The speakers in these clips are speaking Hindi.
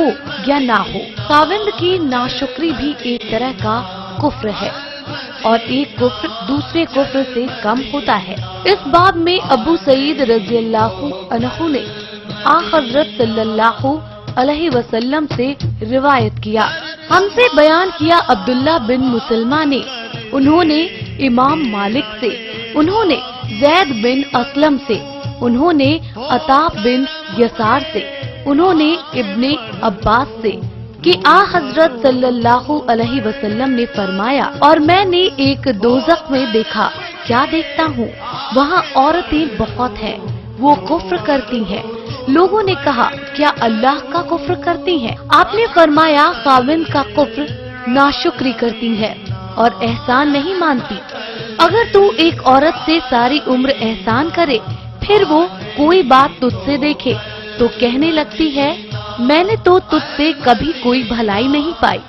हो या ना हो, खाविंद की नाशुक्री भी एक तरह का कुफ्र है और एक कुफ्र दूसरे कुफ्र से कम होता है। इस बाब में अबू सईद रज़ियल्लाहु अन्हु ने हज़रत सल्लल्लाहु अलैहि वसल्लम से रिवायत किया। हमसे बयान किया अब्दुल्ला बिन मुसलमा ने, उन्होंने इमाम मालिक से, उन्होंने जैद बिन असलम से, उन्होंने अता बिन यसार से, उन्होंने इब्ने अब्बास से कि हज़रत सल्लल्लाहु अलैहि वसल्लम ने फरमाया, और मैंने एक दोज़ख में देखा, क्या देखता हूँ, वहाँ औरतें बहुत हैं, वो कुफ्र करती हैं। लोगों ने कहा, क्या अल्लाह का कुफ्र करती हैं? आपने फरमाया, खाविंद का कुफ्र नाशुक्री करती है और एहसान नहीं मानती। अगर तू एक औरत से सारी उम्र एहसान करे, फिर वो कोई बात तुझसे देखे तो कहने लगती है, मैंने तो तुझसे कभी कोई भलाई नहीं पाई।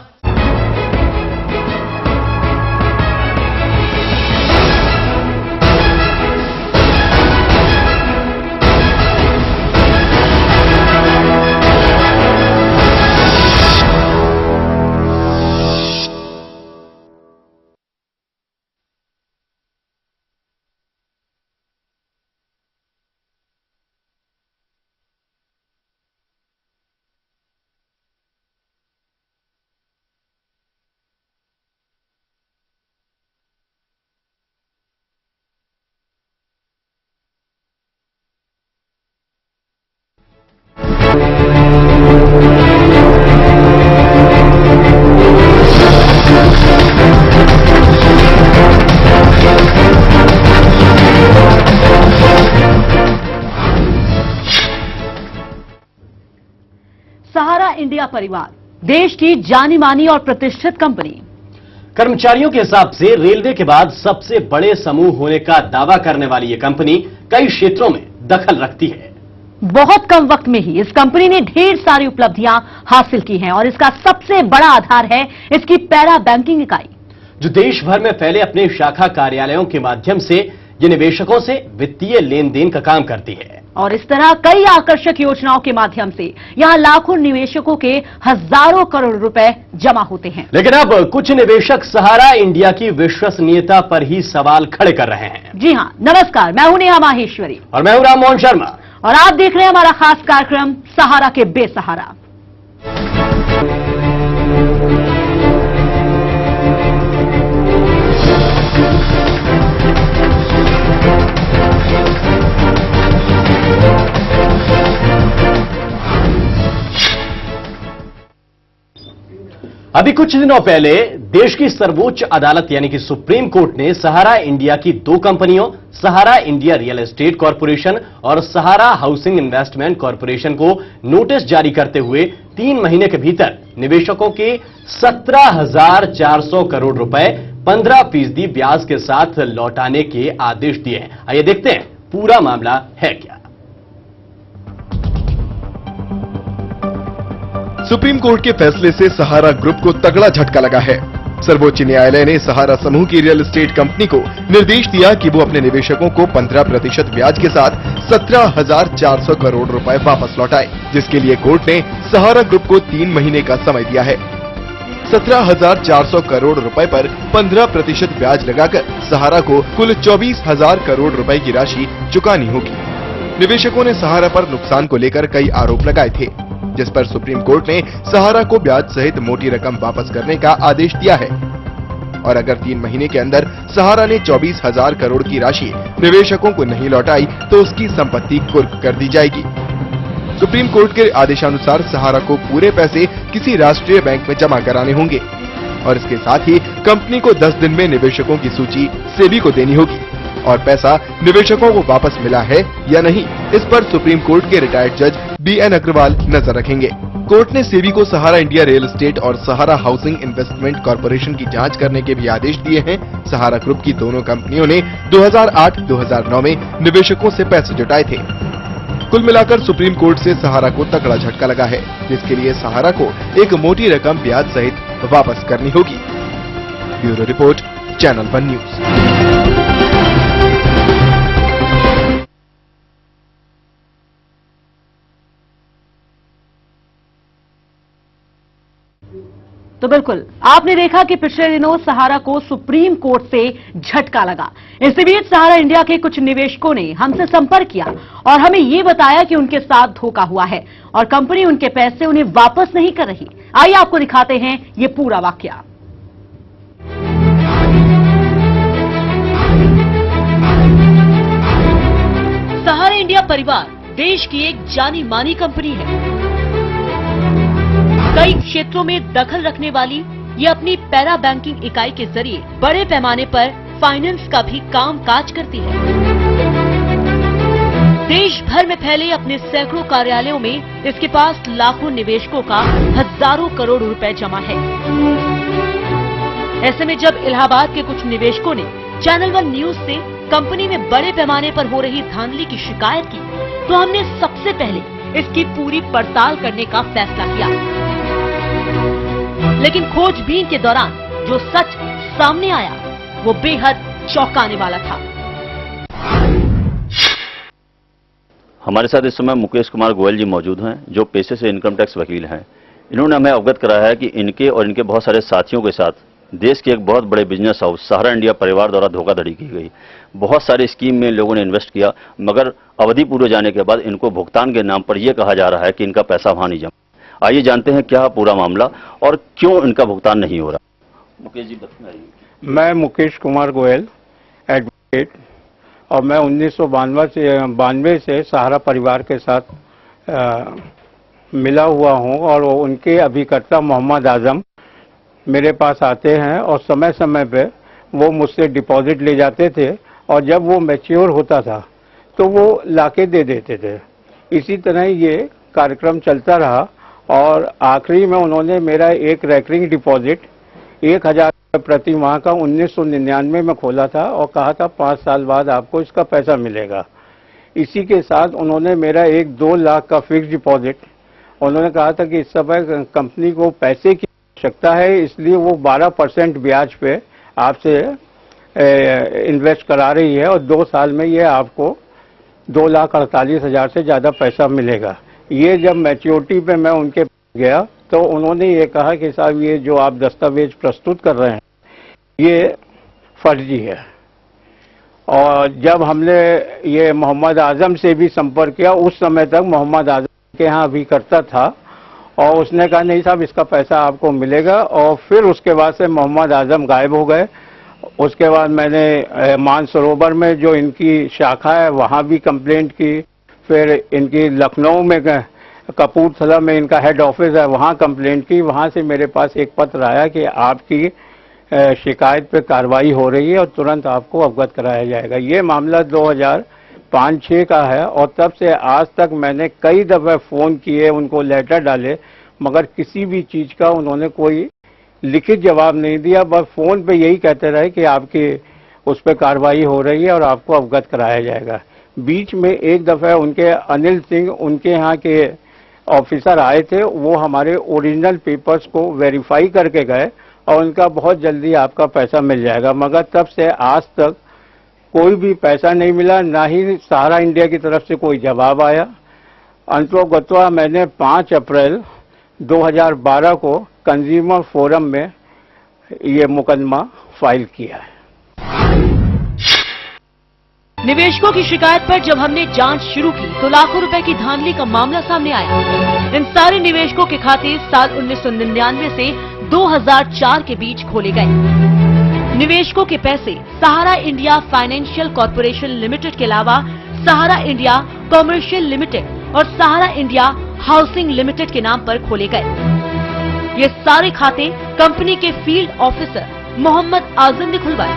सहारा इंडिया परिवार देश की जानी मानी और प्रतिष्ठित कंपनी। कर्मचारियों के हिसाब से रेलवे के बाद सबसे बड़े समूह होने का दावा करने वाली ये कंपनी कई क्षेत्रों में दखल रखती है। बहुत कम वक्त में ही इस कंपनी ने ढेर सारी उपलब्धियां हासिल की हैं और इसका सबसे बड़ा आधार है इसकी पैरा बैंकिंग इकाई, जो देश भर में फैले अपने शाखा कार्यालयों के माध्यम से ये निवेशकों से वित्तीय लेन देन का काम करती है। और इस तरह कई आकर्षक योजनाओं के माध्यम से यहां लाखों निवेशकों के हजारों करोड़ रुपए जमा होते हैं। लेकिन अब कुछ निवेशक सहारा इंडिया की विश्वसनीयता पर ही सवाल खड़े कर रहे हैं। जी हां, नमस्कार, मैं हूं नेहा माहेश्वरी और मैं हूं राम मोहन शर्मा और आप देख रहे हैं हमारा खास कार्यक्रम सहारा के बेसहारा। अभी कुछ दिनों पहले देश की सर्वोच्च अदालत यानी कि सुप्रीम कोर्ट ने सहारा इंडिया की दो कंपनियों सहारा इंडिया रियल एस्टेट कॉरपोरेशन और सहारा हाउसिंग इन्वेस्टमेंट कॉरपोरेशन को नोटिस जारी करते हुए 3 महीने के भीतर निवेशकों के 17,400 करोड़ रुपए 15% ब्याज के साथ लौटाने के आदेश दिए हैं। आइए देखते हैं पूरा मामला है क्या। सुप्रीम कोर्ट के फैसले से सहारा ग्रुप को तगड़ा झटका लगा है। सर्वोच्च न्यायालय ने सहारा समूह की रियल एस्टेट कंपनी को निर्देश दिया कि वो अपने निवेशकों को 15% ब्याज के साथ 17,400 करोड़ रुपए वापस लौटाए, जिसके लिए कोर्ट ने सहारा ग्रुप को 3 महीने का समय दिया है। 17,400 करोड़ रुपए पर 15% ब्याज लगाकर सहारा को कुल 24,000 करोड़ रुपए की राशि चुकानी होगी। निवेशकों ने सहारा पर नुकसान को लेकर कई आरोप लगाए थे, जिस पर सुप्रीम कोर्ट ने सहारा को ब्याज सहित मोटी रकम वापस करने का आदेश दिया है और अगर 3 महीने के अंदर सहारा ने 24,000 करोड़ की राशि निवेशकों को नहीं लौटाई तो उसकी संपत्ति कुर्क कर दी जाएगी। सुप्रीम कोर्ट के आदेशानुसार सहारा को पूरे पैसे किसी राष्ट्रीय बैंक में जमा कराने होंगे और इसके साथ ही कंपनी को 10 दिन में निवेशकों की सूची सेबी को देनी होगी और पैसा निवेशकों को वापस मिला है या नहीं, इस पर सुप्रीम कोर्ट के रिटायर्ड जज BN अग्रवाल नजर रखेंगे। कोर्ट ने सेबी को सहारा इंडिया रियल एस्टेट और सहारा हाउसिंग इन्वेस्टमेंट कॉरपोरेशन की जांच करने के भी आदेश दिए हैं। सहारा ग्रुप की दोनों कंपनियों ने 2008-2009 में निवेशकों से पैसे जुटाए थे। कुल मिलाकर सुप्रीम कोर्ट से सहारा को तगड़ा झटका लगा है, जिसके लिए सहारा को एक मोटी रकम ब्याज सहित वापस करनी होगी। Bureau report, channel 1 news. तो बिल्कुल आपने देखा कि पिछले दिनों सहारा को सुप्रीम कोर्ट से झटका लगा। इसी बीच सहारा इंडिया के कुछ निवेशकों ने हमसे संपर्क किया और हमें ये बताया कि उनके साथ धोखा हुआ है और कंपनी उनके पैसे उन्हें वापस नहीं कर रही। आइए आपको दिखाते हैं ये पूरा वाकया। सहारा इंडिया परिवार देश की एक जानी मानी कंपनी है। कई क्षेत्रों में दखल रखने वाली ये अपनी पैरा बैंकिंग इकाई के जरिए बड़े पैमाने पर फाइनेंस का भी काम काज करती है। देश भर में फैले अपने सैकड़ों कार्यालयों में इसके पास लाखों निवेशकों का हजारों करोड़ रुपए जमा है। ऐसे में जब इलाहाबाद के कुछ निवेशकों ने चैनल 1 न्यूज से कंपनी में बड़े पैमाने पर हो रही धांधली की शिकायत की, तो हमने सबसे पहले इसकी पूरी पड़ताल करने का फैसला किया। लेकिन खोजबीन के दौरान जो सच सामने आया वो बेहद चौंकाने वाला था। हमारे साथ इस समय मुकेश कुमार गोयल जी मौजूद हैं, जो पेशे से इनकम टैक्स वकील हैं। इन्होंने हमें अवगत कराया है कि इनके और इनके बहुत सारे साथियों के साथ देश के एक बहुत बड़े बिजनेस हाउस सहारा इंडिया परिवार द्वारा धोखाधड़ी की गई। बहुत सारी स्कीम में लोगों ने इन्वेस्ट किया, मगर अवधि पूरे जाने के बाद इनको भुगतान के नाम पर यह कहा जा रहा है कि इनका पैसा वहां नहीं जमा। आइए जानते हैं क्या पूरा मामला और क्यों इनका भुगतान नहीं हो रहा। मुकेश जी बताइए। मैं मुकेश कुमार गोयल, एडवोकेट, और मैं 1992 से सहारा परिवार के साथ मिला हुआ हूं और उनके अभिकर्ता मोहम्मद आजम मेरे पास आते हैं और समय समय पे वो मुझसे डिपॉजिट ले जाते थे और जब वो मैच्योर होता था तो वो लाके दे देते थे। इसी तरह ये कार्यक्रम चलता रहा और आखिरी में उन्होंने मेरा एक रेकरिंग डिपॉजिट 1000 प्रति माह का 1999 में खोला था और कहा था 5 साल बाद आपको इसका पैसा मिलेगा। इसी के साथ उन्होंने मेरा एक 2 लाख का फिक्स डिपॉजिट, उन्होंने कहा था कि इस समय कंपनी को पैसे की आवश्यकता है, इसलिए वो 12% ब्याज पे आपसे इन्वेस्ट करा रही है और 2 साल में ये आपको 2,48,000 से ज़्यादा पैसा मिलेगा। ये जब मैच्योरिटी पे मैं उनके गया तो उन्होंने ये कहा कि साहब ये जो आप दस्तावेज प्रस्तुत कर रहे हैं ये फर्जी है। और जब हमने ये मोहम्मद आजम से भी संपर्क किया, उस समय तक मोहम्मद आजम के यहाँ अभिकर्ता था और उसने कहा नहीं साहब इसका पैसा आपको मिलेगा। और फिर उसके बाद से मोहम्मद आजम गायब हो गए। उसके बाद मैंने मानसरोवर में जो इनकी शाखा है वहाँ भी कंप्लेंट की, फिर इनकी लखनऊ में कपूरथला में इनका हेड ऑफिस है वहाँ कंप्लेंट की। वहाँ से मेरे पास एक पत्र आया कि आपकी शिकायत पे कार्रवाई हो रही है और तुरंत आपको अवगत कराया जाएगा। ये मामला 2005-06 का है और तब से आज तक मैंने कई दफ़े फ़ोन किए, उनको लेटर डाले, मगर किसी भी चीज़ का उन्होंने कोई लिखित जवाब नहीं दिया। बस फ़ोन पे यही कहते रहे कि आपकी उस पर कार्रवाई हो रही है और आपको अवगत कराया जाएगा। बीच में एक दफ़ा उनके अनिल सिंह, उनके यहाँ के ऑफिसर आए थे, वो हमारे ओरिजिनल पेपर्स को वेरीफाई करके गए और उनका बहुत जल्दी आपका पैसा मिल जाएगा, मगर तब से आज तक कोई भी पैसा नहीं मिला, ना ही सहारा इंडिया की तरफ से कोई जवाब आया। अंततोगत्वा मैंने 5 अप्रैल 2012 को कंज्यूमर फोरम में ये मुकदमा फाइल किया है। निवेशकों की शिकायत पर जब हमने जांच शुरू की तो लाखों रुपए की धांधली का मामला सामने आया। इन सारे निवेशकों के खाते साल 1999 से 2004 के बीच खोले गए। निवेशकों के पैसे सहारा इंडिया फाइनेंशियल कॉर्पोरेशन लिमिटेड के अलावा सहारा इंडिया कॉमर्शियल लिमिटेड और सहारा इंडिया हाउसिंग लिमिटेड के नाम पर खोले गए। ये सारे खाते कंपनी के फील्ड ऑफिसर मोहम्मद आजम ने खुलवाए।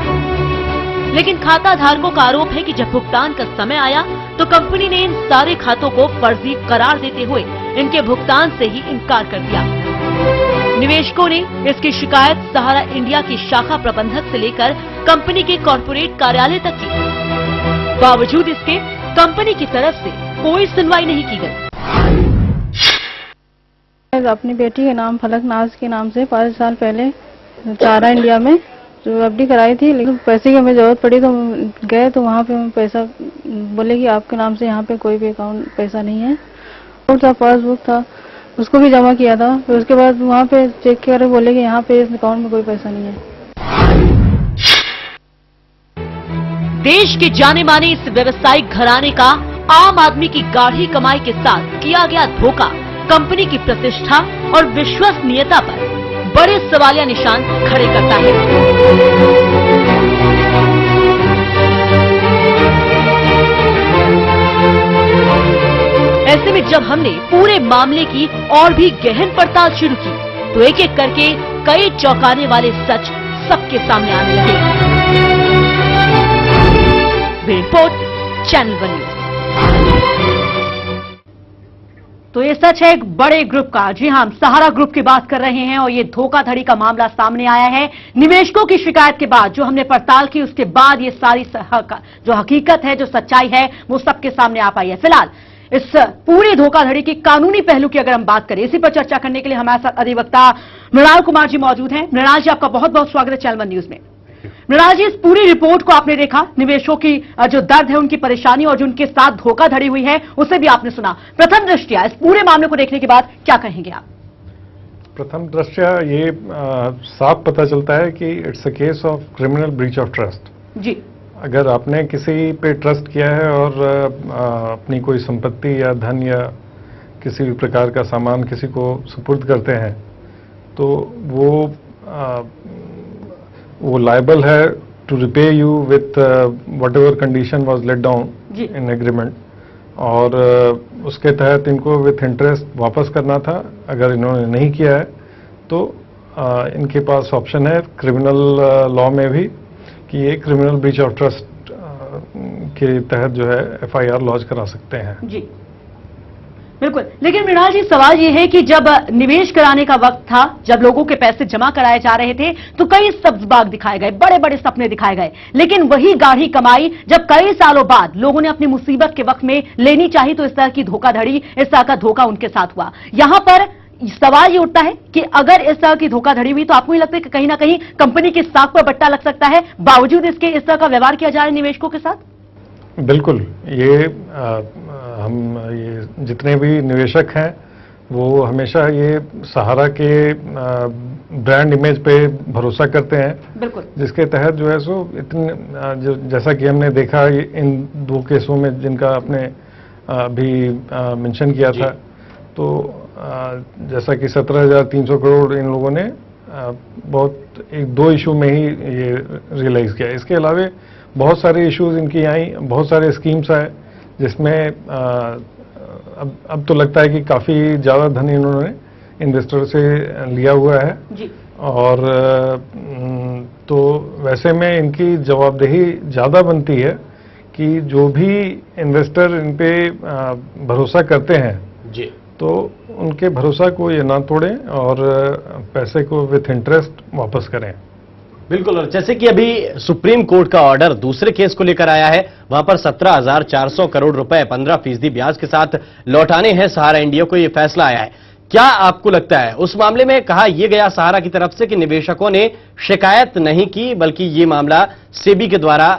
लेकिन खाता धारकों का आरोप है कि जब भुगतान का समय आया तो कंपनी ने इन सारे खातों को फर्जी करार देते हुए इनके भुगतान से ही इनकार कर दिया। निवेशकों ने इसकी शिकायत सहारा इंडिया की शाखा प्रबंधक से लेकर कंपनी के कॉर्पोरेट कार्यालय तक की। बावजूद इसके कंपनी की तरफ से कोई सुनवाई नहीं की गई। अपनी बेटी के नाम फलक नाज के नाम से 5 साल पहले सहारा इंडिया में जो एफडी कराई थी, लेकिन पैसे की हमें जरूरत पड़ी तो गए तो वहाँ पे पैसा बोले कि आपके नाम से यहाँ पे कोई भी अकाउंट पैसा नहीं है। था पासबुक था, उसको भी जमा किया था। फिर उसके बाद वहाँ पे चेक किया और बोले कि यहाँ पे इस अकाउंट में कोई पैसा नहीं है। देश के जाने माने इस व्यवसायिक घराने का आम आदमी की गाढ़ी कमाई के साथ किया गया धोखा कंपनी की प्रतिष्ठा और विश्वसनीयता पर बड़े सवालिया निशान खड़े करता है। ऐसे में जब हमने पूरे मामले की और भी गहन पड़ताल शुरू की तो एक एक करके कई चौंकाने वाले सच सबके सामने आने लगे। Report channel one news. तो ये सच है एक बड़े ग्रुप का। जी हां, हम सहारा ग्रुप की बात कर रहे हैं और ये धोखाधड़ी का मामला सामने आया है। निवेशकों की शिकायत के बाद जो हमने पड़ताल की उसके बाद ये सारी जो हकीकत है, जो सच्चाई है, वो सबके सामने आ पाई है। फिलहाल इस पूरी धोखाधड़ी की कानूनी पहलू की अगर हम बात करें, इसी पर चर्चा करने के लिए हमारे साथ अधिवक्ता मृणाल कुमार जी मौजूद हैं। मृणाल जी, आपका बहुत बहुत स्वागत है चैनल वन न्यूज में। मृणाल जी, इस पूरी रिपोर्ट को आपने देखा, निवेशकों की जो दर्द है, उनकी परेशानी और जो उनके साथ धोखाधड़ी हुई है उसे भी आपने सुना। प्रथम दृष्टया इस पूरे मामले को देखने के बाद क्या कहेंगे आप? प्रथम दृष्टया ये साफ पता चलता है कि it's a case of criminal breach of trust. जी, अगर आपने किसी पे ट्रस्ट किया है और अपनी कोई संपत्ति या धन या किसी भी प्रकार का सामान किसी को सुपुर्द करते हैं तो वो लायबल है to repay you with whatever condition was let down in agreement, और उसके तहत इनको विथ इंटरेस्ट वापस करना था। अगर इन्होंने नहीं किया है तो इनके पास ऑप्शन है क्रिमिनल लॉ में भी कि ये क्रिमिनल ब्रीच ऑफ ट्रस्ट के तहत जो है FIR लॉन्च करा सकते हैं। जी बिल्कुल। लेकिन मृणाल जी, सवाल ये है कि जब निवेश कराने का वक्त था, जब लोगों के पैसे जमा कराए जा रहे थे तो कई सब्ज बाग दिखाए गए, बड़े बड़े सपने दिखाए गए, लेकिन वही गाढ़ी कमाई जब कई सालों बाद लोगों ने अपनी मुसीबत के वक्त में लेनी चाहिए तो इस तरह की धोखाधड़ी, इस तरह का धोखा उनके साथ हुआ। यहां पर सवाल ये उठता है कि अगर इस तरह की धोखाधड़ी हुई तो आपको नहीं लगता है कि कहीं ना कहीं कंपनी की साख पर बट्टा लग सकता है, बावजूद इसके इस तरह का व्यवहार किया जा रहा है निवेशकों के साथ? बिल्कुल। हम ये जितने भी निवेशक हैं वो हमेशा ये सहारा के ब्रांड इमेज पे भरोसा करते हैं, बिल्कुल, जिसके तहत जो है सो इतने जैसा कि हमने देखा इन दो केसों में जिनका आपने अभी मेंशन किया था, तो जैसा कि 17,300 करोड़ इन लोगों ने बहुत एक दो इशू में ही ये रियलाइज किया। इसके अलावा बहुत सारे इश्यूज इनकी आई, बहुत सारे स्कीम्स आए जिसमें अब तो लगता है कि काफ़ी ज़्यादा धन इन्होंने इन्वेस्टर से लिया हुआ है जी। और तो वैसे में इनकी जवाबदेही ज़्यादा बनती है कि जो भी इन्वेस्टर इन पे भरोसा करते हैं जी, तो उनके भरोसा को ये ना तोड़ें और पैसे को विथ इंटरेस्ट वापस करें। बिल्कुल। और जैसे कि अभी सुप्रीम कोर्ट का ऑर्डर दूसरे केस को लेकर आया है, वहां पर 17,400 करोड़ रुपए 15% ब्याज के साथ लौटाने हैं सहारा इंडिया को, यह फैसला आया है। क्या आपको लगता है उस मामले में कहा यह गया सहारा की तरफ से कि निवेशकों ने शिकायत नहीं की बल्कि ये मामला सेबी के द्वारा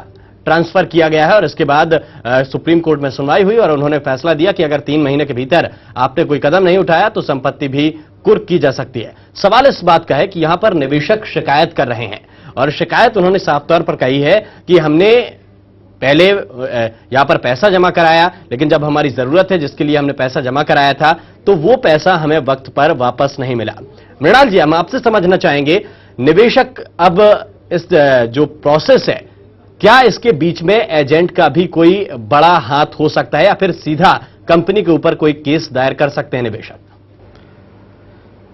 ट्रांसफर किया गया है और इसके बाद सुप्रीम कोर्ट में सुनवाई हुई और उन्होंने फैसला दिया कि अगर 3 महीने के भीतर आपने कोई कदम नहीं उठाया तो संपत्ति भी कुर्क की जा सकती है। सवाल इस बात का है कि यहां पर निवेशक शिकायत कर रहे हैं और शिकायत उन्होंने साफ तौर पर कही है कि हमने पहले यहां पर पैसा जमा कराया, लेकिन जब हमारी जरूरत है जिसके लिए हमने पैसा जमा कराया था तो वो पैसा हमें वक्त पर वापस नहीं मिला। मृणाल जी, हम आपसे समझना चाहेंगे, निवेशक अब इस जो प्रोसेस है, क्या इसके बीच में एजेंट का भी कोई बड़ा हाथ हो सकता है या फिर सीधा कंपनी के ऊपर कोई केस दायर कर सकते हैं निवेशक?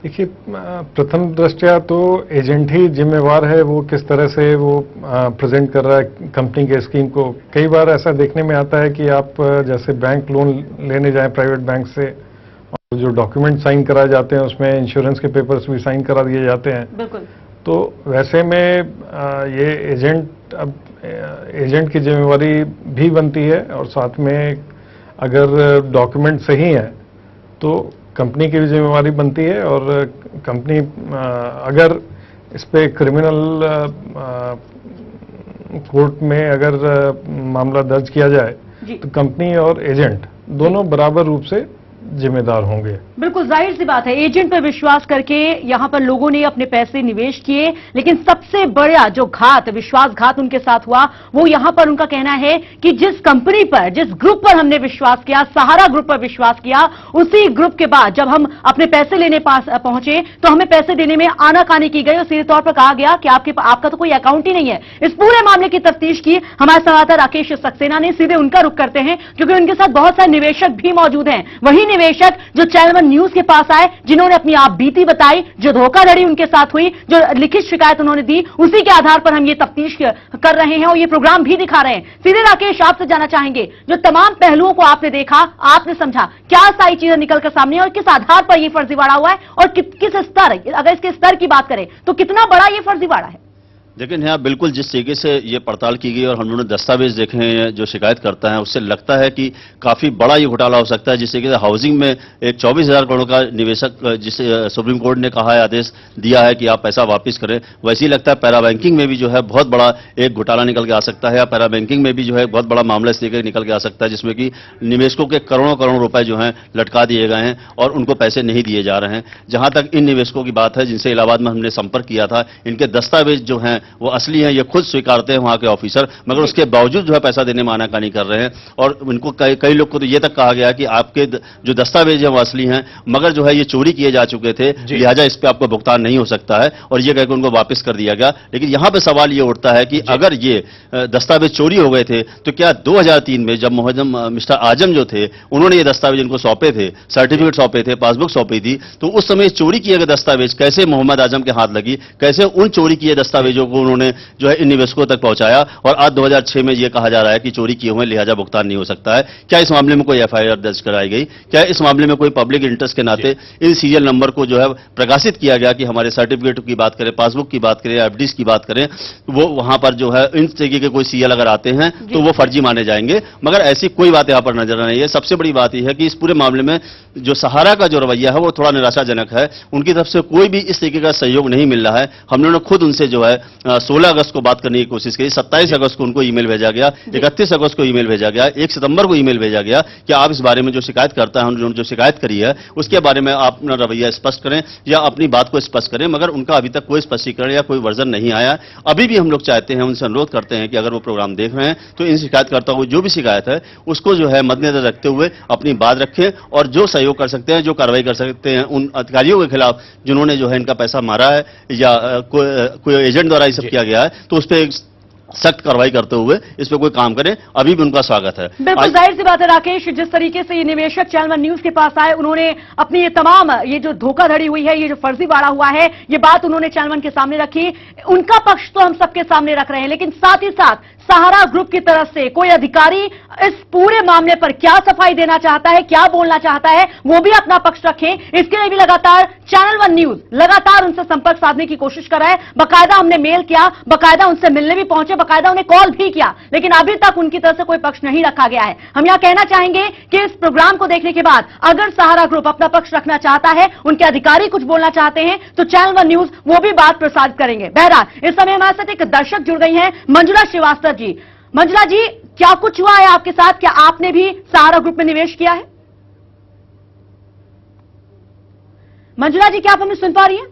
देखिए, प्रथम दृष्टया तो एजेंट ही जिम्मेवार है वो किस तरह से वो प्रेजेंट कर रहा है कंपनी के स्कीम को। कई बार ऐसा देखने में आता है कि आप जैसे बैंक लोन लेने जाएं प्राइवेट बैंक से और जो डॉक्यूमेंट साइन कराए जाते हैं उसमें इंश्योरेंस के पेपर्स भी साइन करा दिए जाते हैं। बिल्कुल। तो वैसे में ये एजेंट की जिम्मेवारी भी बनती है और साथ में अगर डॉक्यूमेंट सही है तो कंपनी की भी जिम्मेवारी बनती है और कंपनी अगर इस पे क्रिमिनल कोर्ट में अगर मामला दर्ज किया जाए तो कंपनी और एजेंट दोनों बराबर रूप से जिम्मेदार होंगे। बिल्कुल जाहिर सी बात है, एजेंट पर विश्वास करके यहां पर लोगों ने अपने पैसे निवेश किए, लेकिन सबसे बड़ा जो घात, विश्वासघात उनके साथ हुआ, वो यहां पर उनका कहना है कि जिस कंपनी पर, जिस ग्रुप पर हमने विश्वास किया, सहारा ग्रुप पर विश्वास किया, उसी ग्रुप के बाद जब हम अपने पैसे लेने पास पहुंचे तो हमें पैसे देने में आनाकानी की गई और सीधे तौर पर कहा गया कि आपका तो कोई अकाउंट ही नहीं है। इस पूरे मामले की तफ्तीश की हमारे संवाददाता राकेश सक्सेना ने। सीधे उनका रुख करते हैं क्योंकि उनके साथ बहुत सारे निवेशक भी मौजूद हैं। वही निवेशक जो चैनल वन न्यूज के पास आए, जिन्होंने अपनी आप बीती बताई, जो धोखाधड़ी उनके साथ हुई, जो लिखित शिकायत उन्होंने दी, उसी के आधार पर हम ये तफ्तीश कर रहे हैं और ये प्रोग्राम भी दिखा रहे हैं। सीधे राकेश, आपसे जानना चाहेंगे, जो तमाम पहलुओं को आपने देखा, आपने समझा, क्या सारी चीजें निकलकर सामने और किस आधार पर यह फर्जीवाड़ा हुआ है और किस स्तर, अगर इसके स्तर की बात करें तो कितना बड़ा यह फर्जीवाड़ा है? लेकिन यहाँ बिल्कुल जिस तरीके से ये पड़ताल की गई और हम लोगों ने दस्तावेज देखे हैं जो शिकायत करता है, उससे लगता है कि काफी बड़ा ये घोटाला हो सकता है। जिस तरीके से हाउसिंग में एक 24,000 करोड़ का निवेशक, जिसे सुप्रीम कोर्ट ने कहा है, आदेश दिया है कि आप पैसा वापस करें, वैसे ही लगता है पैरा बैंकिंग में भी जो है बहुत बड़ा एक घोटाला निकल के आ सकता है, या पैरा बैंकिंग में भी जो है बहुत बड़ा मामला इस तरीके निकल के आ सकता है, जिसमें कि निवेशकों के करोड़ों करोड़ रुपए जो है लटका दिए गए हैं और उनको पैसे नहीं दिए जा रहे हैं। जहां तक इन निवेशकों की बात है जिनसे इलाहाबाद में हमने संपर्क किया था, इनके दस्तावेज जो हैं वो असली हैं, ये खुद स्वीकारते हैं वहां के ऑफिसर, मगर उसके बावजूद जो है पैसा देने में आनाकानी कर रहे हैं। और उनको कई लोग को तो ये तक कहा गया कि आपके जो दस्तावेज हैं वो असली हैं, मगर जो है ये चोरी किए जा चुके थे, लिहाजा इस पे आपको भुगतान नहीं हो सकता है, और ये कहकर उनको वापस कर दिया गया। लेकिन यहां पे सवाल ये उठता है कि अगर ये दस्तावेज चोरी हो गए थे तो क्या 2003 में जब मिस्टर आजम जो थे उन्होंने ये दस्तावेज इनको सौंपे थे, सर्टिफिकेट सौंपे थे, पासबुक सौंपी थी, तो उस समय चोरी किए गए दस्तावेज कैसे मोहम्मद आजम के हाथ लगी, कैसे उन चोरी किए दस्तावेजों को उन्होंने जो है इन निवेशकों तक पहुंचाया, और आज 2006 में यह कहा जा रहा है कि चोरी किए हुए लिहाजा भुगतान नहीं हो सकता है। क्या इस मामले में कोई एफआईआर दर्ज कराई गई? क्या इस मामले में कोई पब्लिक इंटरेस्ट के नाते इन सीरियल नंबर को जो है प्रकाशित किया गया कि हमारे सर्टिफिकेट की बात करें, पासबुक की बात करें, एफडीज की बात करें, वो वहां पर जो है इन तरीके के कोई सीरियल अगर आते हैं तो वो फर्जी माने जाएंगे? मगर ऐसी कोई बात यहां पर नजर नहीं है। सबसे बड़ी बात यह है कि इस पूरे मामले में जो सहारा का जो रवैया है वो थोड़ा निराशाजनक है। उनकी तरफ से कोई भी इस तरीके का सहयोग नहीं मिल रहा है। हम लोगों ने खुद उनसे जो है 16 अगस्त को बात करने की कोशिश की, 27 अगस्त को उनको ईमेल भेजा गया, 31 अगस्त को ईमेल भेजा गया, 1 सितंबर को ईमेल भेजा गया कि आप इस बारे में जो शिकायत करता है, उन्होंने जो शिकायत करी है उसके बारे में आप अपना रवैया स्पष्ट करें या अपनी बात को स्पष्ट करें, मगर उनका अभी तक कोई स्पष्टीकरण या कोई वर्जन नहीं आया। अभी भी हम लोग चाहते हैं, उनसे अनुरोध करते हैं कि अगर वो प्रोग्राम देख रहे हैं तो इन शिकायतकर्ताओं को जो भी शिकायत है उसको जो है मद्देनजर रखते हुए अपनी बात रखें, और जो सहयोग कर सकते हैं, जो कार्रवाई कर सकते हैं उन अधिकारियों के खिलाफ जिन्होंने जो है इनका पैसा मारा है या कोई एजेंट द्वारा ये सब किया गया है, तो उस पर सख्त कार्रवाई करते हुए इस पे कोई काम करें। अभी भी उनका स्वागत है। बिल्कुल जाहिर सी बात है राकेश, जिस तरीके से ये निवेशक चैनल वन न्यूज के पास आए, उन्होंने अपनी ये तमाम ये जो धोखाधड़ी हुई है, ये जो फर्जीवाड़ा हुआ है, ये बात उन्होंने चैनल वन के सामने रखी। उनका पक्ष तो हम सबके सामने रख रहे हैं, लेकिन साथ ही साथ सहारा ग्रुप की तरफ से कोई अधिकारी इस पूरे मामले पर क्या सफाई देना चाहता है, क्या बोलना चाहता है, वो भी अपना पक्ष रखें। इसके लिए भी लगातार चैनल वन न्यूज लगातार उनसे संपर्क साधने की कोशिश कर रहा है। बकायदा हमने मेल किया, बकायदा उनसे मिलने भी पहुंचे, बकायदा उन्हें कॉल भी किया, लेकिन अभी तक उनकी तरफ से कोई पक्ष नहीं रखा गया है। हम यहां कहना चाहेंगे कि इस प्रोग्राम को देखने के बाद अगर सहारा ग्रुप अपना पक्ष रखना चाहता है, उनके अधिकारी कुछ बोलना चाहते हैं, तो चैनल वन न्यूज वो भी बात प्रसारित करेंगे। बहरहाल इस समय हमारे साथ एक दर्शक जुड़ गई हैं, मंजुला श्रीवास्तव जी। मंजुला जी, क्या कुछ हुआ है आपके साथ? क्या आपने भी सहारा ग्रुप में निवेश किया है? मंजुला जी, क्या आप हमें सुन पा रही हैं?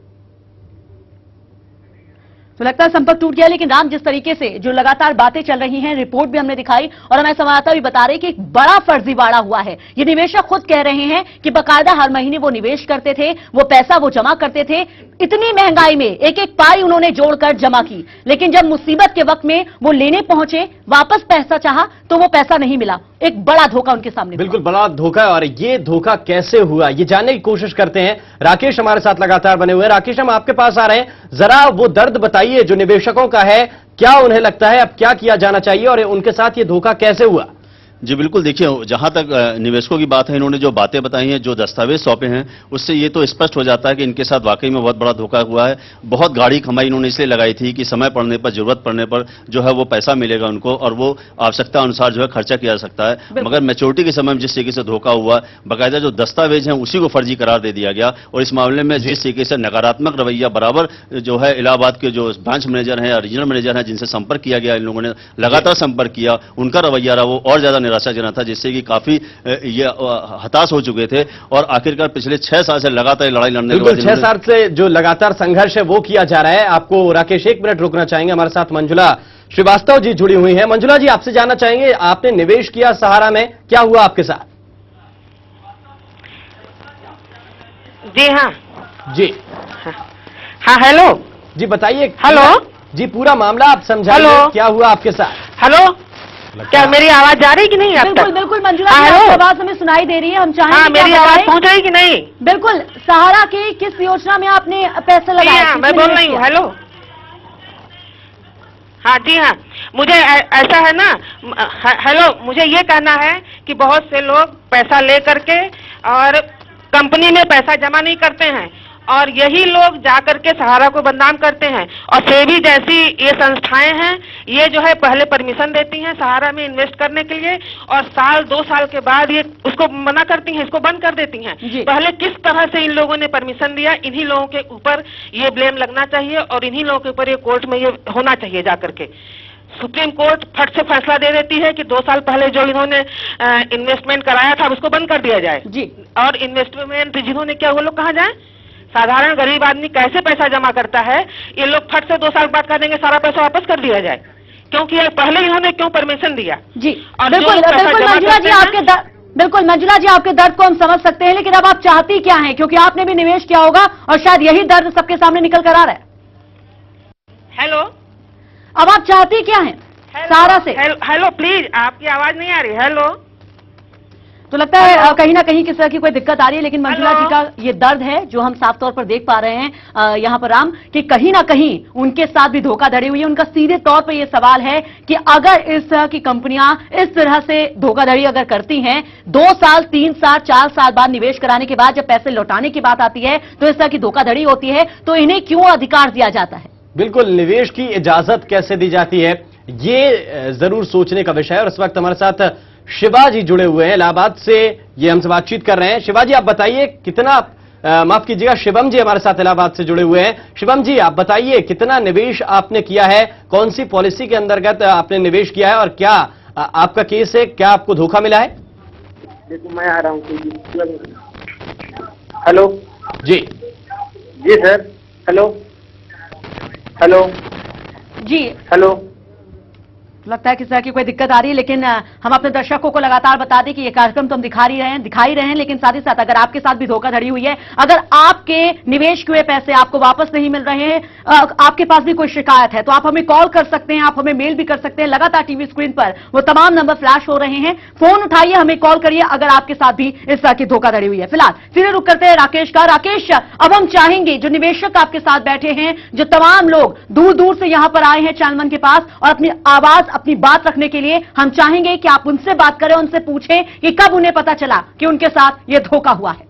तो लगता है संपर्क टूट गया। लेकिन राम, जिस तरीके से जो लगातार बातें चल रही हैं, रिपोर्ट भी हमने दिखाई और हमारे संवाददाता भी बता रहे कि एक बड़ा फर्जीवाड़ा हुआ है। ये निवेशक खुद कह रहे हैं कि बकायदा हर महीने वो निवेश करते थे, वो पैसा वो जमा करते थे, इतनी महंगाई में एक एक पाई उन्होंने जोड़कर जमा की, लेकिन जब मुसीबत के वक्त में वो लेने पहुंचे, वापस पैसा चाहा तो वो पैसा नहीं मिला। एक बड़ा धोखा उनके सामने। बिल्कुल बड़ा धोखा। और ये धोखा कैसे हुआ, ये जानने की कोशिश करते हैं। राकेश हमारे साथ लगातार बने हुए हैं। राकेश, हम आपके पास आ रहे हैं, जरा वो दर्द बताइए जो निवेशकों का है, क्या उन्हें लगता है अब क्या किया जाना चाहिए और उनके साथ ये धोखा कैसे हुआ? जी बिल्कुल, देखिए जहां तक निवेशकों की बात है, इन्होंने जो बातें बताई हैं, जो दस्तावेज सौंपे हैं, उससे ये तो स्पष्ट हो जाता है कि इनके साथ वाकई में बहुत बड़ा धोखा हुआ है। बहुत गाढ़ी कमाई इन्होंने इसलिए लगाई थी कि समय पड़ने पर, जरूरत पड़ने पर जो है वो पैसा मिलेगा उनको और वो आवश्यकता अनुसार जो है खर्चा किया जा सकता है। मगर मैच्योरिटी के समय में जिस तरीके से धोखा हुआ, बाकायदा जो दस्तावेज हैं उसी को फर्जी करार दे दिया गया। और इस मामले में जिस तरीके से नकारात्मक रवैया बराबर जो है इलाहाबाद के जो ब्रांच मैनेजर हैं या रीजनल मैनेजर हैं, जिनसे संपर्क किया गया, इन लोगों ने लगातार संपर्क किया, उनका रवैया रहा वो और ज्यादा निराशा जना था, जिससे कि काफी ये हताश हो चुके थे और आखिरकार पिछले 6 साल से लगातार लड़ाई लड़ने के बाद 6 साल से जो लगातार संघर्ष है वो किया जा रहा है। आपको राकेश 1 मिनट रुकना चाहेंगे, हमारे साथ मंजुला श्रीवास्तव जी जुड़ी हुई हैं। मंजुला जी, आपसे जानना चाहेंगे, आपने निवेश किया सहारा में, क्या हुआ आपके साथ? जी हाँ जी हाँ हेलो जी, बताइए। हेलो जी, पूरा मामला आप समझाइए, हेलो। क्या हुआ आपके साथ? हेलो, क्या मेरी आवाज जा रही कि नहीं? बिल्कुल बिल्कुल मंजुला हाँ, जी, आपकी हेलो। आवाज हमें सुनाई दे रही है। हम चाहेंगे हाँ, कि आप मेरी आवाज बताएं। पहुंच रही कि नहीं? बिल्कुल, सहारा की किस योजना में आपने पैसे लगाए? हाँ, मैं किसमें बोल रही निवेश हूँ। किया? हेलो, हाँ जी हाँ, मुझे ऐसा है ना, हेलो, मुझे ये कहना है कि बहुत से लोग पैसा ले करके और कंपनी में पैसा जमा नहीं करते हैं और यही लोग जाकर के सहारा को बदनाम करते हैं। और सेबी जैसी ये संस्थाएं हैं, ये जो है पहले परमिशन देती हैं सहारा में इन्वेस्ट करने के लिए और साल 2 साल के बाद ये उसको मना करती हैं, इसको बंद कर देती हैं। पहले किस तरह से इन लोगों ने परमिशन दिया, इन्हीं लोगों के ऊपर ये ब्लेम लगना चाहिए और इन्हीं लोगों के ऊपर ये कोर्ट में ये होना चाहिए जाकर के। सुप्रीम कोर्ट फट से फैसला दे देती है कि 2 साल पहले जो इन्होंने इन्वेस्टमेंट कराया था उसको बंद कर दिया जाए जी, और इन्वेस्टमेंट जिन्होंने किया वो लोग कहाँ जाए? साधारण गरीब आदमी कैसे पैसा जमा करता है? ये लोग फट से 2 साल बाद कह देंगे सारा पैसा वापस कर दिया जाए, क्योंकि ये पहले इन्होंने क्यों परमिशन दिया? जी, और बिल्कुल बिल्कुल मंजुला जी, आपके बिल्कुल मंजुला जी, आपके दर्द को हम समझ सकते हैं, लेकिन अब आप चाहती क्या हैं? क्योंकि आपने भी निवेश किया होगा और शायद यही दर्द सबके सामने निकल कर आ रहा है। हेलो, अब आप चाहती क्या हैं सहारा से? हेलो प्लीज, आपकी आवाज नहीं आ रही। हेलो, तो लगता है कहीं ना कहीं किस तरह की कोई दिक्कत आ रही है, लेकिन मंजुला जी का ये दर्द है जो हम साफ तौर पर देख पा रहे हैं यहाँ पर राम, कि कहीं ना कहीं उनके साथ भी धोखाधड़ी हुई है। उनका सीधे तौर पर ये सवाल है कि अगर इस तरह की कंपनियां इस तरह से धोखाधड़ी अगर करती हैं, 2 साल 3 साल 4 साल बाद निवेश कराने के बाद जब पैसे लौटाने की बात आती है तो इस तरह की धोखाधड़ी होती है, तो इन्हें क्यों अधिकार दिया जाता है? बिल्कुल, निवेश की इजाजत कैसे दी जाती है, ये जरूर सोचने का विषय है। और इस वक्त हमारे साथ शिवा जी जुड़े हुए हैं इलाहाबाद से, ये हमसे बातचीत कर रहे हैं। शिवा जी, आप बताइए कितना, माफ कीजिएगा, शिवम जी हमारे साथ इलाहाबाद से जुड़े हुए हैं। शिवम जी, आप बताइए कितना निवेश आपने किया है, कौन सी पॉलिसी के अंतर्गत आपने निवेश किया है और क्या आपका केस है, क्या आपको धोखा मिला है? देखो, मैं आ रहा हूँ। हेलो जी जी सर, हेलो हेलो जी, हेलो, लगता है किस तरह की कोई दिक्कत आ रही है, लेकिन हम अपने दर्शकों को लगातार बता दें कि ये कार्यक्रम तो हम दिखा ही रहे हैं, लेकिन साथ ही साथ अगर आपके साथ भी धोखाधड़ी हुई है, अगर आपके निवेश किए पैसे आपको वापस नहीं मिल रहे हैं, आपके पास भी कोई शिकायत है, तो आप हमें कॉल कर सकते हैं, आप हमें मेल भी कर सकते हैं। लगातार टीवी स्क्रीन पर वो तमाम नंबर फ्लैश हो रहे हैं, फोन उठाइए, हमें कॉल करिए अगर आपके साथ भी इस तरह की धोखाधड़ी हुई है। फिलहाल सीधे रुक करते हैं राकेश का। राकेश, अब हम चाहेंगे जो निवेशक आपके साथ बैठे हैं, जो तमाम लोग दूर दूर से यहां पर आए हैं चैनल वन के पास और अपनी आवाज अपनी बात रखने के लिए, हम चाहेंगे कि आप उनसे बात करें, उनसे पूछें कि कब उन्हें पता चला कि उनके साथ ये धोखा हुआ है।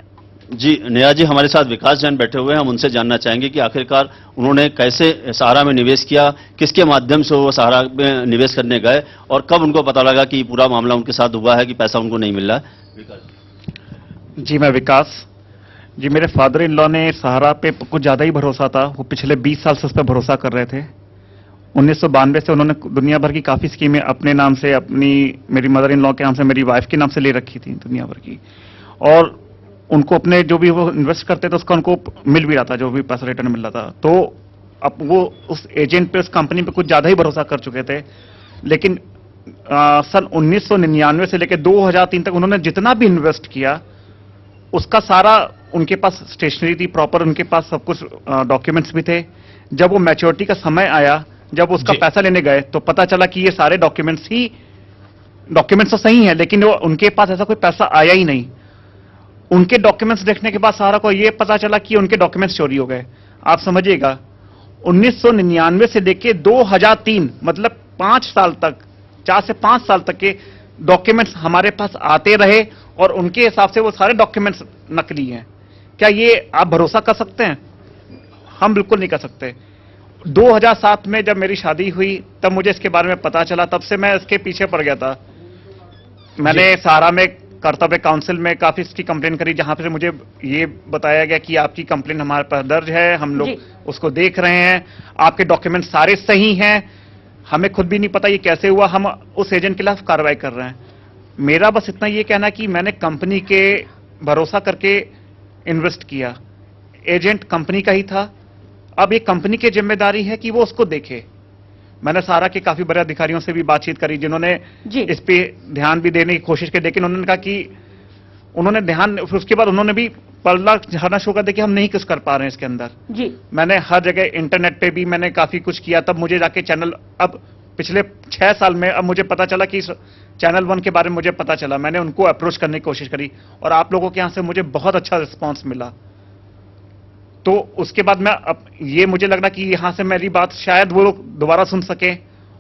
जी नेहा जी, हमारे साथ विकास जैन बैठे हुए हैं, हम उनसे जानना चाहेंगे कि आखिरकार उन्होंने कैसे सहारा में निवेश किया, किसके माध्यम से वो सहारा में निवेश करने गए और कब उनको पता लगा कि पूरा मामला उनके साथ हुआ है कि पैसा उनको नहीं मिल रहा है। जी, मैं विकास जी, मेरे फादर इन लॉ ने सहारा पे कुछ ज्यादा ही भरोसा था। वो पिछले 20 साल से उस पर भरोसा कर रहे थे। 1992 से उन्होंने दुनिया भर की काफी स्कीमें अपने नाम से, अपनी मेरी मदर इन लॉ के नाम से, मेरी वाइफ के नाम से ले रखी थी दुनिया भर की, और उनको अपने जो भी वो इन्वेस्ट करते थे उसका उनको मिल भी रहा था, जो भी पैसा रिटर्न मिल रहा था। तो अब वो उस एजेंट पे, उस कंपनी पे कुछ ज्यादा ही भरोसा कर चुके थे। लेकिन सन 1999 से लेकर 2003 तक उन्होंने जितना भी इन्वेस्ट किया उसका सारा उनके पास स्टेशनरी थी प्रॉपर, उनके पास सब कुछ डॉक्यूमेंट्स भी थे। जब वो मैच्योरिटी का समय आया, जब उसका पैसा लेने गए तो पता चला कि ये सारे डॉक्यूमेंट्स तो सही हैं, लेकिन वो उनके पास ऐसा कोई पैसा आया ही नहीं। उनके डॉक्यूमेंट्स देखने के बाद सहारा को ये पता चला कि उनके डॉक्यूमेंट्स चोरी हो गए। आप समझिएगा, 1999 से लेके 2003, मतलब 5 साल तक, 4 से 5 साल तक के डॉक्यूमेंट्स हमारे पास आते रहे और उनके हिसाब से वो सारे डॉक्यूमेंट्स नकली हैं। क्या ये आप भरोसा कर सकते हैं? हम बिल्कुल नहीं कर सकते। 2007 में जब मेरी शादी हुई तब मुझे इसके बारे में पता चला, तब से मैं इसके पीछे पड़ गया था। मैंने सहारा में कर्तव्य काउंसिल में काफी इसकी कंप्लेन करी, जहां पर मुझे ये बताया गया कि आपकी कंप्लेन हमारे पास दर्ज है, हम लोग उसको देख रहे हैं, आपके डॉक्यूमेंट सारे सही हैं, हमें खुद भी नहीं पता ये कैसे हुआ, हम उस एजेंट के खिलाफ कार्रवाई कर रहे हैं। मेरा बस इतना ये कहना कि मैंने कंपनी के भरोसा करके इन्वेस्ट किया, एजेंट कंपनी का ही था। अब ये कंपनी की जिम्मेदारी है कि वो उसको देखे। मैंने सहारा के काफी बड़े अधिकारियों से भी बातचीत करी जिन्होंने इस पे ध्यान भी देने की कोशिश की, लेकिन उन्होंने कहा कि उन्होंने ध्यान, उसके बाद उन्होंने भी पल्ला झाड़ना शुरू कर दिया कि हम नहीं कुछ कर पा रहे हैं इसके अंदर। जी मैंने हर जगह इंटरनेट पे भी मैंने काफी कुछ किया, तब मुझे जाके चैनल, अब पिछले 6 साल में अब मुझे पता चला कि चैनल 1 के बारे में मुझे पता चला। मैंने उनको अप्रोच करने की कोशिश करी और आप लोगों के यहां से मुझे बहुत अच्छा रिस्पॉन्स मिला। तो उसके बाद मैं अब ये मुझे लग रहा कि यहां से मेरी बात शायद वो लोग दोबारा सुन सके,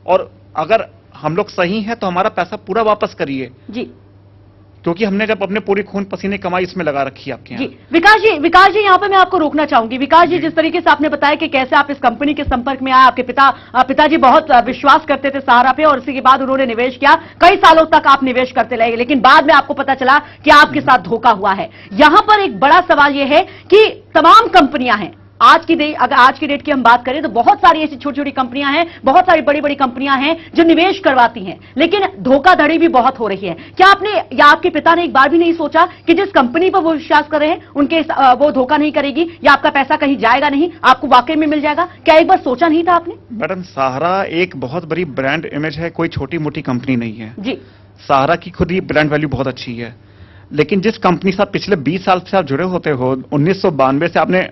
और अगर हम लोग सही हैं तो हमारा पैसा पूरा वापस करिए जी, क्योंकि हमने जब अपने पूरी खून पसीने कमाई इसमें लगा रखी है आपके यहाँ। जी विकास जी यहाँ पे मैं आपको रोकना चाहूंगी। विकास जी, जिस तरीके से आपने बताया कि कैसे आप इस कंपनी के संपर्क में आए, आपके पिताजी बहुत विश्वास करते थे सहारा पे और इसी के बाद उन्होंने निवेश किया, कई सालों तक आप निवेश करते रहे, लेकिन बाद में आपको पता चला कि आपके साथ धोखा हुआ है। यहां पर एक बड़ा सवाल यह है कि तमाम कंपनियां हैं, अगर आज की डेट की हम बात करें तो बहुत सारी ऐसी छोटी छोटी कंपनियां हैं, बहुत सारी बड़ी बड़ी कंपनियां हैं जो निवेश करवाती हैं, लेकिन धोखाधड़ी भी बहुत हो रही है। क्या आपने या आपके पिता ने एक बार भी नहीं सोचा कि जिस कंपनी पर वो विश्वास कर रहे हैं वो धोखा नहीं करेगी या आपका पैसा कहीं जाएगा नहीं, आपको वाकई में मिल जाएगा? क्या एक बार सोचा नहीं था आपने? मैडम, सहारा एक बहुत बड़ी ब्रांड इमेज है, कोई छोटी मोटी कंपनी नहीं है जी। सहारा की खुद ही ब्रांड वैल्यू बहुत अच्छी है, लेकिन जिस कंपनी से आप पिछले 20 साल से आप जुड़े होते हो, 1992 से आपने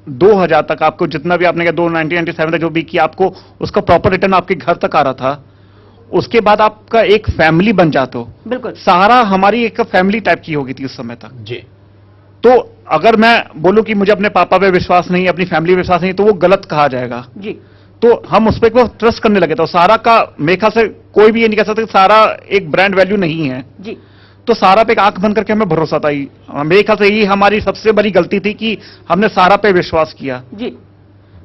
2000 तक आपको जितना भी आपने 1997 तक जो भी किया, आपको उसका प्रॉपर रिटर्न आपके घर तक आ रहा था। उसके बाद आपका एक फैमिली बन जाते हो। बिल्कुल, सहारा हमारी एक फैमिली टाइप की होगी थी उस समय तक जी। तो अगर मैं बोलूं कि मुझे अपने पापा पे विश्वास नहीं, अपनी फैमिली पे विश्वास नहीं, तो वो गलत कहा जाएगा जी। तो हम उस पर ट्रस्ट करने लगे। तो सहारा का मेरे ख्याल से कोई भी ये नहीं कह सकता कि सहारा एक ब्रांड वैल्यू नहीं है जी। तो सहारा पे एक आंख बंद करके हमें भरोसा था। मेरे ख्याल से यही हमारी सबसे बड़ी गलती थी कि हमने सहारा पे विश्वास किया जी।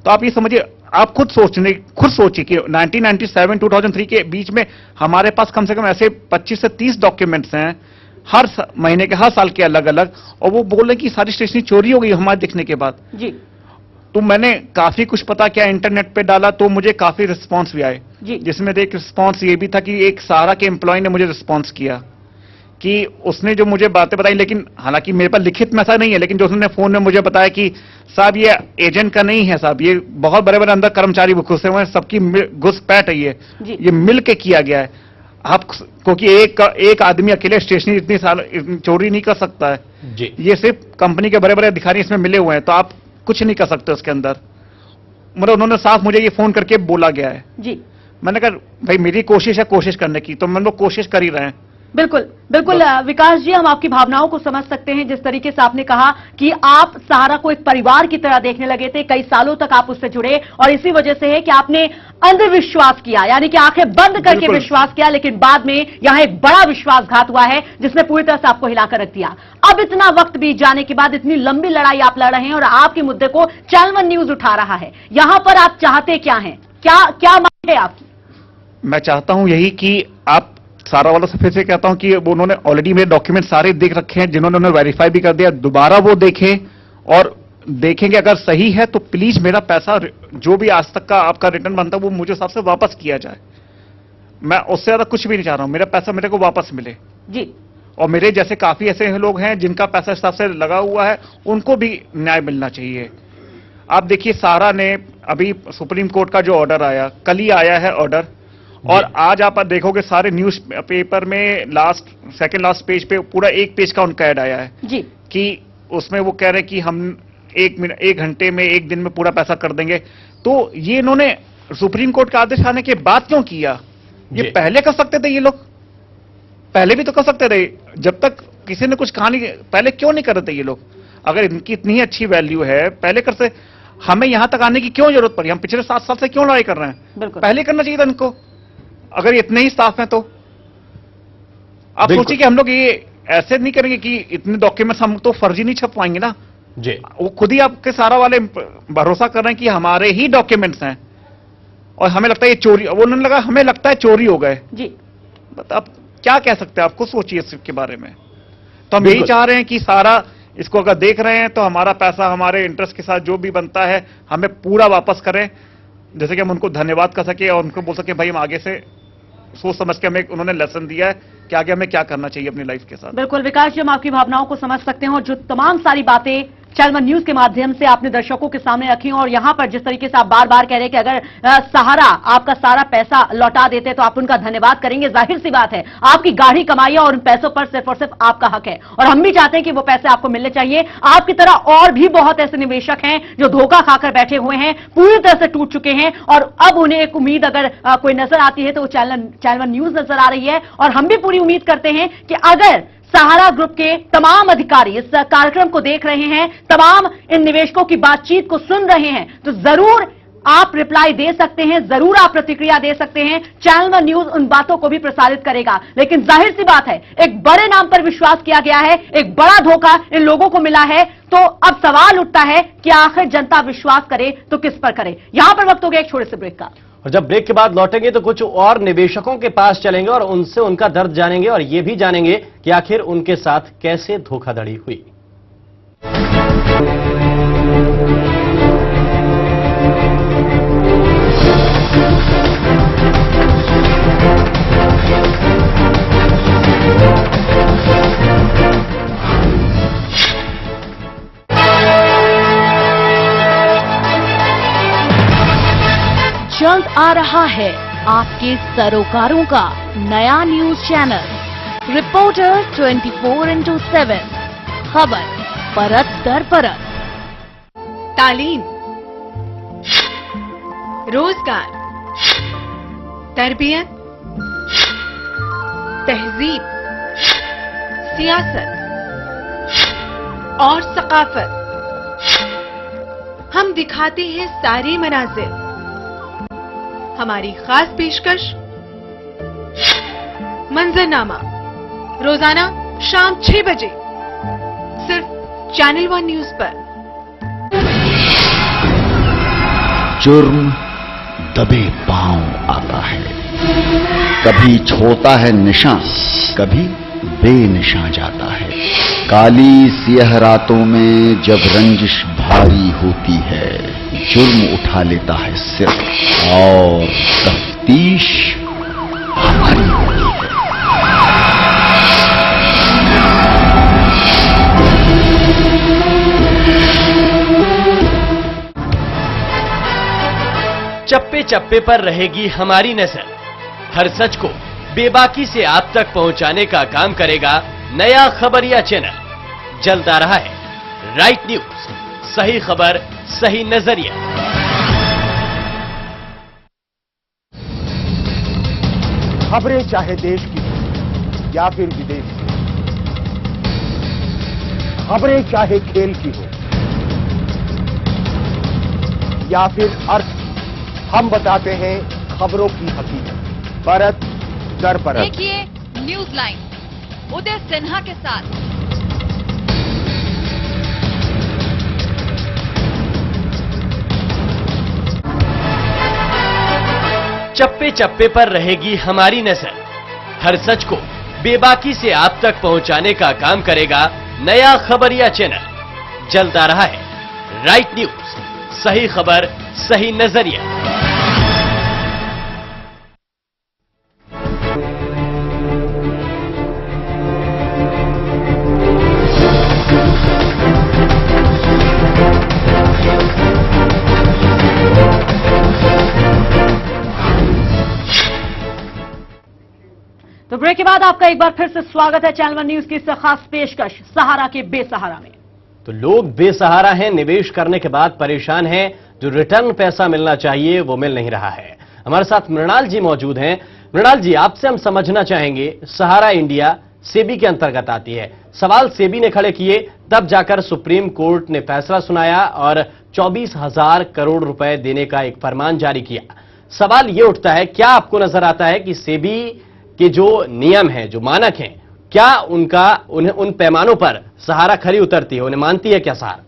तो आप ये समझिए, आप खुद सोचिए कि 1997 2003 के बीच में हमारे पास कम से कम ऐसे 25 से 30 डॉक्यूमेंट्स हैं हर महीने के, हर साल के अलग अलग, और वो बोल रहे कि सारी स्टेशनरी चोरी हो गई हमारे दिखने के बाद जी। तो मैंने काफी कुछ पता किया, इंटरनेट पे डाला, तो मुझे काफी रिस्पांस भी आए जी। जिसमें एक रिस्पांस ये भी था कि एक सहारा के एम्प्लॉय ने मुझे रिस्पांस किया कि उसने जो मुझे बातें बताई, लेकिन हालांकि मेरे पास लिखित में ऐसा नहीं है, लेकिन जो उसने फोन में मुझे बताया कि साहब ये एजेंट का नहीं है साहब, ये बहुत बड़े बड़े अंदर कर्मचारी घुसे हुए हैं, सबकी घुसपैठ है, ये मिल के किया गया है। आप क्योंकि एक आदमी अकेले स्टेशनरी इतनी साल चोरी नहीं कर सकता है जी। ये सिर्फ कंपनी के बड़े बड़े अधिकारी इसमें मिले हुए हैं, तो आप कुछ नहीं कर सकते उसके अंदर। मतलब उन्होंने साफ मुझे ये फोन करके बोला गया है जी। मैंने कहा भाई मेरी कोशिश है कोशिश करने की, तो हम लोग कोशिश कर ही रहे हैं। बिल्कुल बिल्कुल विकास जी, हम आपकी भावनाओं को समझ सकते हैं। जिस तरीके से आपने कहा कि आप सहारा को एक परिवार की तरह देखने लगे थे, कई सालों तक आप उससे जुड़े, और इसी वजह से है कि आपने अंधविश्वास किया, यानी कि आंखें बंद करके विश्वास किया, लेकिन बाद में यहां एक बड़ा विश्वासघात हुआ है जिसने पूरी तरह से आपको हिलाकर रख दिया। अब इतना वक्त बीत जाने के बाद इतनी लंबी लड़ाई आप लड़ रहे हैं और आपके मुद्दे को चैनल 1 न्यूज उठा रहा है। यहां पर आप चाहते क्या हैं, क्या मांग है आपकी? मैं चाहता हूं यही कि आप सहारा वालों से फिर से कहता हूं कि वो उन्होंने ऑलरेडी मेरे डॉक्यूमेंट सारे देख रखे हैं, जिन्होंने उन्हें वेरीफाई भी कर दिया, दोबारा वो देखें और देखेंगे अगर सही है तो प्लीज मेरा पैसा जो भी आज तक का आपका रिटर्न बनता है वो मुझे हिसाब से वापस किया जाए। मैं उससे ज्यादा कुछ भी नहीं चाह रहा हूं, मेरा पैसा मेरे को वापस मिले जी। और मेरे जैसे काफी ऐसे लोग हैं जिनका पैसा हिसाब से लगा हुआ है, उनको भी न्याय मिलना चाहिए। आप देखिए, सहारा ने अभी सुप्रीम कोर्ट का जो ऑर्डर आया, कल ही आया है ऑर्डर, और आज आप देखोगे सारे न्यूज पेपर में सेकंड लास्ट पेज पे पूरा एक पेज का उनका ऐड आया है जी, कि उसमें वो कह रहे हैं कि हम 1 घंटे में 1 दिन में पूरा पैसा कर देंगे। तो ये इन्होंने सुप्रीम कोर्ट का आदेश आने के बाद क्यों किया? ये पहले कर सकते थे, ये लोग पहले भी तो कर सकते थे, जब तक किसी ने कुछ कहा नहीं, पहले क्यों नहीं कर रहे थे ये लोग? अगर इनकी इतनी अच्छी वैल्यू है, पहले करते, हमें यहां तक आने की क्यों जरूरत पड़ी? हम पिछले 7 साल से क्यों लड़ाई कर रहे हैं? पहले करना चाहिए था इनको, अगर इतने ही स्टाफ हैं तो। आप सोचिए कि हम लोग ये ऐसे नहीं करेंगे कि इतने डॉक्यूमेंट्स हम तो फर्जी नहीं छप पाएंगे ना जी। वो खुद ही आपके सहारा वाले भरोसा कर रहे हैं कि हमारे ही डॉक्यूमेंट्स हैं और हमें लगता है ये चोरी, वो उन्होंने लगा हमें लगता है चोरी हो गए जी। आप क्या कह सकते हैं? आपको सोचिए इसके बारे में। तो हम यही चाह रहे हैं कि सहारा इसको अगर देख रहे हैं तो हमारा पैसा हमारे इंटरेस्ट के साथ जो भी बनता है हमें पूरा वापस करें, जैसे कि हम उनको धन्यवाद कर सके और उनको बोल सके भाई हम आगे से सोच समझ के हमें उन्होंने लेसन दिया है कि आगे हमें क्या करना चाहिए अपनी लाइफ के साथ। बिल्कुल विकास जी, हम आपकी भावनाओं को समझ सकते हैं और जो तमाम सारी बातें चैनल वन न्यूज के माध्यम से आपने दर्शकों के सामने रखी और यहां पर जिस तरीके से आप बार बार कह रहे हैं कि अगर सहारा आपका सारा पैसा लौटा देते तो आप उनका धन्यवाद करेंगे, जाहिर सी बात है आपकी गाढ़ी कमाई है और उन पैसों पर सिर्फ और सिर्फ आपका हक है और हम भी चाहते हैं कि वो पैसे आपको मिलने चाहिए। आपकी तरह और भी बहुत ऐसे निवेशक हैं जो धोखा खाकर बैठे हुए हैं, पूरी तरह से टूट चुके हैं और अब उन्हें एक उम्मीद अगर कोई नजर आती है तो वो चैनल वन न्यूज नजर आ रही है और हम भी पूरी उम्मीद करते हैं कि अगर सहारा ग्रुप के तमाम अधिकारी इस कार्यक्रम को देख रहे हैं, तमाम इन निवेशकों की बातचीत को सुन रहे हैं, तो जरूर आप रिप्लाई दे सकते हैं, जरूर आप प्रतिक्रिया दे सकते हैं। चैनल वन न्यूज उन बातों को भी प्रसारित करेगा। लेकिन जाहिर सी बात है, एक बड़े नाम पर विश्वास किया गया है, एक बड़ा धोखा इन लोगों को मिला है, तो अब सवाल उठता है कि आखिर जनता विश्वास करे तो किस पर करे। यहां पर वक्त हो गया एक छोटे से ब्रेक का और जब ब्रेक के बाद लौटेंगे तो कुछ और निवेशकों के पास चलेंगे और उनसे उनका दर्द जानेंगे और ये भी जानेंगे कि आखिर उनके साथ कैसे धोखाधड़ी हुई। जल्द आ रहा है आपके सरोकारों का नया न्यूज चैनल रिपोर्टर 24/7, खबर परत दर परत। तालीम, रोजगार, तरबियत, तहजीब, सियासत और सकाफत, हम दिखाते हैं सारे मनाजिर। हमारी खास पेशकश मंजरनामा, रोजाना शाम 6 बजे सिर्फ चैनल वन न्यूज पर। जुर्म दबे पांव आता है, कभी छोड़ता है निशान, कभी बेनिशान जाता है। काली सियाह रातों में जब रंजिश भारी होती है, जुर्म उठा लेता है सिर और तफ्तीश हमारी होती है। चप्पे चप्पे पर रहेगी हमारी नजर, हर सच को बेबाकी से आप तक पहुंचाने का काम करेगा नया खबरिया चैनल। जल्द आ रहा है राइट न्यूज, सही खबर सही नजरिया। खबरें चाहे देश की हो या फिर विदेश की, खबरें चाहे खेल की हो या फिर अर्थ, हम बताते हैं खबरों की हकीकत परत दर परत। देखिए न्यूज लाइन उदय सिन्हा के साथ। चप्पे चप्पे पर रहेगी हमारी नजर, हर सच को बेबाकी से आप तक पहुंचाने का काम करेगा नया खबरिया चैनल। जल्द आ रहा है राइट न्यूज, सही खबर सही नजरिया। तो ब्रेक के बाद आपका एक बार फिर से स्वागत है चैनल वन न्यूज की इस खास पेशकश सहारा के बेसहारा में। तो लोग बेसहारा हैं, निवेश करने के बाद परेशान हैं, जो रिटर्न पैसा मिलना चाहिए वो मिल नहीं रहा है। हमारे साथ मृणाल जी मौजूद हैं। मृणाल जी, आपसे हम समझना चाहेंगे, सहारा इंडिया सेबी के अंतर्गत आती है, सवाल सेबी ने खड़े किए, तब जाकर सुप्रीम कोर्ट ने फैसला सुनाया और 24,000 करोड़ रुपए देने का एक फरमान जारी किया। सवाल ये उठता है, क्या आपको नजर आता है कि सेबी के जो नियम हैं, जो मानक हैं, क्या उन्हें उन पैमानों पर सहारा खरी उतरती है, उन्हें मानती है क्या सहारा?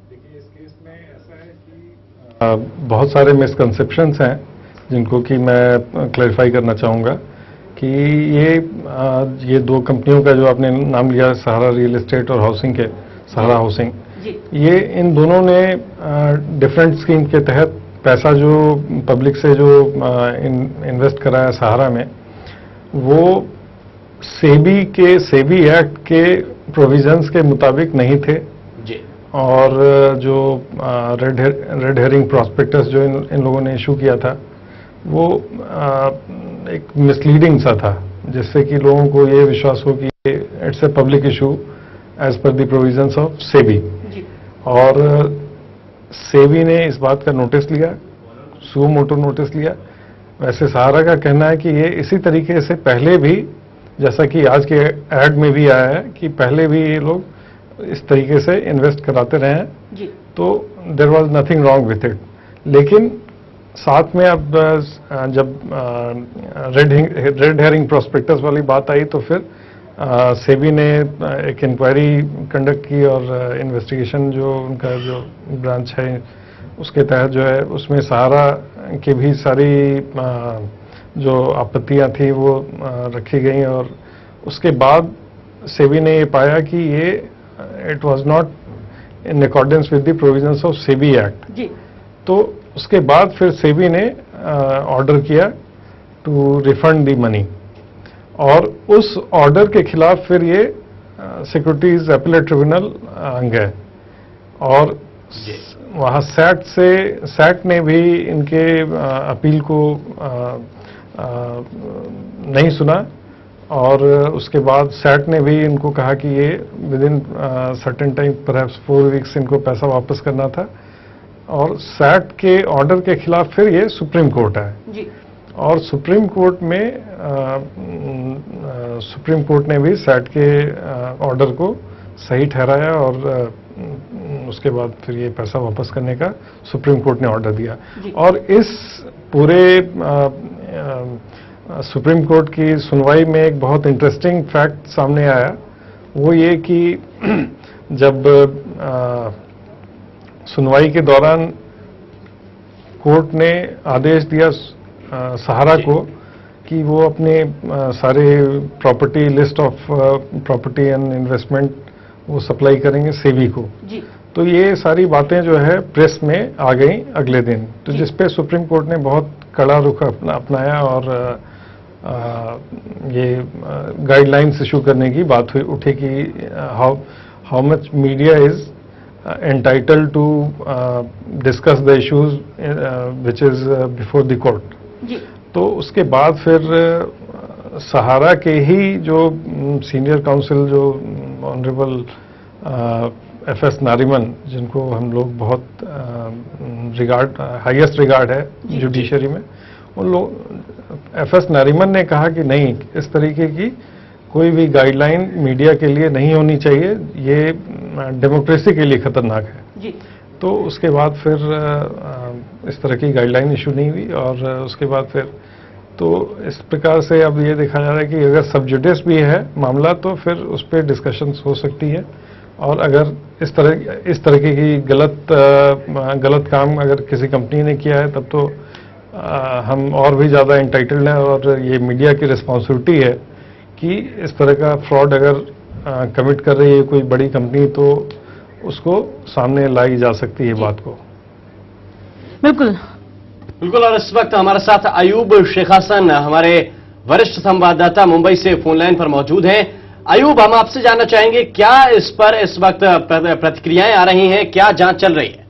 देखिए, इस केस में ऐसा है कि बहुत सारे मिसकंसेप्शंस हैं जिनको कि मैं क्लैरिफाई करना चाहूँगा कि ये दो कंपनियों का जो आपने नाम लिया, सहारा रियल एस्टेट और हाउसिंग के, सहारा हाउसिंग, ये इन दोनों ने डिफरेंट स्कीम के तहत पैसा जो पब्लिक से जो इन्वेस्ट करा है सहारा में, वो सेबी एक्ट के प्रोविजंस के मुताबिक नहीं थे जी। और जो रेड हेरिंग प्रॉस्पेक्टस जो इन लोगों ने इशू किया था वो एक मिसलीडिंग सा था, जिससे कि लोगों को ये विश्वास हो कि it's a public issue as per the provisions of SEBI. और सेबी ने इस बात का नोटिस लिया, सुओ मोटो नोटिस लिया। वैसे सहारा का कहना है कि ये इसी तरीके से पहले भी, जैसा कि आज के ऐड में भी आया है, कि पहले भी ये लोग इस तरीके से इन्वेस्ट कराते रहे हैं, तो there was nothing wrong with it. लेकिन साथ में अब जब रेड हेरिंग प्रोस्पेक्टस वाली बात आई तो फिर सेबी ने एक इंक्वायरी कंडक्ट की और इन्वेस्टिगेशन जो उनका जो ब्रांच है उसके तहत जो है उसमें सहारा की भी सारी जो आपत्तियां थी वो रखी गई। और उसके बाद सेबी ने ये पाया कि ये it was not in accordance with the provisions of SEBI act. तो उसके बाद फिर सेबी ने ऑर्डर किया टू रिफंड द मनी, और उस ऑर्डर के खिलाफ फिर ये सिक्योरिटीज अपीलेट ट्रिब्यूनल गए और वहाँ सैट ने भी इनके अपील को नहीं सुना। और उसके बाद सैट ने भी इनको कहा कि ये with in certain time perhaps 4 weeks इनको पैसा वापस करना था। और सैट के ऑर्डर के खिलाफ फिर ये सुप्रीम कोर्ट है और सुप्रीम कोर्ट में सुप्रीम कोर्ट ने भी सैट के ऑर्डर को सही ठहराया और उसके बाद फिर ये पैसा वापस करने का सुप्रीम कोर्ट ने ऑर्डर दिया। और इस पूरे सुप्रीम कोर्ट की सुनवाई में एक बहुत इंटरेस्टिंग फैक्ट सामने आया, वो ये कि जब सुनवाई के दौरान कोर्ट ने आदेश दिया सहारा को कि वो अपने सारे property list of property and investment वो सप्लाई करेंगे सेबी को, तो ये सारी बातें जो है प्रेस में आ गई अगले दिन। तो जिसपे सुप्रीम कोर्ट ने बहुत कड़ा रुख अपनाया और ये गाइडलाइंस इशू करने की बात उठी कि how much media is entitled to discuss the issues which is before the court। तो उसके बाद फिर सहारा के ही जो सीनियर काउंसिल जो ऑनरेबल एफ.एस. नारिमन, जिनको हम लोग बहुत हाईएस्ट रिगार्ड है जुडिशरी में, उन लोग एफ.एस. नारिमन ने कहा कि नहीं, इस तरीके की कोई भी गाइडलाइन मीडिया के लिए नहीं होनी चाहिए, ये डेमोक्रेसी के लिए खतरनाक है। तो उसके बाद फिर इस तरह की गाइडलाइन इशू नहीं हुई और उसके बाद फिर तो इस प्रकार से अब ये देखा जा रहा है कि अगर सब जुडिस भी है मामला तो फिर उस पर डिस्कशंस हो सकती है। और अगर इस तरह की गलत काम अगर किसी कंपनी ने किया है तब तो हम और भी ज़्यादा एंटाइटल्ड हैं और ये मीडिया की रिस्पॉन्सिबिलिटी है कि इस तरह का फ्रॉड अगर कमिट कर रही है कोई बड़ी कंपनी तो उसको सामने लाई जा सकती है बात को। बिल्कुल। और इस वक्त हमारे साथ अयूब शेख हसन, हमारे वरिष्ठ संवाददाता मुंबई से फोन लाइन पर मौजूद हैं। अयूब, हम आपसे जानना चाहेंगे क्या इस पर इस वक्त प्रतिक्रियाएं आ रही हैं, क्या जांच चल रही है?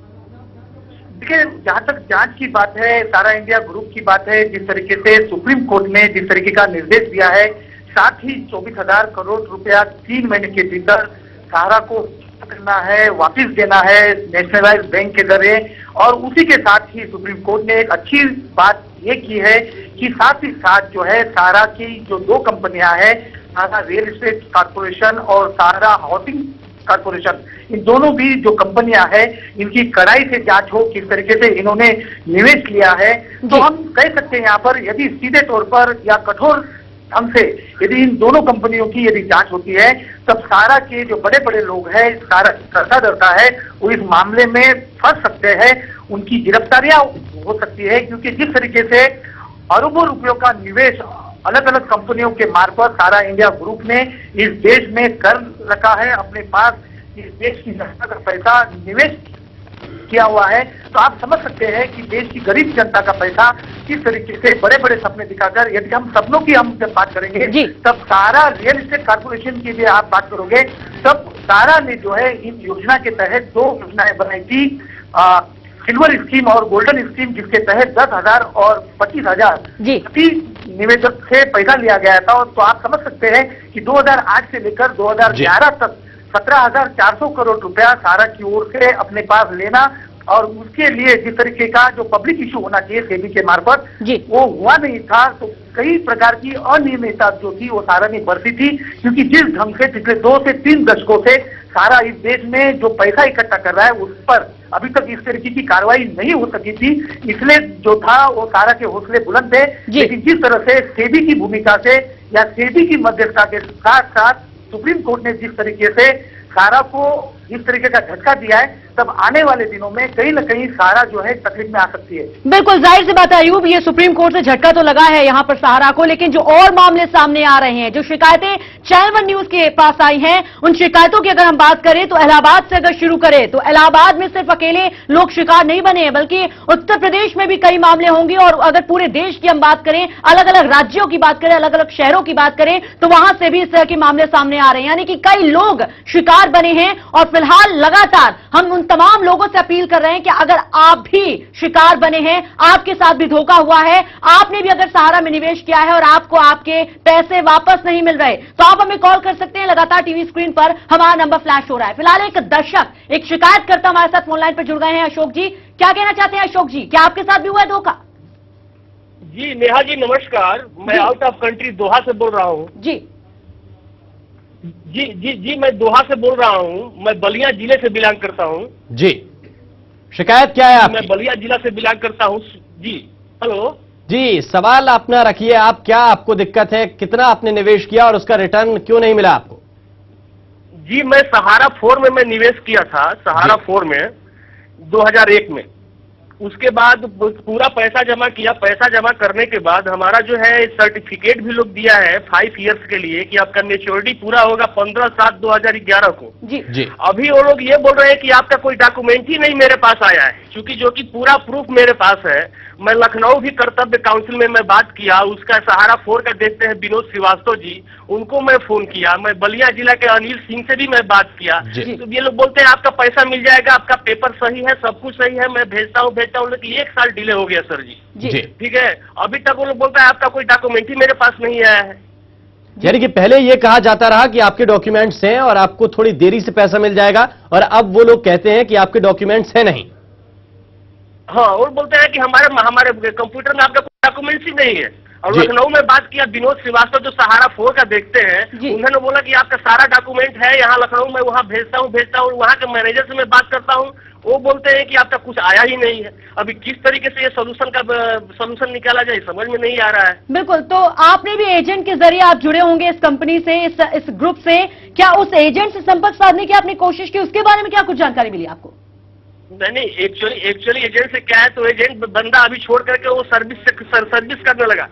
देखिए, जहां तक जांच की बात है, सारा इंडिया ग्रुप की बात है, जिस तरीके से सुप्रीम कोर्ट ने जिस तरीके का निर्देश दिया है, साथ ही 24,000 करोड़ रुपया 3 महीने के भीतर सहारा को करना है, वापिस देना है नेशनलाइज्ड बैंक के जरिए। और उसी के साथ ही सुप्रीम कोर्ट ने एक अच्छी बात ये की है कि साथ ही साथ जो है सहारा की जो 2 कंपनियां हैं, सहारा रियल एस्टेट कॉर्पोरेशन और सहारा हाउसिंग कॉर्पोरेशन, इन दोनों भी जो कंपनियां हैं इनकी कड़ाई से जांच हो, किस तरीके से इन्होंने निवेश लिया है। तो हम कह सकते हैं यहाँ पर यदि सीधे तौर पर या कठोर ढंग से यदि इन दोनों कंपनियों की यदि जांच होती है तब सहारा के जो बड़े बड़े लोग हैं, सहारा कर्ताधर्ता है, वो इस मामले में फंस सकते हैं, उनकी गिरफ्तारियां हो सकती है। क्योंकि जिस तरीके से अरबों रुपयों का निवेश अलग अलग कंपनियों के मार्फत सहारा इंडिया ग्रुप ने इस देश में कर रखा है, अपने पास इस देश की जनता का पैसा निवेश किया हुआ है। तो आप समझ सकते हैं कि देश की गरीब जनता का पैसा किस तरीके से बड़े बड़े सपने दिखाकर, यदि हम सपनों की हम जब बात करेंगे तब सहारा रियल एस्टेट कॉर्पोरेशन की भी आप बात करोगे, तब सहारा ने जो है इस योजना के तहत 2 योजनाएं बनाई थी, सिल्वर स्कीम और गोल्डन स्कीम, जिसके तहत 10,000 और 25,000 प्रति निवेशक से पैसा लिया गया था। और तो आप समझ सकते हैं कि 2008 से लेकर 2011 तक 17,400 करोड़ रुपया सहारा की ओर से अपने पास लेना, और उसके लिए जिस तरीके का जो पब्लिक इशू होना चाहिए सेबी के मार्फत वो हुआ नहीं था। तो कई प्रकार की अनियमितता जो थी वो सहारा ने बरती थी, क्योंकि जिस ढंग से पिछले 2 से 3 दशकों से सहारा इस देश में जो पैसा इकट्ठा कर रहा है उस पर अभी तक इस तरीके की कार्रवाई नहीं हो सकी थी, इसलिए जो था वो सहारा के हौसले बुलंद थे। लेकिन जिस तरह से सेबी की भूमिका से या सेबी की मध्यस्थता के साथ साथ सुप्रीम कोर्ट ने जिस तरीके से सहारा को इस तरीके का झटका दिया है, तब आने वाले दिनों में कहीं न कहीं सहारा जो है तकलीफ में आ सकती है। बिल्कुल, जाहिर सी बात है अयूब, ये सुप्रीम कोर्ट से झटका तो लगा है यहाँ पर सहारा को, लेकिन जो और मामले सामने आ रहे हैं, जो शिकायतें चैनल वन न्यूज के पास आई हैं, उन शिकायतों की अगर हम बात करें तो इलाहाबाद से अगर शुरू करें तो इलाहाबाद में सिर्फ अकेले लोग शिकार नहीं बने हैं, बल्कि उत्तर प्रदेश में भी कई मामले होंगे। और अगर पूरे देश की हम बात करें, अलग अलग राज्यों की बात करें, अलग अलग शहरों की बात करें, तो वहां से भी इस तरह के मामले सामने आ रहे हैं, यानी कि कई लोग शिकार बने हैं। और फिलहाल लगातार हम उन तमाम लोगों से अपील कर रहे हैं कि अगर आप भी शिकार बने हैं, आपके साथ भी धोखा हुआ है, आपने भी अगर सहारा में निवेश किया है और आपको आपके पैसे वापस नहीं मिल रहे, तो आप हमें कॉल कर सकते हैं। लगातार टीवी स्क्रीन पर हमारा नंबर फ्लैश हो रहा है। फिलहाल एक दर्शक, एक शिकायतकर्ता हमारे साथ फोन लाइन पर जुड़ गए हैं। अशोक जी, क्या कहना चाहते हैं? अशोक जी, क्या आपके साथ भी हुआ है धोखा? जी नेहा जी नमस्कार, मैं आउट ऑफ कंट्री दोहा से बोल रहा हूँ। जी मैं दोहा से बोल रहा हूँ। मैं बलिया जिले से बिलोंग करता हूँ। जी, शिकायत क्या है आपकी? मैं बलिया जिला से बिलोंग करता हूँ। जी हेलो जी, सवाल अपना रखिए आप, क्या आपको दिक्कत है, कितना आपने निवेश किया और उसका रिटर्न क्यों नहीं मिला आपको? जी मैं सहारा 4 में मैं निवेश किया था, सहारा 4 में 2001 में। उसके बाद पूरा पैसा जमा किया। पैसा जमा करने के बाद हमारा जो है सर्टिफिकेट भी लोग दिया है 5 इयर्स के लिए कि आपका मेच्योरिटी पूरा होगा 15/7/2011 को। जी। अभी वो लोग ये बोल रहे हैं कि आपका कोई डॉक्यूमेंट ही नहीं मेरे पास आया है, क्योंकि जो कि पूरा प्रूफ मेरे पास है। मैं लखनऊ भी कर्तव्य काउंसिल में मैं बात किया, उसका सहारा 4 का देखते हैं विनोद श्रीवास्तव जी, उनको मैं फोन किया। मैं बलिया जिला के अनिल सिंह से भी मैं बात किया। तो ये लोग बोलते हैं आपका पैसा मिल जाएगा, आपका पेपर सही है, सब कुछ सही है, मैं भेजता हूँ, लेकिन 1 साल डिले हो गया सर जी। ठीक है, अभी तक वो लोग बोलते हैं आपका कोई डॉक्यूमेंट ही मेरे पास नहीं आया है। यानी कि पहले ये कहा जाता रहा कि आपके डॉक्यूमेंट्स हैं और आपको थोड़ी देरी से पैसा मिल जाएगा, और अब वो लोग कहते हैं कि आपके डॉक्यूमेंट्स हैं नहीं। हाँ, और बोलते हैं कि हमारे कंप्यूटर में आपका कोई डॉक्यूमेंट्स ही नहीं है। और लखनऊ में बात किया विनोद श्रीवास्तव जो सहारा 4 का देखते हैं, उन्होंने बोला कि आपका सारा डॉक्यूमेंट है यहाँ लखनऊ में, वहाँ भेजता हूँ। वहाँ के मैनेजर से मैं बात करता हूँ, वो बोलते हैं कि आपका कुछ आया ही नहीं है। अभी किस तरीके से ये सोल्यूशन निकाला जाए समझ में नहीं आ रहा है। बिल्कुल, तो आपने भी एजेंट के जरिए आप जुड़े होंगे इस कंपनी से, इस ग्रुप से, क्या उस एजेंट से संपर्क साधने की आपने कोशिश की, उसके बारे में क्या कुछ जानकारी मिली आपको? नहीं, एक्चुअली एजेंट से क्या है, तो एजेंट बंदा अभी छोड़ करके वो सर्विस करने लगा।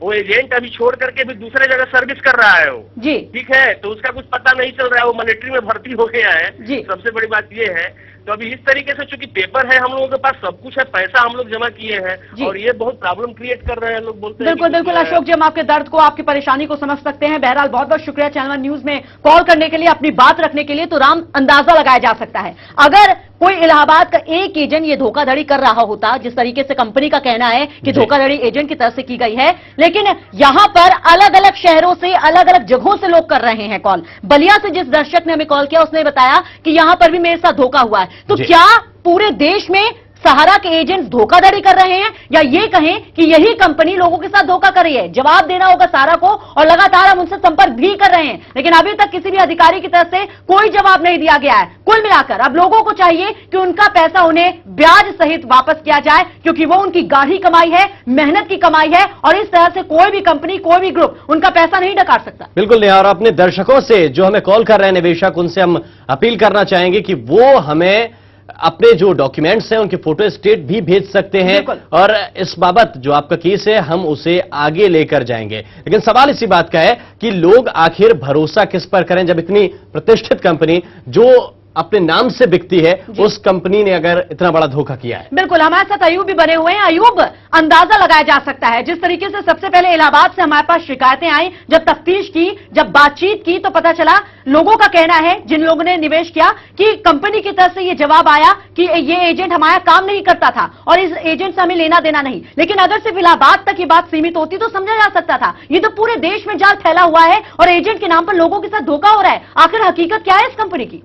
वो एजेंट अभी छोड़ करके भी दूसरे जगह सर्विस कर रहा है वो। जी ठीक है, तो उसका कुछ पता नहीं चल रहा है, वो मिलिट्री में भर्ती हो गया है। सबसे बड़ी बात ये है। तो अभी इस तरीके से चूंकि पेपर है, हम लोगों के पास सब कुछ है, पैसा हम लोग जमा किए हैं, और ये बहुत प्रॉब्लम क्रिएट कर रहे हैं। लोग बोलते हैं बिल्कुल अशोक जी, हम आपके दर्द को, आपकी परेशानी को समझ सकते हैं। बहरहाल बहुत बहुत शुक्रिया चैनल वन न्यूज में कॉल करने के लिए, अपनी बात रखने के लिए। तो राम, अंदाजा लगाया जा सकता है अगर कोई इलाहाबाद का एक एजेंट ये धोखाधड़ी कर रहा होता, जिस तरीके से कंपनी का कहना है कि धोखाधड़ी एजेंट की तरफ से की गई है, लेकिन यहां पर अलग अलग शहरों से, अलग अलग जगहों से लोग कर रहे हैं कॉल। बलिया से जिस दर्शक ने हमें कॉल किया उसने बताया कि यहां पर भी मेरे साथ धोखा हुआ है। तो क्या पूरे देश में सहारा के एजेंट्स धोखाधड़ी कर रहे हैं, या ये कहें कि यही कंपनी लोगों के साथ धोखा कर रही है? जवाब देना होगा सहारा को, और लगातार हम उनसे संपर्क भी कर रहे हैं, लेकिन अभी तक किसी भी अधिकारी की तरफ से कोई जवाब नहीं दिया गया है। कुल मिलाकर अब लोगों को चाहिए कि उनका पैसा उन्हें ब्याज सहित वापस किया जाए, क्योंकि वो उनकी गाढ़ी कमाई है, मेहनत की कमाई है, और इस तरह से कोई भी कंपनी, कोई भी ग्रुप उनका पैसा नहीं डकार सकता। बिल्कुल नहीं। और अपने दर्शकों से जो हमें कॉल कर रहे हैं निवेशक, उनसे हम अपील करना चाहेंगे कि वो हमें अपने जो डॉक्यूमेंट्स हैं उनके फोटो स्टेट भी भेज सकते हैं, और इस बाबत जो आपका केस है हम उसे आगे लेकर जाएंगे। लेकिन सवाल इसी बात का है कि लोग आखिर भरोसा किस पर करें, जब इतनी प्रतिष्ठित कंपनी जो अपने नाम से बिकती है, उस कंपनी ने अगर इतना बड़ा धोखा किया है। बिल्कुल, हमारे साथ अयूब भी बने हुए हैं। अयूब, अंदाजा लगाया जा सकता है जिस तरीके से सबसे पहले इलाहाबाद से हमारे पास शिकायतें आई, जब तफ्तीश की, जब बातचीत की, तो पता चला लोगों का कहना है, जिन लोगों ने निवेश किया, कि कंपनी की तरफ से यह जवाब आया कि ये एजेंट हमारा काम नहीं करता था और इस एजेंट से हमें लेना देना नहीं। लेकिन अगर सिर्फ इलाहाबाद तक की बात सीमित होती तो समझा जा सकता था। ये तो पूरे देश में जाल फैला हुआ है और एजेंट के नाम पर लोगों के साथ धोखा हो रहा है। आखिर हकीकत क्या है इस कंपनी की?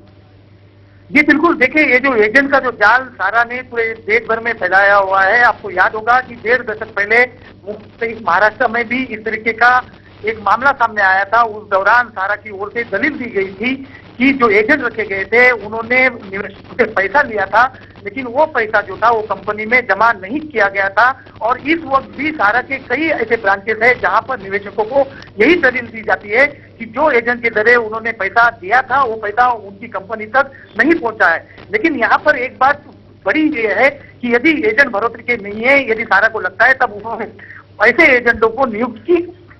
जी बिल्कुल, देखिए ये जो एजेंट का जो जाल सारा ने पूरे देश भर में फैलाया हुआ है। आपको याद होगा कि 1.5 दशक पहले महाराष्ट्र में भी इस तरीके का एक मामला सामने आया था। उस दौरान सारा की ओर से दलील दी गई थी कि जो एजेंट रखे गए थे उन्होंने निवेशकों से पैसा लिया था, लेकिन वो पैसा जो था वो कंपनी में जमा नहीं किया गया था। और इस वक्त भी सारा के कई ऐसे ब्रांचेस है जहां पर निवेशकों को यही दलील दी जाती है कि जो एजेंट के जरिए उन्होंने पैसा दिया था वो पैसा उनकी कंपनी तक नहीं पहुंचा है। लेकिन यहाँ पर एक बात बड़ी ये है कि यदि एजेंट भरोसे के नहीं है, यदि सारा को लगता है, तब उन्होंने ऐसे एजेंटों को नियुक्त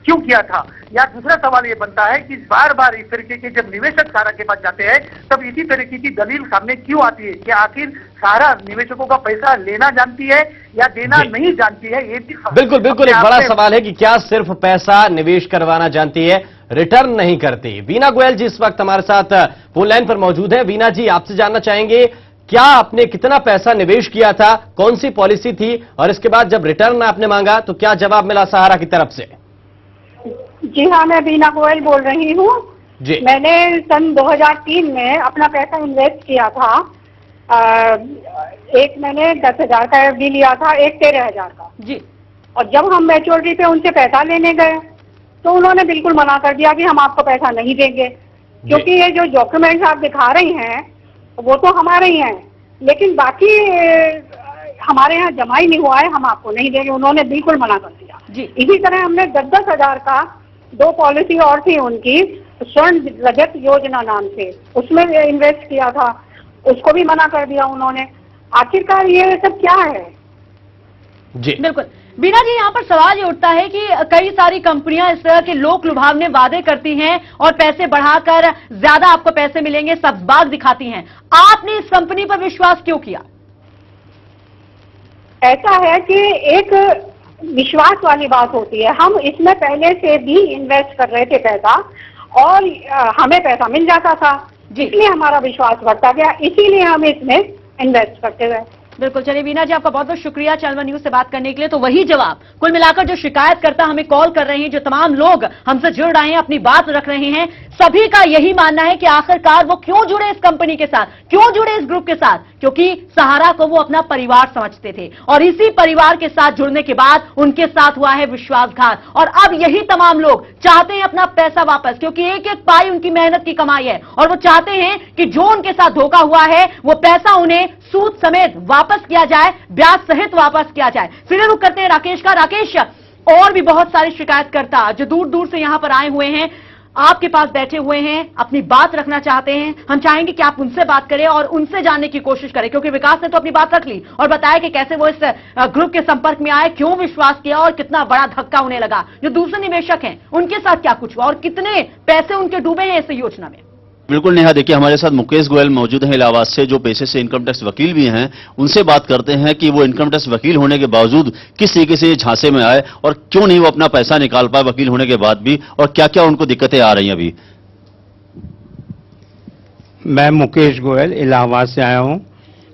क्यों किया था? या दूसरा सवाल ये बनता है कि बार बार इस तरीके के जब निवेशक सारा के पास जाते हैं तब इसी तरीके की दलील सामने क्यों आती है? क्या आखिर सारा निवेशकों का पैसा लेना जानती है या देना नहीं जानती है? ये बिल्कुल बिल्कुल एक बड़ा सवाल है कि क्या सिर्फ पैसा निवेश करवाना जानती है, रिटर्न नहीं करती। वीना गोयल जी इस वक्त हमारे साथ फोन लाइन पर मौजूद है। वीना जी, आपसे जानना चाहेंगे क्या आपने कितना पैसा निवेश किया था, कौन सी पॉलिसी थी, और इसके बाद जब रिटर्न आपने मांगा तो क्या जवाब मिला सहारा की तरफ से? जी हाँ, मैं वीना गोयल बोल रही हूँ। मैंने सन 2003 में अपना पैसा इन्वेस्ट किया था। एक मैंने 10,000 का एफडी लिया था, एक 13,000 का जी। और जब हम मैच्योरिटी पे उनसे पैसा लेने गए तो उन्होंने बिल्कुल मना कर दिया कि हम आपको पैसा नहीं देंगे, क्योंकि ये जो डॉक्यूमेंट्स आप दिखा रही हैं वो तो हमारे ही हैं, लेकिन बाकी हमारे यहाँ जमा ही नहीं हुआ है, हम आपको नहीं देंगे। उन्होंने बिल्कुल मना कर दिया जी। इसी तरह हमने 10-10 हजार का 2 पॉलिसी और थी उनकी, स्वर्ण रजत योजना नाम से, उसमें इन्वेस्ट किया था, उसको भी मना कर दिया उन्होंने। आखिरकार ये सब क्या है? जी बिल्कुल बीना जी, यहाँ पर सवाल ये उठता है कि कई सारी कंपनियां इस तरह के लोक लुभावने वादे करती हैं और पैसे बढ़ाकर ज्यादा आपको पैसे मिलेंगे सब्ज़बाग दिखाती हैं। आपने इस कंपनी पर विश्वास क्यों किया? ऐसा है कि एक विश्वास वाली बात होती है। हम इसमें पहले से भी इन्वेस्ट कर रहे थे पैसा और हमें पैसा मिल जाता था, इसलिए हमारा विश्वास बढ़ता गया, इसीलिए हम इसमें इन्वेस्ट करते गए। बिल्कुल। चलिए वीना जी, आपका बहुत बहुत शुक्रिया चैनल वन न्यूज से बात करने के लिए। तो वही जवाब कुल मिलाकर जो शिकायतकर्ता हमें कॉल कर रहे हैं, जो तमाम लोग हमसे जुड़ रहे हैं, अपनी बात रख रहे हैं, सभी का यही मानना है कि आखिरकार वो क्यों जुड़े इस कंपनी के साथ, क्यों जुड़े इस ग्रुप के साथ? क्योंकि सहारा को वो अपना परिवार समझते थे और इसी परिवार के साथ जुड़ने के बाद उनके साथ हुआ है विश्वासघात। और अब यही तमाम लोग चाहते हैं अपना पैसा वापस, क्योंकि एक एक पाई उनकी मेहनत की कमाई है और वो चाहते हैं कि जो उनके साथ धोखा हुआ है वो पैसा उन्हें सूद समेत वापस किया जाए, ब्याज सहित वापस किया जाए। फिर रुक करते हैं राकेश का। राकेश, और भी बहुत सारे शिकायतकर्ता जो दूर दूर से यहां पर आए हुए हैं, आपके पास बैठे हुए हैं, अपनी बात रखना चाहते हैं। हम चाहेंगे कि आप उनसे बात करें और उनसे जानने की कोशिश करें, क्योंकि विकास ने तो अपनी बात रख ली और बताया कि कैसे वो इस ग्रुप के संपर्क में आए, क्यों विश्वास किया और कितना बड़ा धक्का उन्हें लगा। जो दूसरे निवेशक हैं उनके साथ क्या कुछ हुआ और कितने पैसे उनके डूबे हैं इस योजना में। बिल्कुल नेहा, देखिए हमारे साथ मुकेश गोयल मौजूद हैं इलाहाबाद से, जो पेशे से इनकम टैक्स वकील भी हैं। उनसे बात करते हैं कि वो इनकम टैक्स वकील होने के बावजूद किस तरीके से झांसे में आए और क्यों नहीं वो अपना पैसा निकाल पाए वकील होने के बाद भी, और क्या क्या उनको दिक्कतें आ रही हैं अभी। मैं मुकेश गोयल इलाहाबाद से आया हूं।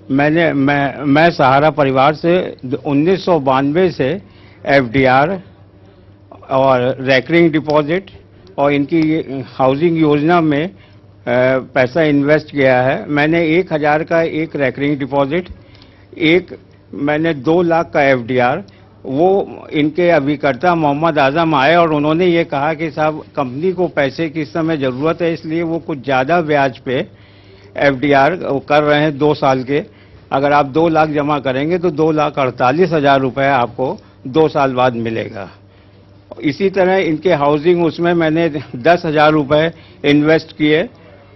मैं सहारा परिवार से 1992 से एफडीआर और रैकरिंग डिपॉजिट और इनकी हाउसिंग योजना में पैसा इन्वेस्ट किया है। मैंने 1,000 का एक रैकरिंग डिपॉजिट, मैंने 2 लाख का एफडीआर, वो इनके अभिकर्ता मोहम्मद आजम आए और उन्होंने ये कहा कि साहब कंपनी को पैसे की इस समय ज़रूरत है, इसलिए वो कुछ ज़्यादा ब्याज पे एफडीआर कर रहे हैं 2 साल के। अगर आप 2 लाख जमा करेंगे तो 2,48,000 रुपये आपको 2 साल बाद मिलेगा। इसी तरह इनके हाउसिंग, उसमें मैंने 10,000 रुपये इन्वेस्ट किए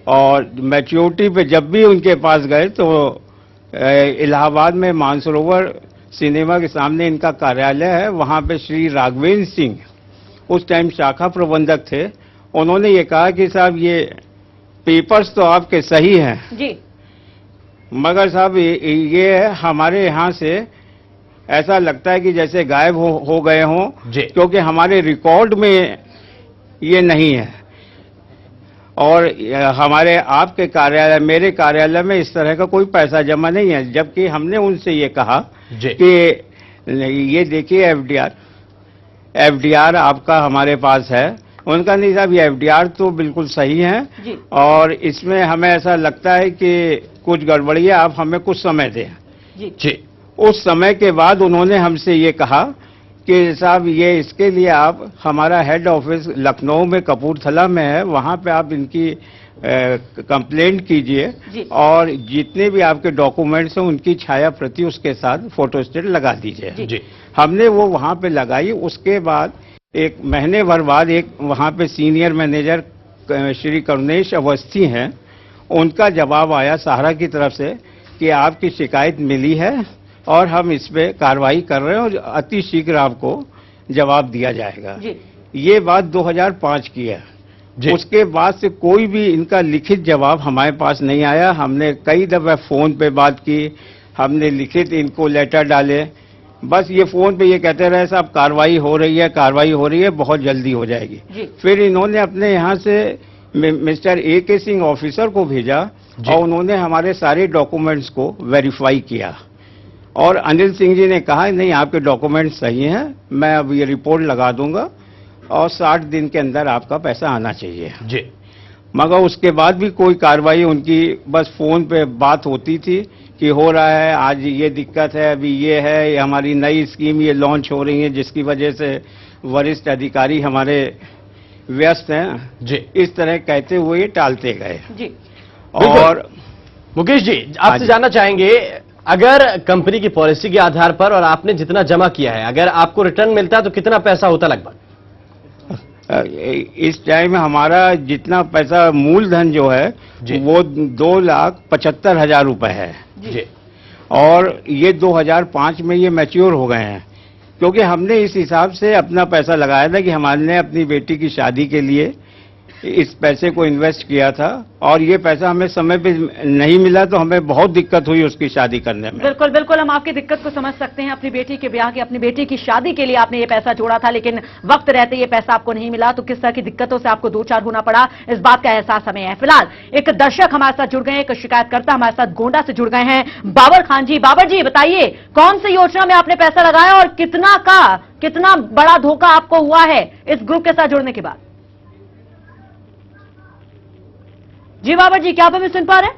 और मैच्योरिटी पे जब भी उनके पास गए तो इलाहाबाद में मानसरोवर सिनेमा के सामने इनका कार्यालय है, वहां पे श्री राघवेंद्र सिंह उस टाइम शाखा प्रबंधक थे। उन्होंने ये कहा कि साहब ये पेपर्स तो आपके सही हैं जी, मगर साहब ये हमारे यहाँ से ऐसा लगता है कि जैसे गायब हो गए हों, क्योंकि हमारे रिकॉर्ड में ये नहीं है। और हमारे आपके कार्यालय, मेरे कार्यालय में इस तरह का कोई पैसा जमा नहीं है, जबकि हमने उनसे ये कहा कि ये देखिए एफडीआर आपका हमारे पास है। उनका नहीं साहब, ये एफडीआर तो बिल्कुल सही है और इसमें हमें ऐसा लगता है कि कुछ गड़बड़ी है, आप हमें कुछ समय दें। जी। उस समय के बाद उन्होंने हमसे ये कहा कि साहब ये इसके लिए आप हमारा हेड ऑफिस लखनऊ में कपूरथला में है, वहां पे आप इनकी कंप्लेंट कीजिए और जितने भी आपके डॉक्यूमेंट्स हैं उनकी छाया प्रति उसके साथ फोटोस्टेट लगा दीजिए। हमने वो वहां पे लगाई। उसके बाद एक महीने भर बाद एक वहां पे सीनियर मैनेजर श्री करुणेश अवस्थी हैं, उनका जवाब आया सहारा की तरफ से कि आपकी शिकायत मिली है और हम इस पे कार्रवाई कर रहे हैं और अति शीघ्र आपको जवाब दिया जाएगा। ये बात 2005 की है। उसके बाद से कोई भी इनका लिखित जवाब हमारे पास नहीं आया। हमने कई दफा फोन पे बात की, हमने लिखित इनको लेटर डाले, बस ये फोन पे ये कहते रहे साहब कार्रवाई हो रही है, बहुत जल्दी हो जाएगी। फिर इन्होंने अपने यहाँ से मिस्टर AK सिंह ऑफिसर को भेजा और उन्होंने हमारे सारे डॉक्यूमेंट्स को वेरीफाई किया और अनिल सिंह जी ने कहा नहीं आपके डॉक्यूमेंट सही हैं, मैं अब ये रिपोर्ट लगा दूंगा और 60 दिन के अंदर आपका पैसा आना चाहिए। जी। मगर उसके बाद भी कोई कार्रवाई उनकी, बस फोन पे बात होती थी कि हो रहा है, आज ये दिक्कत है, अभी ये है, ये हमारी नई स्कीम ये लॉन्च हो रही है जिसकी वजह से वरिष्ठ अधिकारी हमारे व्यस्त हैं। जी। इस तरह कहते हुए टालते गए। जी। और मुकेश जी आपसे जानना चाहेंगे, अगर कंपनी की पॉलिसी के आधार पर और आपने जितना जमा किया है, अगर आपको रिटर्न मिलता है तो कितना पैसा होता लगभग? इस टाइम हमारा जितना पैसा मूलधन जो है वो 2,75,000 रुपए है। जी। और ये 2005 में ये मैच्योर हो गए हैं, क्योंकि हमने इस हिसाब से अपना पैसा लगाया था कि हमने अपनी बेटी की शादी के लिए इस पैसे को इन्वेस्ट किया था और ये पैसा हमें समय पे नहीं मिला तो हमें बहुत दिक्कत हुई उसकी शादी करने में। बिल्कुल बिल्कुल, हम आपकी दिक्कत को समझ सकते हैं। अपनी बेटी के ब्याह की, अपनी बेटी की शादी के लिए आपने ये पैसा जोड़ा था, लेकिन वक्त रहते ये पैसा आपको नहीं मिला, तो किस तरह की दिक्कतों से आपको दो चार होना पड़ा, इस बात का एहसास हमें है। फिलहाल एक दर्शक हमारे साथ जुड़ गए हैं, एक शिकायतकर्ता हमारे साथ गोंडा से जुड़ गए हैं, बाबर खान जी। बाबर जी बताइए, कौन सी योजना में आपने पैसा लगाया और कितना बड़ा धोखा आपको हुआ है इस ग्रुप के साथ जुड़ने के बाद? जी बाबर जी, क्या आप हमें सुन पा रहे हैं?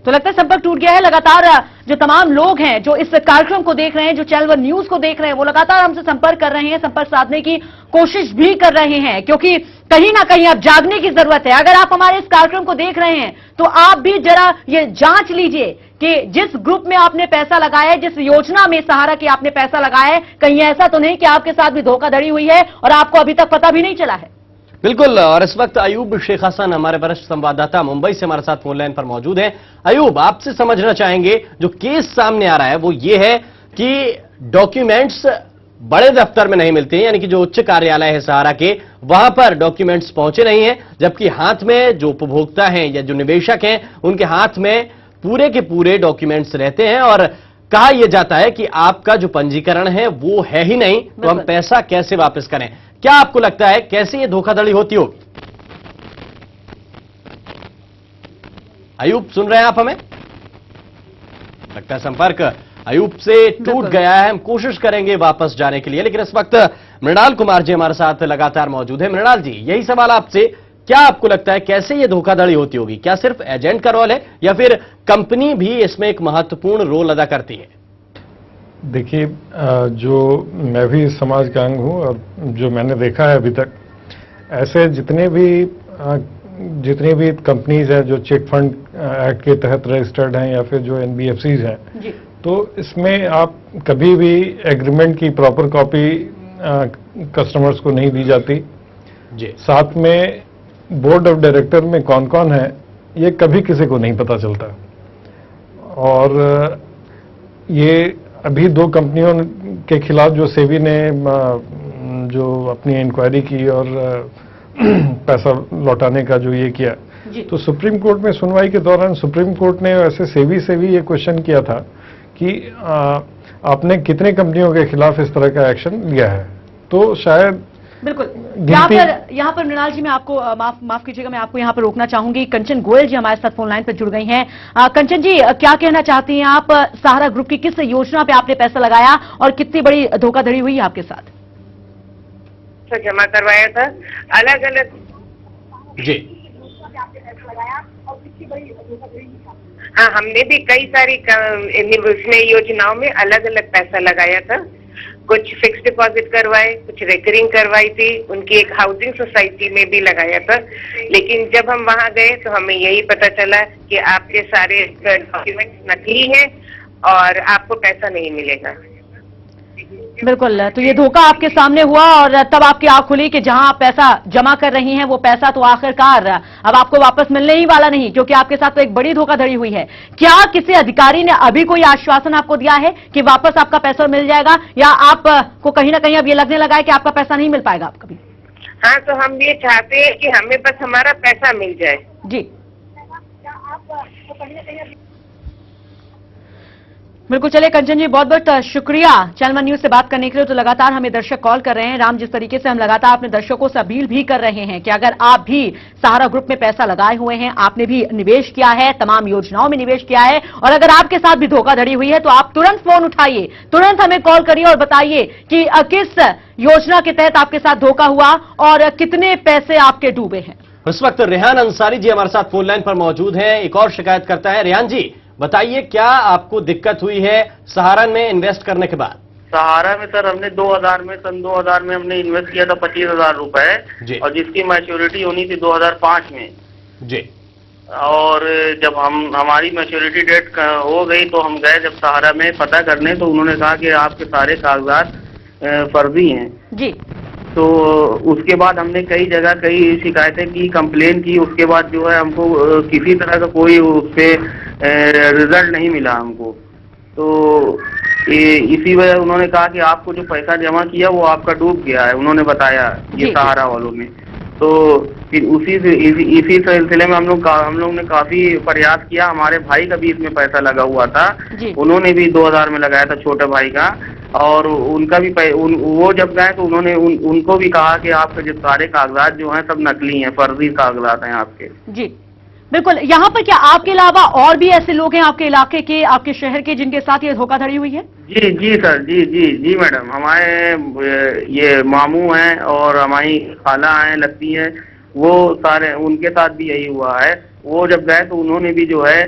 तो लगता है संपर्क टूट गया है। लगातार जो तमाम लोग हैं जो इस कार्यक्रम को देख रहे हैं, जो चैनल वन न्यूज को देख रहे हैं, वो लगातार हमसे संपर्क कर रहे हैं, संपर्क साधने की कोशिश भी कर रहे हैं, क्योंकि कहीं ना कहीं अब जागने की जरूरत है। अगर आप हमारे इस कार्यक्रम को देख रहे हैं तो आप भी जरा ये जांच लीजिए कि जिस ग्रुप में आपने पैसा लगाया है, जिस योजना में सहारा की आपने पैसा लगाया है, कहीं ऐसा तो नहीं कि आपके साथ भी धोखाधड़ी हुई है और आपको अभी तक पता भी नहीं चला है। बिल्कुल। और इस वक्त अयूब शेख हसन हमारे वरिष्ठ संवाददाता मुंबई से हमारे साथ फोन लाइन पर मौजूद हैं। अयूब, आपसे समझना चाहेंगे, जो केस सामने आ रहा है वो ये है कि डॉक्यूमेंट्स बड़े दफ्तर में नहीं मिलते हैं, यानी कि जो उच्च कार्यालय है सहारा के, वहां पर डॉक्यूमेंट्स पहुंचे नहीं है, जबकि हाथ में जो उपभोक्ता हैं या जो निवेशक हैं उनके हाथ में पूरे के पूरे डॉक्यूमेंट्स रहते हैं और कहा यह जाता है कि आपका जो पंजीकरण है वो है ही नहीं, तो हम पैसा कैसे वापस करें? क्या आपको लगता है कैसे ये धोखाधड़ी होती होगी? अयूब सुन रहे हैं आप हमें? लगता है संपर्क अयूब से टूट गया है। हम कोशिश करेंगे वापस जाने के लिए, लेकिन इस वक्त मृणाल कुमार जी हमारे साथ लगातार मौजूद है। मृणाल जी, यही सवाल आपसे, क्या आपको लगता है कैसे ये धोखाधड़ी होती होगी? क्या सिर्फ एजेंट का रोल है या फिर कंपनी भी इसमें एक महत्वपूर्ण रोल अदा करती है? देखिए, जो मैं भी समाज का अंग हूं और जो मैंने देखा है अभी तक, ऐसे जितनी भी कंपनीज हैं जो चिट फंड एक्ट के तहत रजिस्टर्ड हैं या फिर जो NBFCs हैं, तो इसमें आप कभी भी एग्रीमेंट की प्रॉपर कॉपी कस्टमर्स को नहीं दी जाती। जी। साथ में बोर्ड ऑफ डायरेक्टर में कौन कौन है ये कभी किसी को नहीं पता चलता। और ये अभी 2 कंपनियों के खिलाफ जो सेबी ने जो अपनी इंक्वायरी की और पैसा लौटाने का जो ये किया, तो सुप्रीम कोर्ट में सुनवाई के दौरान सुप्रीम कोर्ट ने वैसे सेबी से भी ये क्वेश्चन किया था कि आपने कितने कंपनियों के खिलाफ इस तरह का एक्शन लिया है, तो शायद बिल्कुल। यहाँ पर मृणाल जी मैं आपको माफ कीजिएगा, मैं आपको यहाँ पर रोकना चाहूंगी। कंचन गोयल जी हमारे साथ फोन लाइन पर जुड़ गई हैं। कंचन जी, क्या कहना चाहती हैं आप? सहारा ग्रुप की किस योजना पे आपने पैसा लगाया और कितनी बड़ी धोखाधड़ी हुई है आपके साथ? जमा करवाया था अलग अलग जी। हाँ, हमने भी कई सारी इसमें योजनाओं में अलग अलग पैसा लगाया था। कुछ फिक्स डिपॉजिट करवाए, कुछ रिकरिंग करवाई थी, उनकी एक हाउसिंग सोसाइटी में भी लगाया था। लेकिन जब हम वहां गए तो हमें यही पता चला कि आपके सारे डॉक्यूमेंट्स नकली हैं और आपको पैसा नहीं मिलेगा। बिल्कुल, तो ये धोखा आपके सामने हुआ और तब आपकी आंख खुली कि जहां आप पैसा जमा कर रही हैं वो पैसा तो आखिरकार अब आपको वापस मिलने ही वाला नहीं, क्योंकि आपके साथ तो एक बड़ी धोखाधड़ी हुई है। क्या किसी अधिकारी ने अभी कोई आश्वासन आपको दिया है कि वापस आपका पैसा मिल जाएगा, या आपको कहीं ना कहीं अब ये लगने लगा है कि आपका पैसा नहीं मिल पाएगा आप कभी? हाँ, तो हम ये चाहते हैं कि हमें बस हमारा पैसा मिल जाए। जी बिल्कुल। चलिए कंचन जी, बहुत बहुत शुक्रिया चैनल वन न्यूज से बात करने के लिए। तो लगातार हमें दर्शक कॉल कर रहे हैं। राम, जिस तरीके से हम लगातार अपने दर्शकों से अपील भी कर रहे हैं कि अगर आप भी सहारा ग्रुप में पैसा लगाए हुए हैं, आपने भी निवेश किया है, तमाम योजनाओं में निवेश किया है, और अगर आपके साथ भी धोखाधड़ी हुई है तो आप तुरंत फोन उठाइए, तुरंत हमें कॉल करिए और बताइए कि किस योजना के तहत आपके साथ धोखा हुआ और कितने पैसे आपके डूबे हैं। इस वक्त रेहान अंसारी जी हमारे साथ फोन लाइन पर मौजूद हैं। एक और शिकायत करता है। रेहान जी, बताइए क्या आपको दिक्कत हुई है सहारा में इन्वेस्ट करने के बाद? सहारा में सर हमने 2000 में सन 2000 में हमने इन्वेस्ट किया था 25,000 रुपए, और जिसकी मैच्योरिटी होनी थी 2005 में जी। और जब हमारी मैच्योरिटी डेट हो गई तो हम गए जब सहारा में पता करने, तो उन्होंने कहा कि आपके सारे कागजात फर्जी हैं जी। तो उसके बाद हमने कई जगह कई शिकायतें की, कंप्लेन की, उसके बाद जो है हमको किसी तरह का कोई उस पर रिजल्ट नहीं मिला हमको। तो इसी वजह उन्होंने कहा कि आपको जो पैसा जमा किया वो आपका डूब गया है, उन्होंने बताया ये सहारा वालों ने। तो फिर इसी सिलसिले में हम लोग ने काफी प्रयास किया। हमारे भाई का भी इसमें पैसा लगा हुआ था, उन्होंने भी 2000 में लगाया था, छोटे भाई का, और उनका भी वो जब गए तो उन्होंने उनको भी कहा कि आपके जो सारे कागजात जो हैं सब नकली हैं, फर्जी कागजात हैं आपके। जी बिल्कुल। यहाँ पर क्या आपके अलावा और भी ऐसे लोग हैं आपके इलाके के, आपके शहर के, जिनके साथ ये धोखाधड़ी हुई है? जी जी सर, जी जी जी मैडम, हमारे ये मामू हैं और हमारी खाला हैं, लगती हैं, वो सारे उनके साथ भी यही हुआ है। वो जब गए तो उन्होंने भी जो है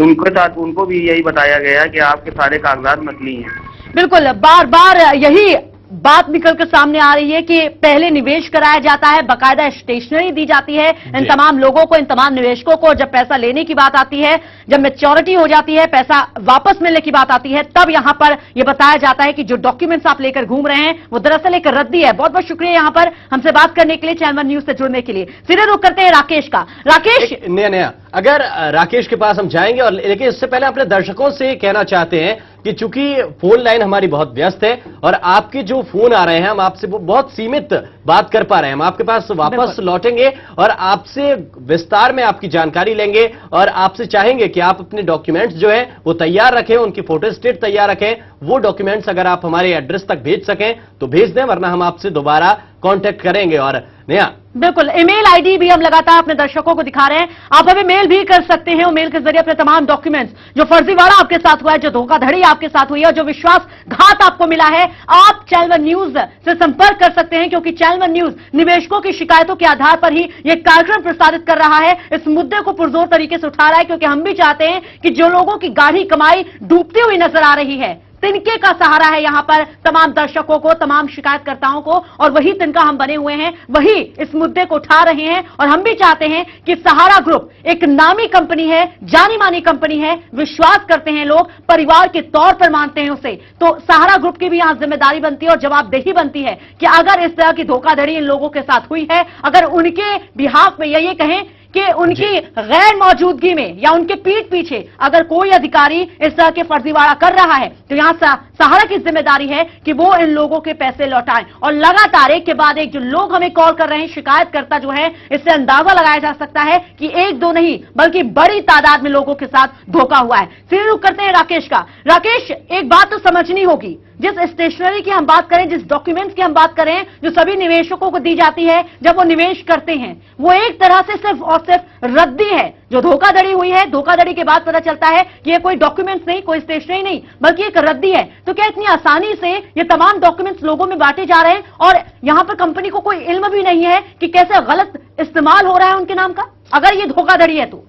उनके साथ उनको भी यही बताया गया कि आपके सारे कागजात नकली हैं। बिल्कुल, बार बार यही बात निकलकर सामने आ रही है कि पहले निवेश कराया जाता है, बकायदा स्टेशनरी दी जाती है इन तमाम लोगों को, इन तमाम निवेशकों को। जब पैसा लेने की बात आती है, जब मैच्योरिटी हो जाती है, पैसा वापस मिलने की बात आती है, तब यहां पर यह बताया जाता है कि जो डॉक्यूमेंट्स आप लेकर घूम रहे हैं वो दरअसल एक रद्दी है। बहुत बहुत शुक्रिया यहां पर हमसे बात करने के लिए, चैनल वन न्यूज से जुड़ने के लिए। सीधे रुख करते हैं राकेश का। राकेश, नया अगर राकेश के पास हम जाएंगे, और लेकिन इससे पहले अपने दर्शकों से कहना चाहते हैं कि चूंकि फोन लाइन हमारी बहुत व्यस्त है और आपके जो फोन आ रहे हैं हम आपसे बहुत सीमित बात कर पा रहे हैं, हम आपके पास वापस लौटेंगे और आपसे विस्तार में आपकी जानकारी लेंगे और आपसे चाहेंगे कि आप अपने डॉक्यूमेंट्स जो है वो तैयार रखें, उनकी फोटो स्टेट तैयार रखें। वो डॉक्यूमेंट्स अगर आप हमारे एड्रेस तक भेज सकें तो भेज दें, वरना हम आपसे दोबारा कांटेक्ट करेंगे। और नया बिल्कुल, ईमेल आईडी भी हम लगातार अपने दर्शकों को दिखा रहे हैं, आप हमें मेल भी कर सकते हैं और मेल के जरिए अपने तमाम डॉक्यूमेंट्स, जो फर्जीवाड़ा आपके साथ हुआ है, जो धोखाधड़ी आपके साथ हुई है और जो विश्वासघात आपको मिला है, आप चैनल वन न्यूज से संपर्क कर सकते हैं, क्योंकि चैनल वन न्यूज निवेशकों की शिकायतों के आधार पर ही यह कार्यक्रम प्रसारित कर रहा है, इस मुद्दे को पुरजोर तरीके से उठा रहा है, क्योंकि हम भी चाहते हैं कि जो लोगों की गाढ़ी कमाई डूबती हुई नजर आ रही है, तिनके का सहारा है यहां पर तमाम दर्शकों को, तमाम शिकायतकर्ताओं को, और वही तिनका हम बने हुए हैं, वही इस मुद्दे को उठा रहे हैं। और हम भी चाहते हैं कि सहारा ग्रुप एक नामी कंपनी है, जानी मानी कंपनी है, विश्वास करते हैं लोग, परिवार के तौर पर मानते हैं उसे। तो सहारा ग्रुप की भी यहां जिम्मेदारी बनती है और जवाबदेही बनती है कि अगर इस तरह की धोखाधड़ी इन लोगों के साथ हुई है, अगर उनके बिहाफ में ये कहें कि उनकी गैर मौजूदगी में या उनके पीठ पीछे अगर कोई अधिकारी इस तरह के फर्जीवाड़ा कर रहा है तो यहां सहारा की जिम्मेदारी है कि वो इन लोगों के पैसे लौटाएं। और लगातार एक के बाद एक जो लोग हमें कॉल कर रहे हैं, शिकायतकर्ता जो है, इससे अंदाजा लगाया जा सकता है कि एक दो नहीं बल्कि बड़ी तादाद में लोगों के साथ धोखा हुआ है। फिर रुक करते हैं राकेश का। राकेश, एक बात तो समझनी होगी, जिस स्टेशनरी की हम बात करें, जिस डॉक्यूमेंट्स की हम बात करें, जो सभी निवेशकों को दी जाती है जब वो निवेश करते हैं, वो एक तरह से सिर्फ और सिर्फ रद्दी है। जो धोखाधड़ी हुई है, धोखाधड़ी के बाद पता चलता है कि ये कोई डॉक्यूमेंट्स नहीं, कोई स्टेशनरी नहीं, बल्कि एक रद्दी है। तो क्या इतनी आसानी से ये तमाम डॉक्यूमेंट्स लोगों में बांटे जा रहे हैं और यहां पर कंपनी को कोई इल्म भी नहीं है कि कैसे गलत इस्तेमाल हो रहा है उनके नाम का, अगर ये धोखाधड़ी है तो?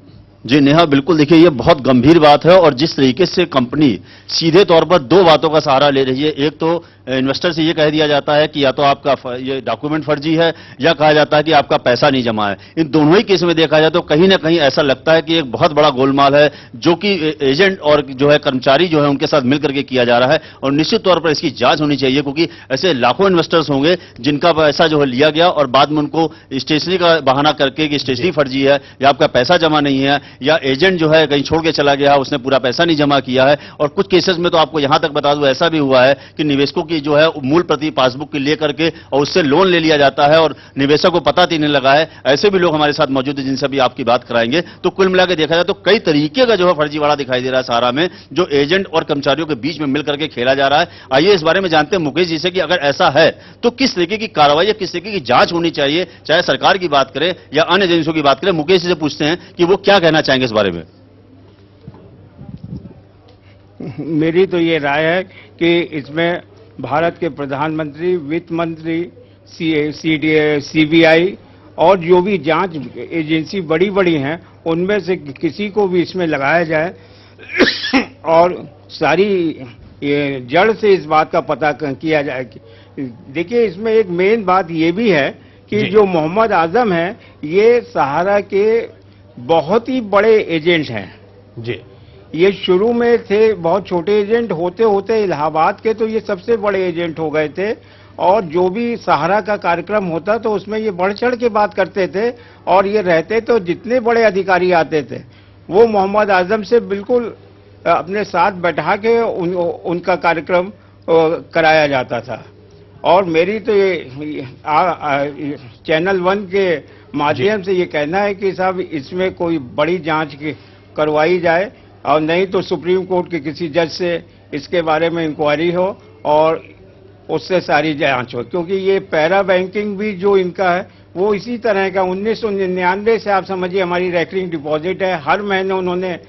जी नेहा, बिल्कुल देखिए, ये बहुत गंभीर बात है और जिस तरीके से कंपनी सीधे तौर पर दो बातों का सहारा ले रही है। एक तो इन्वेस्टर से ये कह दिया जाता है कि या तो आपका ये डॉक्यूमेंट फर्जी है या कहा जाता है कि आपका पैसा नहीं जमा है। इन दोनों ही केस में देखा जाए तो कहीं ना कहीं ऐसा लगता है कि एक बहुत बड़ा गोलमाल है जो कि एजेंट और जो है कर्मचारी जो है उनके साथ मिलकर के किया जा रहा है। और निश्चित तौर पर इसकी जांच होनी चाहिए, क्योंकि ऐसे लाखों इन्वेस्टर्स होंगे जिनका पैसा जो है लिया गया और बाद में उनको स्टेशनरी का बहाना करके कि स्टेशनरी फर्जी है या आपका पैसा जमा नहीं है या एजेंट जो है कहीं छोड़ के चला गया, उसने पूरा पैसा नहीं जमा किया है। और कुछ केसेस में तो आपको यहां तक बता दूं, ऐसा भी हुआ है कि निवेशकों की जो है मूल प्रति पासबुक की लेकर के और उससे लोन ले लिया जाता है और निवेशक को पता नहीं लगा है। ऐसे भी लोग हमारे साथ मौजूद हैं जिनसे भी आपकी बात कराएंगे। तो कुल मिलाकर देखा जाए तो कई तरीके का जो है फर्जीवाड़ा दिखाई दे रहा है सहारा में, जो एजेंट और कर्मचारियों के बीच में मिलकर के खेला जा रहा है। आइए इस बारे में जानते हैं मुकेश जी से कि अगर ऐसा है तो किस तरीके की कार्रवाई या किस तरीके की जांच होनी चाहिए, चाहे सरकार की बात करें या अन्य एजेंसियों की बात करें। मुकेश जी से पूछते हैं कि वो क्या कहना चाहेंगे इस बारे में। मेरी तो ये राय है कि इसमें भारत के प्रधानमंत्री, वित्त मंत्री, सीबीआई और जो भी जांच एजेंसी बड़ी बड़ी हैं उनमें से किसी को भी इसमें लगाया जाए और सारी ये जड़ से इस बात का पता किया जाए। देखिए, इसमें एक मेन बात ये भी है कि जो मोहम्मद आजम हैं ये सहारा के बहुत ही बड़े एजेंट हैं जी। ये शुरू में थे बहुत छोटे एजेंट, होते होते इलाहाबाद के तो ये सबसे बड़े एजेंट हो गए थे। और जो भी सहारा का कार्यक्रम होता तो उसमें ये बढ़ चढ़ के बात करते थे और ये रहते तो जितने बड़े अधिकारी आते थे वो मोहम्मद आजम से बिल्कुल अपने साथ बैठा के उनका कार्यक्रम कराया जाता था। और मेरी तो ये चैनल 1 के माध्यम से ये कहना है कि साहब इसमें कोई बड़ी जांच करवाई जाए और नहीं तो सुप्रीम कोर्ट के किसी जज से इसके बारे में इंक्वायरी हो और उससे सारी जांच हो, क्योंकि ये पैरा बैंकिंग भी जो इनका है वो इसी तरह का 1999 से आप समझिए हमारी रेकरिंग डिपॉजिट है। हर महीने उन्होंने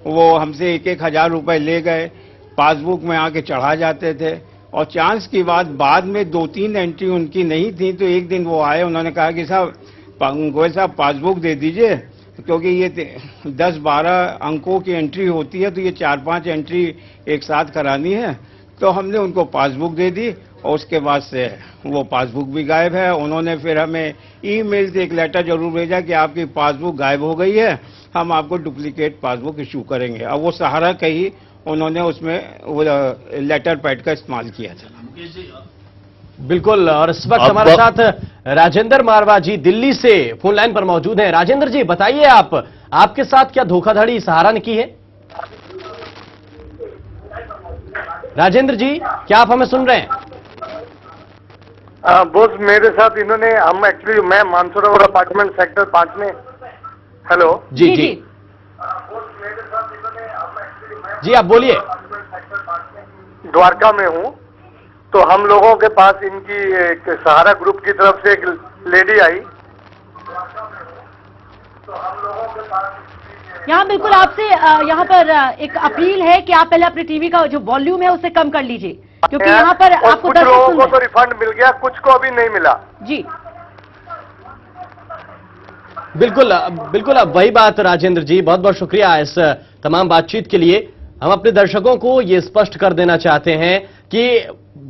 वो हमसे 1-1 हज़ार रुपए ले गए, पासबुक में आके चढ़ा जाते थे और चांस की बात बाद में 2-3 एंट्री उनकी नहीं थी तो एक दिन वो आए, उन्होंने कहा कि साहब गोयल साहब पासबुक दे दीजिए, क्योंकि ये 10-12 अंकों की एंट्री होती है तो ये 4-5 एंट्री एक साथ करानी है। तो हमने उनको पासबुक दे दी और उसके बाद से वो पासबुक भी गायब है। उन्होंने फिर हमें ईमेल से एक लेटर जरूर भेजा कि आपकी पासबुक गायब हो गई है, हम आपको डुप्लीकेट पासबुक इशू करेंगे। अब वो सहारा का ही उन्होंने उसमें वो लेटर पैड का इस्तेमाल किया था। बिल्कुल। और इस वक्त हमारे साथ राजेंद्र मारवा जी दिल्ली से फोन लाइन पर मौजूद हैं। राजेंद्र जी बताइए, आपके साथ क्या धोखाधड़ी सहारा ने की है? राजेंद्र जी, क्या आप हमें सुन रहे हैं? बॉस, मेरे साथ इन्होंने मैं मानसरोवर अपार्टमेंट सेक्टर 5 में। हेलो जी जी जी, आप बोलिए। द्वारका में हूँ, तो हम लोगों के पास इनकी एक सहारा ग्रुप की तरफ से एक लेडी आई। यहाँ बिल्कुल आपसे यहाँ पर एक अपील है कि आप पहले अपने टीवी का जो वॉल्यूम है उसे कम कर लीजिए, क्योंकि यहाँ पर आपको कुछ लोगों को तो रिफंड मिल गया, कुछ को अभी नहीं मिला। जी बिल्कुल बिल्कुल, अब वही बात राजेंद्र जी, बहुत बहुत शुक्रिया इस तमाम बातचीत के लिए। हम अपने दर्शकों को ये स्पष्ट कर देना चाहते हैं कि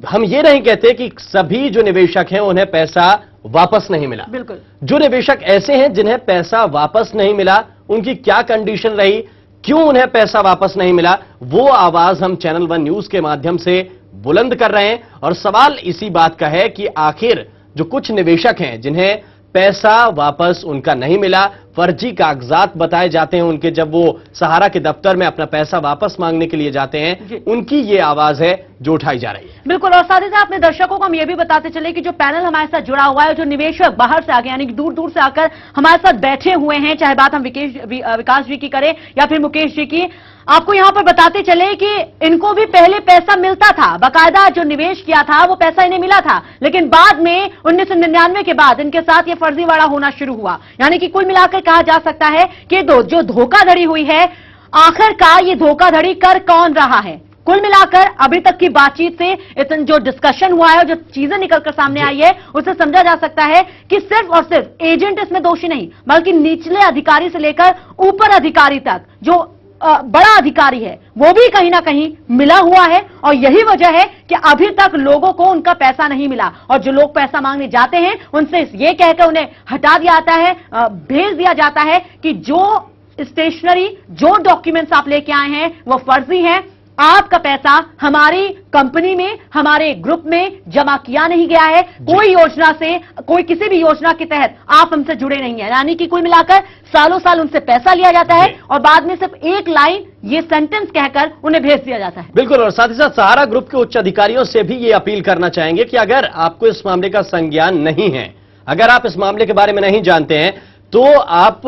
हम ये नहीं कहते कि सभी जो निवेशक हैं उन्हें पैसा वापस नहीं मिला। बिल्कुल, जो निवेशक ऐसे हैं जिन्हें पैसा वापस नहीं मिला, उनकी क्या कंडीशन रही, क्यों उन्हें पैसा वापस नहीं मिला, वो आवाज हम चैनल 1 न्यूज के माध्यम से बुलंद कर रहे हैं। और सवाल इसी बात का है कि आखिर जो कुछ निवेशक हैं जिन्हें पैसा वापस उनका नहीं मिला, फर्जी कागजात बताए जाते हैं उनके, जब वो सहारा के दफ्तर में अपना पैसा वापस मांगने के लिए जाते हैं, उनकी ये आवाज है जो उठाई जा रही है। बिल्कुल, और साथ ही साथ अपने दर्शकों को हम ये भी बताते चले कि जो पैनल हमारे साथ जुड़ा हुआ है, जो निवेशक बाहर से आके यानी कि दूर दूर से आकर हमारे साथ बैठे हुए हैं, चाहे बात हम विकास जी की करें या फिर मुकेश जी की, आपको यहां पर बताते चले कि इनको भी पहले पैसा मिलता था, बाकायदा जो निवेश किया था वो पैसा इन्हें मिला था, लेकिन बाद में 1999 के बाद इनके साथ ये फर्जीवाड़ा होना शुरू हुआ। यानी कि कुल मिलाकर कहा जा सकता है कि जो धोखाधड़ी हुई है, आखिरकार ये धोखाधड़ी कर कौन रहा है? कुल मिलाकर अभी तक की बातचीत से इतना जो डिस्कशन हुआ है और जो चीजें निकलकर सामने आई है, उससे समझा जा सकता है कि सिर्फ और सिर्फ एजेंट इसमें दोषी नहीं, बल्कि निचले अधिकारी से लेकर ऊपर अधिकारी तक जो बड़ा अधिकारी है वो भी कहीं ना कहीं मिला हुआ है। और यही वजह है कि अभी तक लोगों को उनका पैसा नहीं मिला, और जो लोग पैसा मांगने जाते हैं उनसे ये कहकर उन्हें हटा दिया जाता है, भेज दिया जाता है कि जो स्टेशनरी, जो डॉक्यूमेंट्स आप लेके आए हैं वो फर्जी हैं, आपका पैसा हमारी कंपनी में, हमारे ग्रुप में जमा किया नहीं गया है, कोई योजना से, कोई किसी भी योजना के तहत आप हमसे जुड़े नहीं हैं। यानी कि कुल मिलाकर सालों साल उनसे पैसा लिया जाता है और बाद में सिर्फ एक लाइन ये सेंटेंस कहकर उन्हें भेज दिया जाता है। बिल्कुल, और साथ ही साथ सहारा ग्रुप के उच्च अधिकारियों से भी ये अपील करना चाहेंगे कि अगर आपको इस मामले का संज्ञान नहीं है, अगर आप इस मामले के बारे में नहीं जानते हैं, तो आप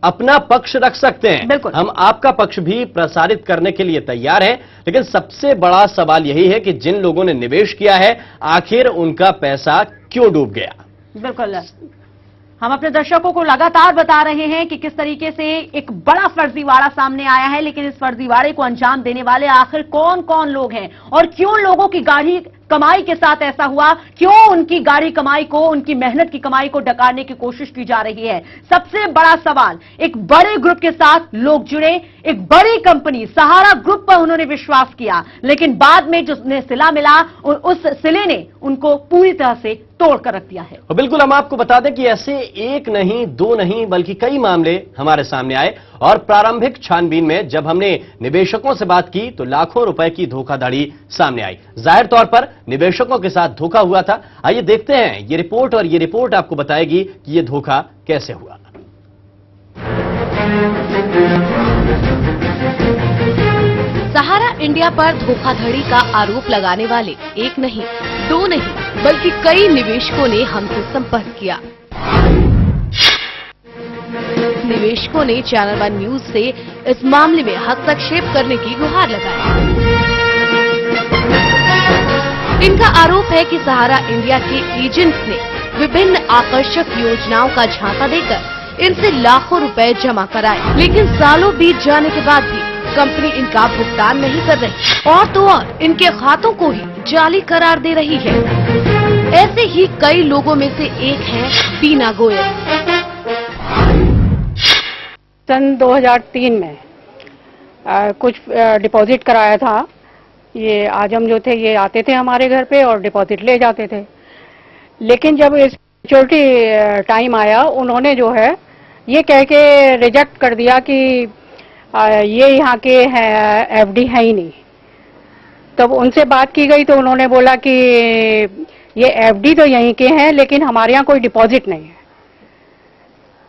अपना पक्ष रख सकते हैं, हम आपका पक्ष भी प्रसारित करने के लिए तैयार हैं। लेकिन सबसे बड़ा सवाल यही है कि जिन लोगों ने निवेश किया है, आखिर उनका पैसा क्यों डूब गया? बिल्कुल, हम अपने दर्शकों को लगातार बता रहे हैं कि किस तरीके से एक बड़ा फर्जीवाड़ा सामने आया है, लेकिन इस फर्जीवाड़े को अंजाम देने वाले आखिर कौन कौन लोग हैं और क्यों लोगों की गाढ़ी कमाई के साथ ऐसा हुआ, क्यों उनकी गाढ़ी कमाई को, उनकी मेहनत की कमाई को डकारने की कोशिश की जा रही है। सबसे बड़ा सवाल, एक बड़े ग्रुप के साथ लोग जुड़े, एक बड़ी कंपनी सहारा ग्रुप पर उन्होंने विश्वास किया, लेकिन बाद में जो उन्हें सिला मिला, उस सिले ने उनको पूरी तरह से तोड़ कर रख दिया है। और बिल्कुल, हम आपको बता दें कि ऐसे एक नहीं, दो नहीं, बल्कि कई मामले हमारे सामने आए, और प्रारंभिक छानबीन में जब हमने निवेशकों से बात की तो लाखों रुपए की धोखाधड़ी सामने आई। जाहिर तौर पर निवेशकों के साथ धोखा हुआ था। आइए देखते हैं ये रिपोर्ट, और ये रिपोर्ट आपको बताएगी कि ये धोखा कैसे हुआ। सहारा इंडिया पर धोखाधड़ी का आरोप लगाने वाले एक नहीं, दो नहीं, बल्कि कई निवेशकों ने हमसे संपर्क किया। निवेशकों ने चैनल वन न्यूज से इस मामले में हस्तक्षेप करने की गुहार लगाई। इनका आरोप है कि सहारा इंडिया के एजेंट्स ने विभिन्न आकर्षक योजनाओं का झांसा देकर इनसे लाखों रुपए जमा कराए, लेकिन सालों बीत जाने के बाद भी कंपनी इनका भुगतान नहीं कर रही, और तो और इनके खातों को ही जाली करार दे रही है। ऐसे ही कई लोगों में से एक है बीना गोयल। सन 2003 में कुछ डिपॉजिट कराया था। ये आजम जो थे ये आते थे हमारे घर पे और डिपॉजिट ले जाते थे, लेकिन जब इस मैच्योरिटी टाइम आया, उन्होंने जो है ये कह के रिजेक्ट कर दिया कि ये यहाँ के एफडी है ही नहीं। तब उनसे बात की गई तो उन्होंने बोला कि ये एफडी तो यहीं के हैं, लेकिन हमारे यहाँ कोई डिपॉजिट नहीं है,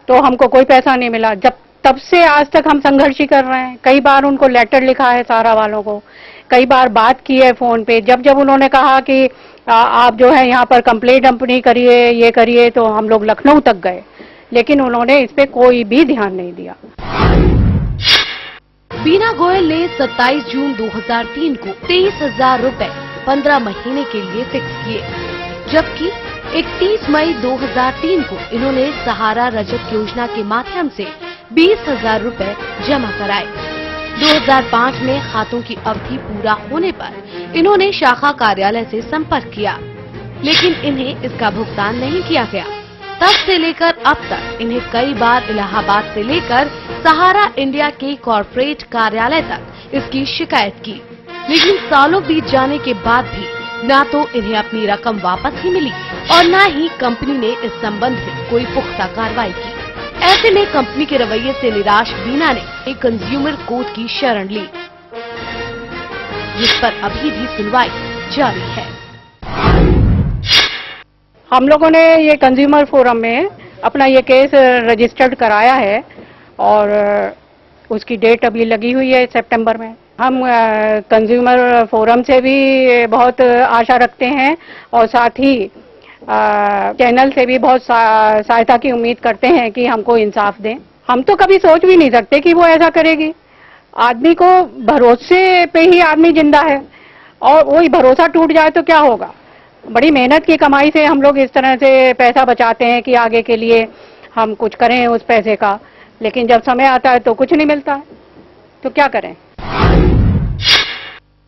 तो हमको कोई पैसा नहीं मिला। जब तब से आज तक हम संघर्ष ही कर रहे हैं। कई बार उनको लेटर लिखा है सहारा वालों को, कई बार बात की है फोन पे। जब जब उन्होंने कहा कि आप जो है यहाँ पर कंप्लेंट अपनी करिए, ये करिए, तो हम लोग लखनऊ तक गए, लेकिन उन्होंने इस पे कोई भी ध्यान नहीं दिया। बीना गोयल ने 27 जून 2003 को 23,000 रुपए 15 महीने के लिए फिक्स किए, जबकि 31 मई 2003 को इन्होंने सहारा रजत योजना के माध्यम से 20,000 रुपए जमा कराए। 2005 में खातों की अवधि पूरा होने पर इन्होंने शाखा कार्यालय से संपर्क किया, लेकिन इन्हें इसका भुगतान नहीं किया गया। तब से लेकर अब तक इन्हें कई बार इलाहाबाद से लेकर सहारा इंडिया के कॉर्पोरेट कार्यालय तक इसकी शिकायत की, लेकिन सालों बीत जाने के बाद भी न तो इन्हें अपनी रकम वापस ही मिली और न ही कंपनी ने इस संबंध में कोई पुख्ता कार्रवाई की। ऐसे में कंपनी के रवैये से निराश बीना ने एक कंज्यूमर कोर्ट की शरण ली, जिस पर अभी भी सुनवाई जारी है। हम लोगों ने ये कंज्यूमर फोरम में अपना ये केस रजिस्टर्ड कराया है और उसकी डेट अभी लगी हुई है सितंबर में। हम कंज्यूमर फोरम से भी बहुत आशा रखते हैं और साथ ही चैनल से भी बहुत सहायता की उम्मीद करते हैं कि हमको इंसाफ दें। हम तो कभी सोच भी नहीं सकते कि वो ऐसा करेगी। आदमी को भरोसे पे ही आदमी जिंदा है और वही भरोसा टूट जाए तो क्या होगा। बड़ी मेहनत की कमाई से हम लोग इस तरह से पैसा बचाते हैं कि आगे के लिए हम कुछ करें उस पैसे का, लेकिन जब समय आता है तो कुछ नहीं मिलता है, तो क्या करें।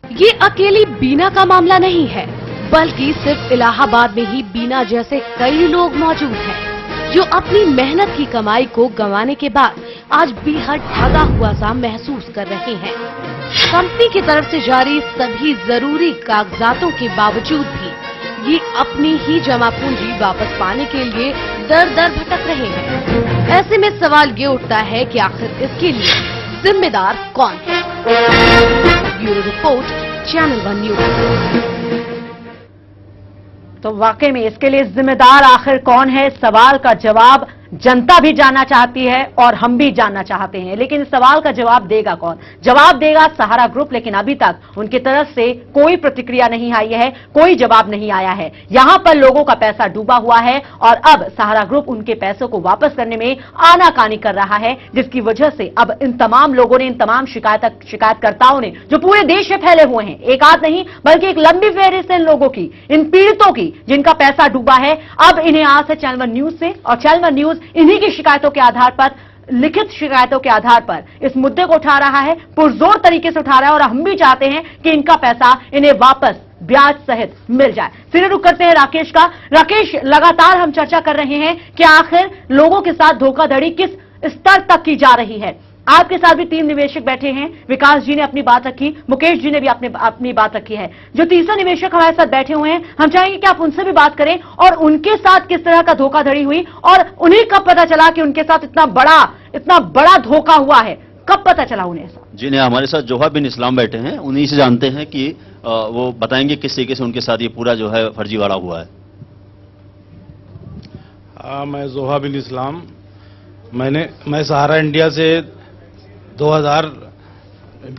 ये अकेली बीना का मामला नहीं है, बल्कि सिर्फ इलाहाबाद में ही बीना जैसे कई लोग मौजूद हैं जो अपनी मेहनत की कमाई को गंवाने के बाद आज बेहद ठगा हुआ सा महसूस कर रहे हैं। कंपनी की तरफ से जारी सभी जरूरी कागजातों के बावजूद भी ये अपनी ही जमा पूंजी वापस पाने के लिए दर दर भटक रहे हैं। ऐसे में सवाल ये उठता है कि आखिर इसके लिए जिम्मेदार कौन है। Bureau report, channel one news. तो वाकई में इसके लिए जिम्मेदार आखिर कौन है, सवाल का जवाब जनता भी जानना चाहती है और हम भी जानना चाहते हैं। लेकिन इस सवाल का जवाब देगा कौन? जवाब देगा सहारा ग्रुप, लेकिन अभी तक उनकी तरफ से कोई प्रतिक्रिया नहीं आई है, कोई जवाब नहीं आया है। यहां पर लोगों का पैसा डूबा हुआ है और अब सहारा ग्रुप उनके पैसों को वापस करने में आनाकानी कर रहा है, जिसकी वजह से अब इन तमाम लोगों ने, इन तमाम शिकायतकर्ताओं ने जो पूरे देश में फैले हुए हैं, एक आध नहीं बल्कि एक लंबी फेहरिस्त इन लोगों की, इन पीड़ितों की जिनका पैसा डूबा है, अब इन्हें आस है चैनल वन न्यूज से। और चैनल वन न्यूज इन्हीं की शिकायतों के आधार पर, लिखित शिकायतों के आधार पर इस मुद्दे को उठा रहा है, पुरजोर तरीके से उठा रहा है और हम भी चाहते हैं कि इनका पैसा इन्हें वापस ब्याज सहित मिल जाए। फिर रुक करते हैं राकेश का। राकेश, लगातार हम चर्चा कर रहे हैं कि आखिर लोगों के साथ धोखाधड़ी किस स्तर तक की जा रही है। आपके साथ भी 3 निवेशक बैठे हैं, विकास जी ने अपनी बात रखी, मुकेश जी ने भी अपनी बात रखी है। जो तीसरा निवेशक हमारे साथ बैठे हुए हैं, हम चाहेंगे कि आप उनसे भी बात करें और उनके साथ किस तरह का धोखाधड़ी हुई और उन्हें कब पता चला कि उनके साथ इतना बड़ा धोखा हुआ है, कब पता चला उन्हें? जी ने हमारे साथ जोहा बिन इस्लाम बैठे हैं, उन्हीं से जानते हैं कि वो बताएंगे किस तरीके से उनके साथ ये पूरा जो है फर्जीवाड़ा हुआ है। मैं जोहा बिन इस्लाम, मैं सहारा इंडिया से 2000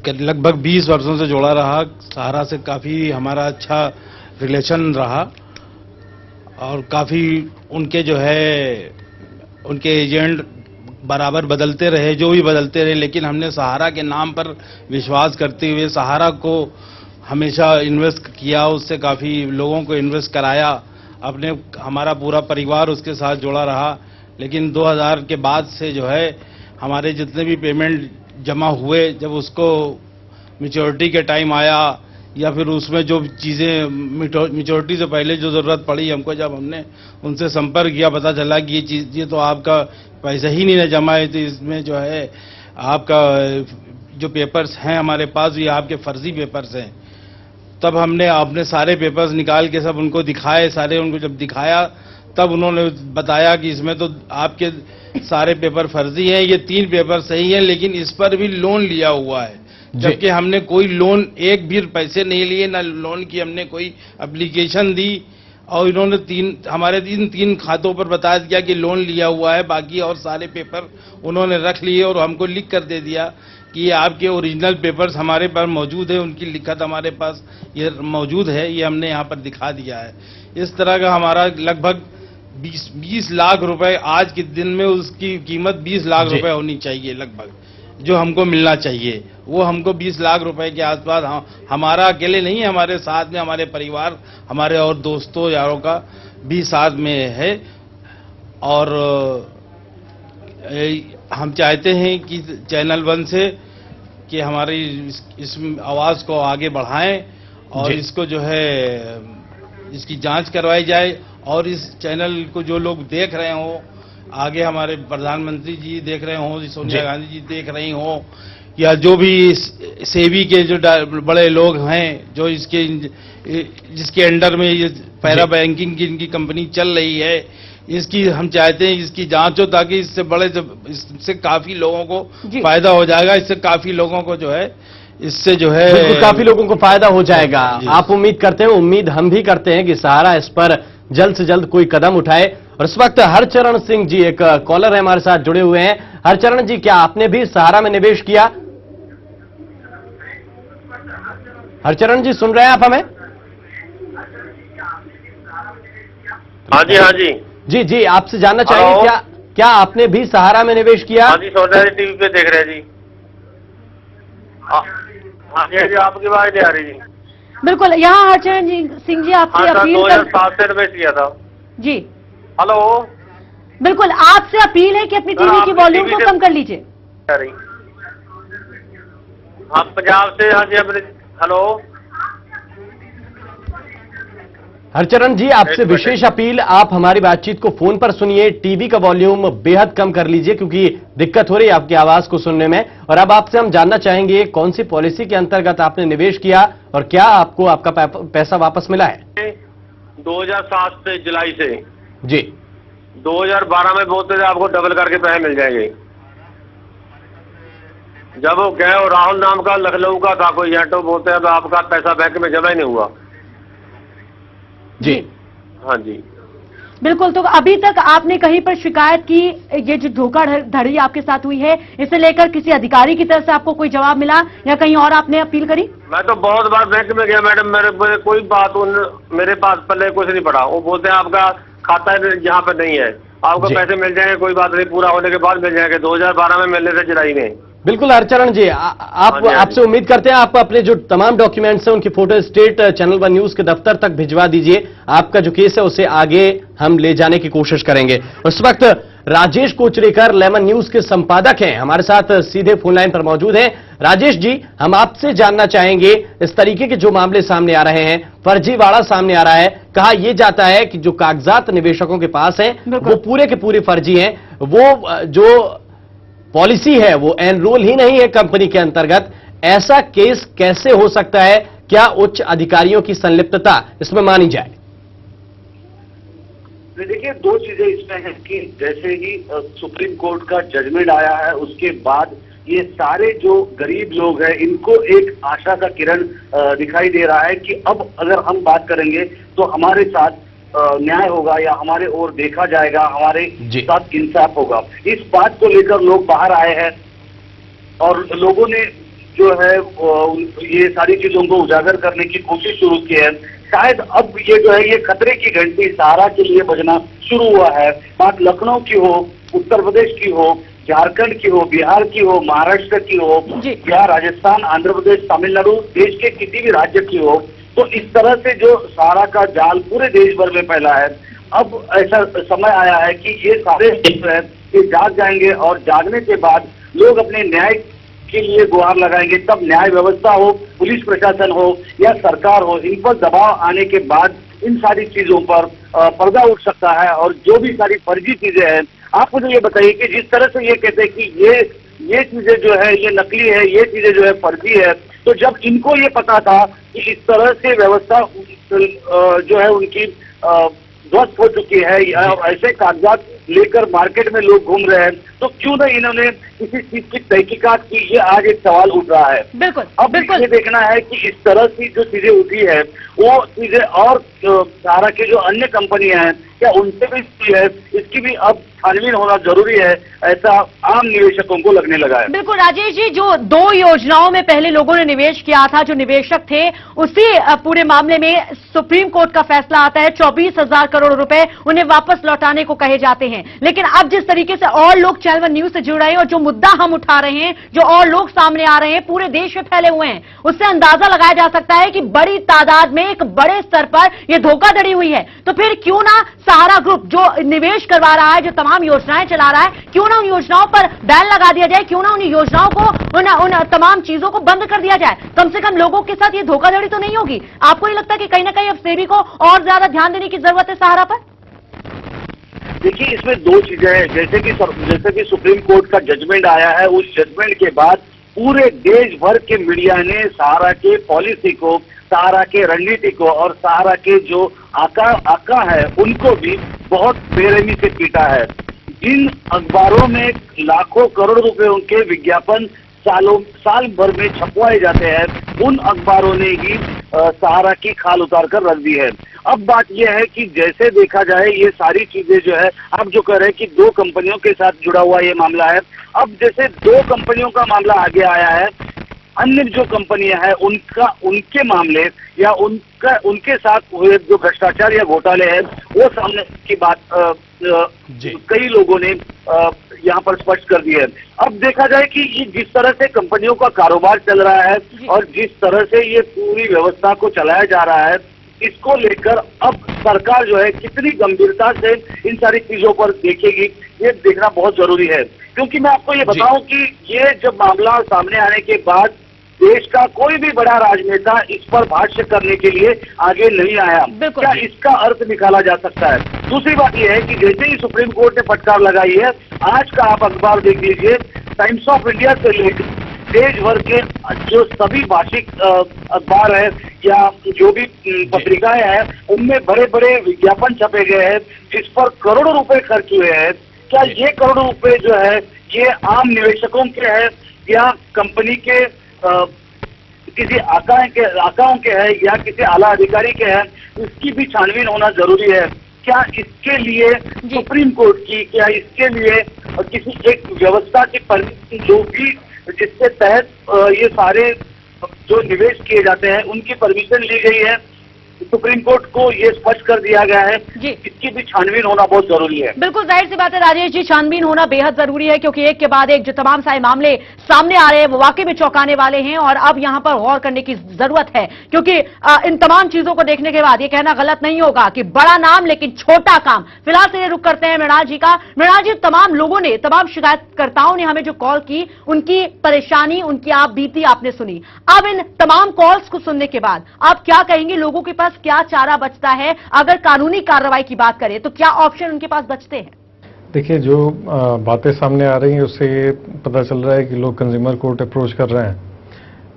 लगभग 20 वर्षों से जुड़ा रहा। सहारा से काफ़ी हमारा अच्छा रिलेशन रहा और काफ़ी उनके जो है उनके एजेंट बराबर बदलते रहे, जो भी बदलते रहे, लेकिन हमने सहारा के नाम पर विश्वास करते हुए सहारा को हमेशा इन्वेस्ट किया, उससे काफ़ी लोगों को इन्वेस्ट कराया, हमारा पूरा परिवार उसके साथ जुड़ा रहा। लेकिन 2000 के बाद से जो है हमारे जितने भी पेमेंट जमा हुए, जब उसको मैच्योरिटी के टाइम आया या फिर उसमें जो चीज़ें मैच्योरिटी से पहले जो ज़रूरत पड़ी हमको, जब हमने उनसे संपर्क किया, पता चला कि ये तो आपका पैसा ही नहीं जमा है, तो इसमें जो है आपका जो पेपर्स हैं हमारे पास, ये आपके फर्जी पेपर्स हैं। तब हमने अपने सारे पेपर्स निकाल के सब उनको दिखाए, उनको जब दिखाया तब उन्होंने बताया कि इसमें तो आपके सारे पेपर फर्जी हैं, ये 3 पेपर सही हैं, लेकिन इस पर भी लोन लिया हुआ है, जबकि हमने कोई लोन, एक भी पैसे नहीं लिए, ना लोन की हमने कोई एप्लीकेशन दी। और इन्होंने हमारे 3 खातों पर बता दिया कि लोन लिया हुआ है, बाकी और सारे पेपर उन्होंने रख लिए और हमको लिख कर दे दिया कि ये आपके ओरिजिनल पेपर्स हमारे पास मौजूद है, उनकी लिखत हमारे पास ये मौजूद है, ये हमने यहाँ पर दिखा दिया है। इस तरह का हमारा लगभग 20 लाख रुपए, आज के दिन में उसकी कीमत 20 लाख रुपए होनी चाहिए लगभग, जो हमको मिलना चाहिए, वो हमको 20 लाख रुपए के आसपास। हमारा अकेले नहीं, हमारे साथ में हमारे परिवार, हमारे और दोस्तों यारों का भी साथ में है। और हम चाहते हैं कि चैनल वन से कि हमारी इस आवाज़ को आगे बढ़ाएं और इसको जो है इसकी जांच करवाई जाए और इस चैनल को जो लोग देख रहे हो, आगे हमारे प्रधानमंत्री जी देख रहे हो, सोनिया गांधी जी देख रही हो, या जो भी सेबी के जो बड़े लोग हैं, जो जिसके अंडर में ये पैरा बैंकिंग की इनकी कंपनी चल रही है, इसकी हम चाहते हैं इसकी जांच हो, ताकि इससे काफी लोगों को फायदा हो जाएगा, इससे काफी लोगों को जो है इससे जो है काफी लोगों को फायदा हो जाएगा। आप उम्मीद करते हैं, उम्मीद हम भी करते हैं कि सहारा इस पर जल्द से जल्द कोई कदम उठाए। और इस वक्त हरचरण सिंह जी एक कॉलर है हमारे साथ जुड़े हुए हैं। हरचरण जी, क्या आपने भी सहारा में निवेश किया? हरचरण जी सुन रहे हैं आप हमें? हाँ जी, हाँ जी। जी जी, आपसे जानना चाहेंगे क्या आपने भी सहारा में निवेश किया? हाँ जी, सोनिया टीवी पे देख रहे हैं जी। हाँ जी, आपकी आवाज नहीं आ रही जी। बिल्कुल, यहाँ हरचरण सिंह जी आपसे अपील 2007 से निवेश किया था जी। हेलो, बिल्कुल आपसे अपील है कि अपनी टीवी की वॉल्यूम को कम कर लीजिए। आप पंजाब से? हाँ जी, अपने हेलो हरचरण जी, आपसे विशेष अपील, आप हमारी बातचीत को फोन पर सुनिए, टीवी का वॉल्यूम बेहद कम कर लीजिए क्योंकि दिक्कत हो रही है आपकी आवाज को सुनने में। और अब आपसे हम जानना चाहेंगे कौन सी पॉलिसी के अंतर्गत आपने निवेश किया और क्या आपको आपका पैसा वापस मिला है? 2007 से जुलाई से जी। 2012 में बोलते थे आपको डबल करके पैसे मिल जाएंगे। जब वो गए और राहुल नाम का लखनऊ का था कोई एजेंट, बोलते हैं आपका पैसा बैंक में जमा ही नहीं हुआ जी। हाँ जी, बिल्कुल। तो अभी तक आपने कहीं पर शिकायत की? ये जो धोखाधड़ी आपके साथ हुई है, इसे लेकर किसी अधिकारी की तरफ से आपको कोई जवाब मिला या कहीं और आपने अपील करी? मैं तो बहुत बार बैंक में गया मैडम, मेरे कोई बात मेरे पास पहले कुछ नहीं पड़ा। वो बोलते हैं आपका खाता यहाँ पे नहीं है, आपको पैसे मिल जाएंगे, कोई बात नहीं, पूरा होने के बाद मिल जाएंगे। 2012 में मिलने थे जुलाई में। बिल्कुल हरचरण जी, आपसे उम्मीद करते हैं आप अपने जो तमाम डॉक्यूमेंट्स हैं उनकी फोटो स्टेट चैनल 1 न्यूज के दफ्तर तक भिजवा दीजिए। आपका जो केस है उसे आगे हम ले जाने की कोशिश करेंगे। उस वक्त राजेश कोचरेकर लेमन न्यूज के संपादक हैं, हमारे साथ सीधे फोन लाइन पर मौजूद हैं। राजेश जी, हम आपसे जानना चाहेंगे, इस तरीके के जो मामले सामने आ रहे हैं, फर्जीवाड़ा सामने आ रहा है, कहा यह जाता है कि जो कागजात निवेशकों के पास हैं वो पूरे के पूरे फर्जी हैं, वो जो पॉलिसी है वो एनरोल ही नहीं है कंपनी के अंतर्गत। ऐसा केस कैसे हो सकता है? क्या उच्च अधिकारियों की संलिप्तता इसमें मानी जाए? देखिए, दो चीजें इसमें हैं कि जैसे ही सुप्रीम कोर्ट का जजमेंट आया है उसके बाद ये सारे जो गरीब लोग हैं इनको एक आशा का किरण दिखाई दे रहा है कि अब अगर हम बात करेंगे तो हमारे साथ न्याय होगा या हमारे ओर देखा जाएगा, हमारे साथ इंसाफ होगा। इस बात को लेकर लोग बाहर आए हैं और लोगों ने जो है ये सारी चीजों को उजागर करने की कोशिश शुरू की है। शायद अब ये जो है ये खतरे की घंटी सहारा के लिए बजना शुरू हुआ है। बात लखनऊ की हो, उत्तर प्रदेश की हो, झारखंड की हो, बिहार की हो, महाराष्ट्र की हो या राजस्थान, आंध्र प्रदेश, तमिलनाडु, देश के किसी भी राज्य की हो, तो इस तरह से जो सहारा का जाल पूरे देश भर में फैला है, अब ऐसा समय आया है कि ये सारे ये जाग जाएंगे और जागने के बाद लोग अपने न्याय के लिए गुहार लगाएंगे। तब न्याय व्यवस्था हो, पुलिस प्रशासन हो या सरकार हो, इन पर दबाव आने के बाद इन सारी चीजों पर पर्दा उठ सकता है। और जो भी सारी फर्जी चीजें हैं, आप मुझे ये बताइए कि जिस तरह से ये कहते हैं कि ये चीजें जो है ये नकली है, ये चीजें जो है फर्जी है, तो जब इनको ये पता था कि इस तरह से व्यवस्था जो है उनकी ध्वस्त हो चुकी है या ऐसे कागजात लेकर मार्केट में लोग घूम रहे हैं, तो क्यों नहीं इन्होंने किसी चीज की तहकीकात की? ये आज एक सवाल उठ रहा है। बिल्कुल। अब ये देखना है कि इस तरह की जो चीजें उठी है वो चीजें और सहारा की जो अन्य कंपनियां हैं क्या उनसे भी है, इसकी भी अब छानबीन होना जरूरी है, ऐसा आम निवेशकों को लगने लगा है। बिल्कुल राजेश जी, जो 2 योजनाओं में पहले लोगों ने निवेश किया था, जो निवेशक थे, उसी पूरे मामले में सुप्रीम कोर्ट का फैसला आता है। 24,000 करोड़ रुपए उन्हें वापस लौटाने को कहे जाते हैं। लेकिन अब जिस तरीके से और लोग चैनल 1 न्यूज से जुड़ रहे हैं और जो मुद्दा हम उठा रहे हैं, जो और लोग सामने आ रहे हैं, पूरे देश में फैले हुए हैं, उससे अंदाजा लगाया जा सकता है कि बड़ी तादाद में एक बड़े स्तर पर यह धोखाधड़ी हुई है। तो फिर क्यों ना सहारा ग्रुप जो निवेश करवा रहा है, जो तमाम योजनाएं चला रहा है, क्यों ना उन योजनाओं पर बैन लगा दिया जाए, क्यों ना उन योजनाओं को उन तमाम चीजों को बंद कर दिया जाए? कम से कम लोगों के साथ ये धोखाधड़ी तो नहीं होगी। आपको नहीं लगता कि कहीं ना कहीं अब सेबी को और ज्यादा ध्यान देने की जरूरत है सहारा पर? देखिए, इसमें 2 चीजें हैं। जैसे कि सुप्रीम कोर्ट का जजमेंट आया है, उस जजमेंट के बाद पूरे देश भर के मीडिया ने सहारा के पॉलिसी को, सहारा के रणनीति को और सहारा के जो आका है उनको भी बहुत बेरहमी से पीटा है। जिन अखबारों में लाखों करोड़ रुपए उनके विज्ञापन साल भर में छपवाए जाते हैं, उन अखबारों ने ही सहारा की खाल उतार कर रख दी है। अब बात यह है कि जैसे देखा जाए ये सारी चीजें जो है, आप जो कह रहे हैं कि 2 कंपनियों के साथ जुड़ा हुआ ये मामला है, अब जैसे 2 कंपनियों का मामला आगे आया है, अन्य जो कंपनियां हैं उनके मामले या उनके साथ हुए जो भ्रष्टाचार या घोटाले हैं वो सामने की बात कई लोगों ने यहाँ पर स्पष्ट कर दी है। अब देखा जाए कि ये जिस तरह से कंपनियों का कारोबार चल रहा है और जिस तरह से ये पूरी व्यवस्था को चलाया जा रहा है, इसको लेकर अब सरकार जो है कितनी गंभीरता से इन सारी चीजों पर देखेगी, ये देखना बहुत जरूरी है। क्योंकि मैं आपको ये बताऊं कि ये जब मामला सामने आने के बाद देश का कोई भी बड़ा राजनेता इस पर भाष्य करने के लिए आगे नहीं आया। क्या इसका अर्थ निकाला जा सकता है? दूसरी बात यह है कि जैसे ही सुप्रीम कोर्ट ने फटकार लगाई है, आज का आप अखबार देख लीजिए, टाइम्स ऑफ इंडिया से लेकर देश भर के जो सभी भाषिक अखबार है या जो भी पत्रिकाएं हैं, उनमें बड़े बड़े विज्ञापन छपे गए हैं जिस पर करोड़ों रुपए खर्च हुए हैं। क्या ये करोड़ों रुपए जो है ये आम निवेशकों के हैं या कंपनी के किसी आकाओं के हैं या किसी आला अधिकारी के हैं, इसकी भी छानबीन होना जरूरी है। क्या इसके लिए सुप्रीम कोर्ट की, क्या इसके लिए किसी एक व्यवस्था की परमिशन जो भी जिसके तहत ये सारे जो निवेश किए जाते हैं उनकी परमिशन ली गई है, सुप्रीम कोर्ट को ये स्पष्ट कर दिया गया है, इसकी भी छानबीन होना बहुत जरूरी है। बिल्कुल जाहिर सी बात है राजेश जी, छानबीन होना बेहद जरूरी है क्योंकि एक के बाद एक जो तमाम सारे मामले सामने आ रहे हैं वो वाकई में चौंकाने वाले हैं और अब यहां पर गौर करने की जरूरत है क्योंकि इन तमाम चीजों को देखने के बाद ये कहना गलत नहीं होगा कि बड़ा नाम लेकिन छोटा काम। फिलहाल से ये रुख करते हैं मृणाल जी का। मृणाल जी, तमाम लोगों ने, तमाम शिकायतकर्ताओं ने हमें जो कॉल की, उनकी परेशानी, उनकी आप बीती आपने सुनी। अब इन तमाम कॉल्स को सुनने के बाद आप क्या कहेंगे, लोगों के पास क्या चारा बचता है? अगर कानूनी कार्रवाई की बात करें तो क्या ऑप्शन उनके पास बचते हैं? देखिए, जो बातें सामने आ रही हैं उससे ये पता चल रहा है कि लोग कंज्यूमर कोर्ट अप्रोच कर रहे हैं,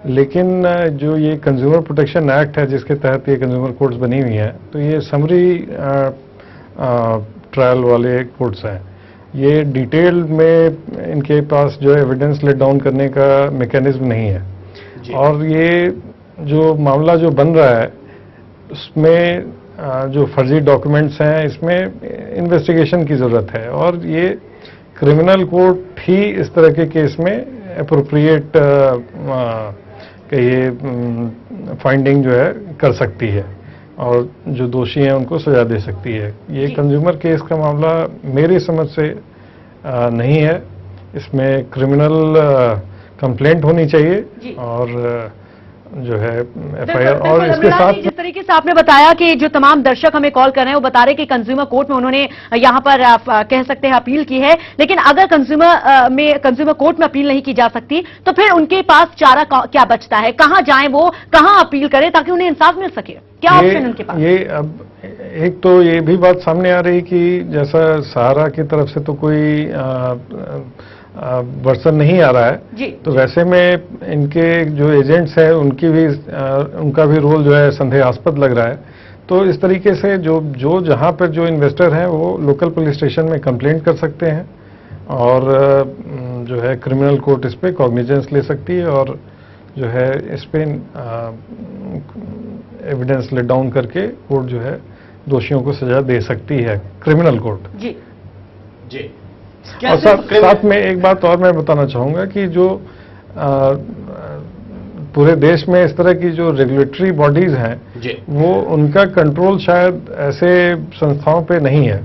लेकिन जो ये कंज्यूमर प्रोटेक्शन एक्ट है जिसके तहत ये कंज्यूमर कोर्ट्स बनी हुई हैं, तो ये समरी ट्रायल वाले कोर्ट्स हैं। ये डिटेल में इनके पास जो एविडेंस लेट डाउन करने का मैकेनिज्म नहीं है और ये जो मामला जो बन रहा है उसमें जो फर्जी डॉक्यूमेंट्स हैं इसमें इन्वेस्टिगेशन की जरूरत है और ये क्रिमिनल कोर्ट ही इस तरह के केस में अप्रोप्रिएट कहिए फाइंडिंग जो है कर सकती है और जो दोषी हैं उनको सजा दे सकती है। ये कंज्यूमर केस का मामला मेरी समझ से नहीं है, इसमें क्रिमिनल कंप्लेंट होनी चाहिए और जो है एफआईआर और इसके साथ जिस तरीके से आपने बताया कि जो तमाम दर्शक हमें कॉल कर रहे हैं वो बता रहे हैं कि कंज्यूमर कोर्ट में उन्होंने यहां पर कह सकते हैं अपील की है, लेकिन अगर कंज्यूमर कोर्ट में अपील नहीं की जा सकती तो फिर उनके पास चारा क्या बचता है? कहां जाएं वो, कहां अपील करें ताकि उन्हें इंसाफ मिल सके? क्या ऑप्शन उनके पास? ये अब एक तो ये भी बात सामने आ रही कि जैसा सहारा की तरफ से तो कोई वर्सन नहीं आ रहा है जी। तो वैसे में इनके जो एजेंट्स हैं उनका भी रोल जो है संदेहास्पद लग रहा है। तो इस तरीके से जो जहां पर जो इन्वेस्टर हैं वो लोकल पुलिस स्टेशन में कंप्लेंट कर सकते हैं और जो है क्रिमिनल कोर्ट इस पे कॉग्निजेंस ले सकती है और जो है इस पे एविडेंस लेट डाउन करके कोर्ट जो है दोषियों को सजा दे सकती है, क्रिमिनल कोर्ट जी जी। और साथ में एक बात और मैं बताना चाहूंगा कि जो पूरे देश में इस तरह की जो रेगुलेटरी बॉडीज हैं वो उनका कंट्रोल शायद ऐसे संस्थाओं पे नहीं है।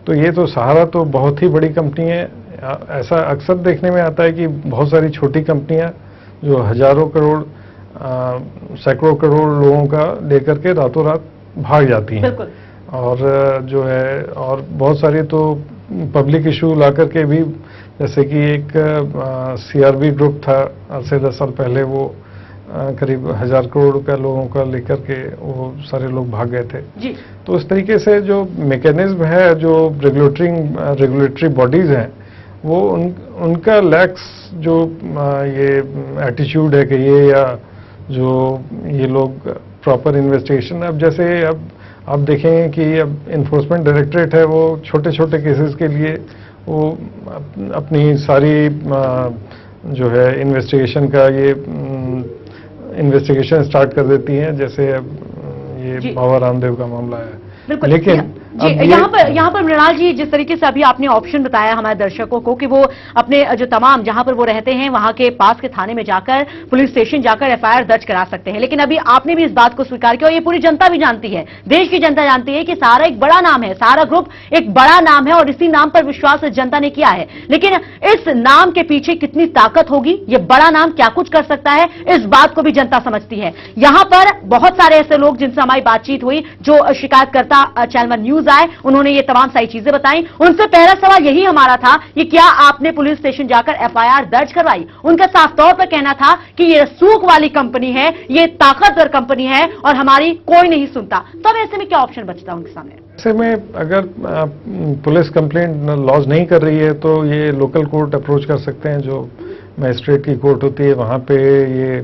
तो ये तो सहारा तो बहुत ही बड़ी कंपनी है, ऐसा अक्सर देखने में आता है कि बहुत सारी छोटी कंपनियां जो हजारों करोड़ सैकड़ों करोड़ लोगों का लेकर के रातों रात भाग जाती हैं और जो है और बहुत सारी तो पब्लिक इशू ला करके भी, जैसे कि एक सीआरबी ग्रुप था आज से 10 साल पहले, वो करीब 1000 करोड़ रुपया लोगों का लेकर के वो सारे लोग भाग गए थे जी। तो इस तरीके से जो मैकेनिज्म है, जो रेगुलेटरी बॉडीज हैं, वो उनका लैक्स जो ये एटीट्यूड है कि ये या जो ये लोग प्रॉपर इन्वेस्टिगेशन, अब जैसे अब आप देखेंगे कि अब इन्फोर्समेंट डायरेक्टरेट है वो छोटे छोटे केसेस के लिए वो अपनी सारी जो है इन्वेस्टिगेशन स्टार्ट कर देती हैं। जैसे अब ये बाबा रामदेव का मामला है। लेकिन जी यहाँ पर मृणाल जी, जिस तरीके से अभी आपने ऑप्शन बताया हमारे दर्शकों को कि वो अपने जो तमाम जहां पर वो रहते हैं वहां के पास के थाने में जाकर, पुलिस स्टेशन जाकर एफआईआर दर्ज करा सकते हैं, लेकिन अभी आपने भी इस बात को स्वीकार किया और ये पूरी जनता भी जानती है, देश की जनता जानती है कि सहारा एक बड़ा नाम है, सहारा ग्रुप एक बड़ा नाम है और इसी नाम पर विश्वास जनता ने किया है। लेकिन इस नाम के पीछे कितनी ताकत होगी, ये बड़ा नाम क्या कुछ कर सकता है, इस बात को भी जनता समझती है। यहां पर बहुत सारे ऐसे लोग जिनसे हमारी बातचीत हुई, जो शिकायतकर्ता चैनल वन न्यूज आए, उन्होंने ये तमाम सारी चीजें बताई। उनसे पहला सवाल यही हमारा था कि क्या आपने पुलिस स्टेशन जाकर एफआईआर दर्ज करवाई। उनका साफ तौर पर कहना था कि ये सूख वाली कंपनी है, ये ताकतवर कंपनी है और हमारी कोई नहीं सुनता। तो अब ऐसे में क्या ऑप्शन बचता है उनके सामने? ऐसे में अगर पुलिस कंप्लेंट लॉन्च नहीं कर रही है तो ये लोकल कोर्ट अप्रोच कर सकते हैं, जो मजिस्ट्रेट की कोर्ट होती है, वहां पे ये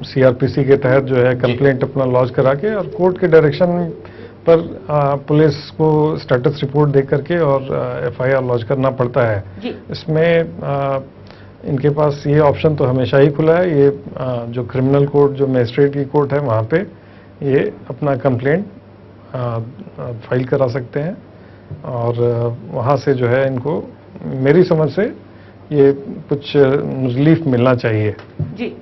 सीआरपीसी के तहत जो है कंप्लेंट अपना लॉन्च करा के और कोर्ट के डायरेक्शन पर पुलिस को स्टेटस रिपोर्ट दे करके और एफआईआर लॉन्च करना पड़ता है। इसमें इनके पास ये ऑप्शन तो हमेशा ही खुला है। ये जो क्रिमिनल कोर्ट, जो मजिस्ट्रेट की कोर्ट है, वहाँ पे ये अपना कंप्लेंट फाइल करा सकते हैं और वहाँ से जो है इनको, मेरी समझ से ये कुछ रिलीफ मिलना चाहिए। जी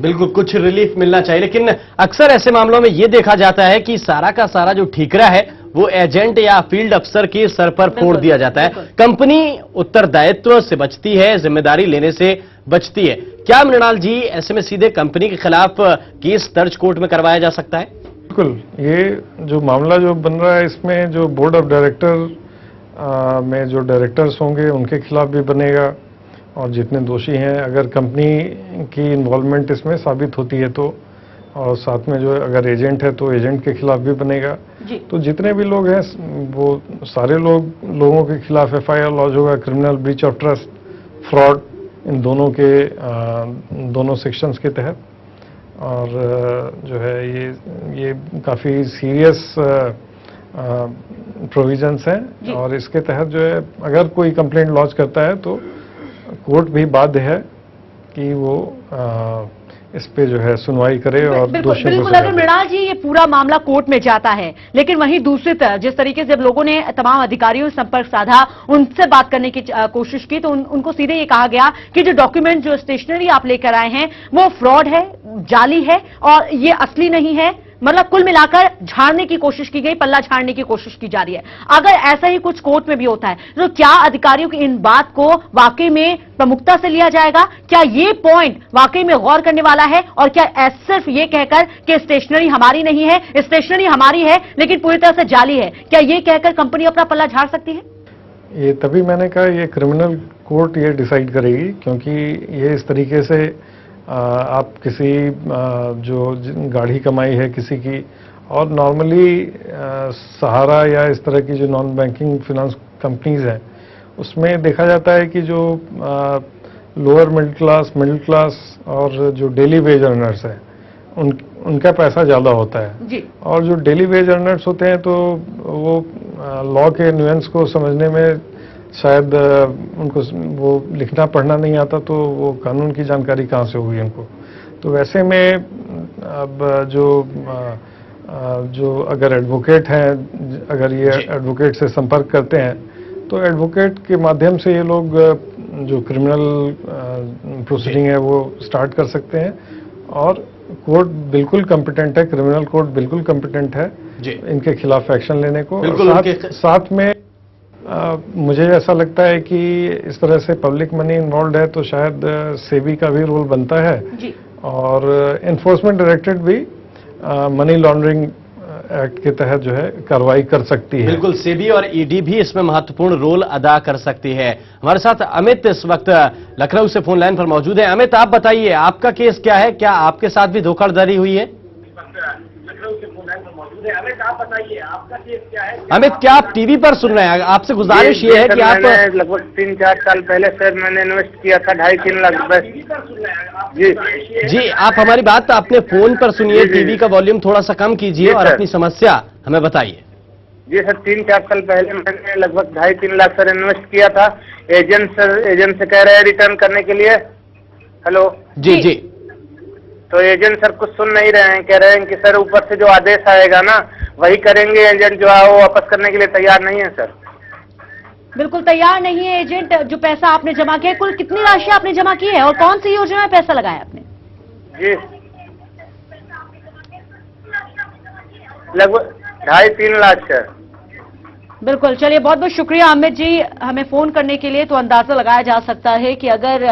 बिल्कुल, कुछ रिलीफ मिलना चाहिए, लेकिन अक्सर ऐसे मामलों में यह देखा जाता है कि सारा का सारा जो ठीकरा है वो एजेंट या फील्ड अफसर के सर पर फोड़ दिया जाता है। कंपनी उत्तरदायित्व से बचती है, जिम्मेदारी लेने से बचती है। क्या मृणाल जी, ऐसे में सीधे कंपनी के खिलाफ केस दर्ज कोर्ट में करवाया जा सकता है? बिल्कुल, ये जो मामला जो बन रहा है इसमें जो बोर्ड ऑफ डायरेक्टर में जो डायरेक्टर्स होंगे उनके खिलाफ भी बनेगा और जितने दोषी हैं, अगर कंपनी की इन्वॉल्वमेंट इसमें साबित होती है तो, और साथ में जो अगर एजेंट है तो एजेंट के खिलाफ भी बनेगा। तो जितने भी लोग हैं वो सारे लोगों के खिलाफ एफआईआर लॉन्च होगा। Criminal breach of trust, fraud, इन दोनों के दोनों सेक्शंस के तहत। और जो है ये काफ़ी सीरियस प्रोविजंस हैं और इसके तहत जो है अगर कोई कंप्लेंट लॉन्च करता है तो कोर्ट भी बाध्य है कि वो इस पे जो है सुनवाई करे और दोषियों को बिल्कुल। अगर मृणाल जी ये पूरा मामला कोर्ट में जाता है, लेकिन वहीं दूसरी तरफ जिस तरीके से जब लोगों ने तमाम अधिकारियों से संपर्क साधा, उनसे बात करने की कोशिश की, तो उनको सीधे ये कहा गया कि जो डॉक्यूमेंट, जो स्टेशनरी आप लेकर आए हैं वो फ्रॉड है, जाली है और ये असली नहीं है। मतलब कुल मिलाकर झाड़ने की कोशिश की गई, पल्ला झाड़ने की कोशिश की जा रही है। अगर ऐसा ही कुछ कोर्ट में भी होता है तो क्या अधिकारियों की इन बात को वाकई में प्रमुखता से लिया जाएगा? क्या ये पॉइंट वाकई में गौर करने वाला है? और क्या सिर्फ ये कहकर कि स्टेशनरी हमारी नहीं है, स्टेशनरी हमारी है लेकिन पूरी तरह से जाली है, क्या ये कहकर कंपनी अपना पल्ला झाड़ सकती है? ये तभी मैंने कहा ये क्रिमिनल कोर्ट ये डिसाइड करेगी, क्योंकि ये इस तरीके से आप किसी जो गाढ़ी कमाई है किसी की, और नॉर्मली सहारा या इस तरह की जो नॉन बैंकिंग फिनेंस कंपनीज हैं उसमें देखा जाता है कि जो लोअर मिडिल क्लास और जो डेली वेज अर्नर्स हैं उनका पैसा ज़्यादा होता है जी। और जो डेली वेज अर्नर्स होते हैं तो वो लॉ के न्यूएंस को समझने में शायद उनको वो लिखना पढ़ना नहीं आता, तो वो कानून की जानकारी कहाँ से होगी उनको। तो वैसे में अब जो अगर एडवोकेट हैं, अगर ये एडवोकेट से संपर्क करते हैं तो एडवोकेट के माध्यम से ये लोग जो क्रिमिनल प्रोसीडिंग है वो स्टार्ट कर सकते हैं। और कोर्ट बिल्कुल कॉम्पिटेंट है, क्रिमिनल कोर्ट बिल्कुल कॉम्पिटेंट है इनके खिलाफ एक्शन लेने को। साथ में मुझे ऐसा लगता है कि इस तरह से पब्लिक मनी इन्वॉल्व है तो शायद सेबी का भी रोल बनता है जी। और एनफोर्समेंट डायरेक्टरेट भी मनी लॉन्ड्रिंग एक्ट के तहत जो है कार्रवाई कर सकती है। बिल्कुल, सेबी और ईडी भी इसमें महत्वपूर्ण रोल अदा कर सकती है। हमारे साथ अमित इस वक्त लखनऊ से फोन लाइन पर मौजूद है। अमित, आप बताइए आपका केस क्या है, क्या आपके साथ भी धोखाधड़ी हुई है? अमित, आप बताइए आपका केस क्या है? अमित, क्या आप टीवी पर सुन रहे हैं? आपसे गुजारिश ये है कि आप लगभग 3-4 साल पहले सर मैंने इन्वेस्ट किया था 2.5-3 लाख रुपए। जी, आप हमारी बात अपने फोन पर सुनिए, टीवी का वॉल्यूम थोड़ा सा कम कीजिए और अपनी समस्या हमें बताइए। जी सर, 3-4 साल पहले मैंने लगभग 2.5-3 लाख सर इन्वेस्ट किया था। एजेंट से कह रहे हैं रिटर्न करने के लिए। हेलो जी जी तो एजेंट सर कुछ सुन नहीं रहे हैं, कह रहे हैं कि सर ऊपर से जो आदेश आएगा ना वही करेंगे। एजेंट जो है वो वापस करने के लिए तैयार नहीं है सर। बिल्कुल तैयार नहीं है एजेंट। जो पैसा आपने जमा किया, कुल कितनी राशि आपने जमा की है और कौन सी योजना में पैसा लगाया आपने? जी लगभग 2.5-3 लाख सर। बिल्कुल, चलिए बहुत बहुत शुक्रिया अमित जी हमें फोन करने के लिए। तो अंदाजा लगाया जा सकता है कि अगर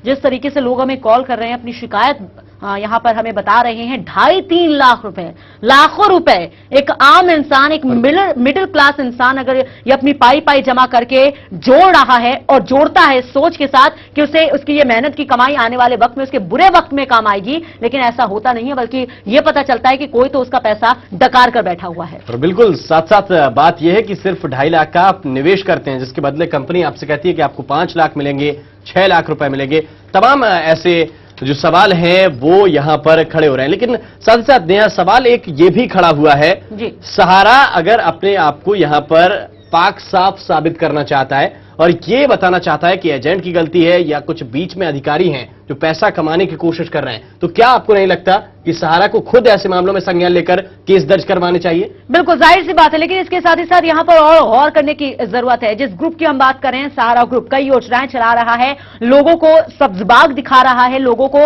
जिस तरीके से लोग हमें कॉल कर रहे हैं, अपनी शिकायत यहाँ पर हमें बता रहे हैं, 2.5-3 लाख रुपए, लाखों रुपए एक आम इंसान, एक मिडिल क्लास इंसान अगर ये अपनी पाई जमा करके जोड़ रहा है और जोड़ता है सोच के साथ कि उसे उसकी ये मेहनत की कमाई आने वाले वक्त में, उसके बुरे वक्त में काम आएगी, लेकिन ऐसा होता नहीं है, बल्कि ये पता चलता है कि कोई तो उसका पैसा डकार कर बैठा हुआ है। और बिल्कुल साथ साथ बात यह है कि सिर्फ 2.5 लाख का आप निवेश करते हैं, जिसके बदले कंपनी आपसे कहती है कि आपको 5 लाख मिलेंगे, 6 लाख रुपए मिलेंगे। तमाम ऐसे जो सवाल हैं वो यहां पर खड़े हो रहे हैं। लेकिन साथ ही साथ नया सवाल एक ये भी खड़ा हुआ है जी। सहारा अगर अपने आप को यहां पर पाक साफ साबित करना चाहता है और ये बताना चाहता है कि एजेंट की गलती है या कुछ बीच में अधिकारी हैं जो पैसा कमाने की कोशिश कर रहे हैं, तो क्या आपको नहीं लगता कि सहारा को खुद ऐसे मामलों में संज्ञान लेकर केस दर्ज करवाने चाहिए? बिल्कुल जाहिर सी बात है, लेकिन इसके साथ ही साथ यहाँ पर और गौर करने की जरूरत है। जिस ग्रुप की हम बात कर रहे हैं, सहारा ग्रुप कई योजनाएं चला रहा है, लोगों को सब्जबाग दिखा रहा है, लोगों को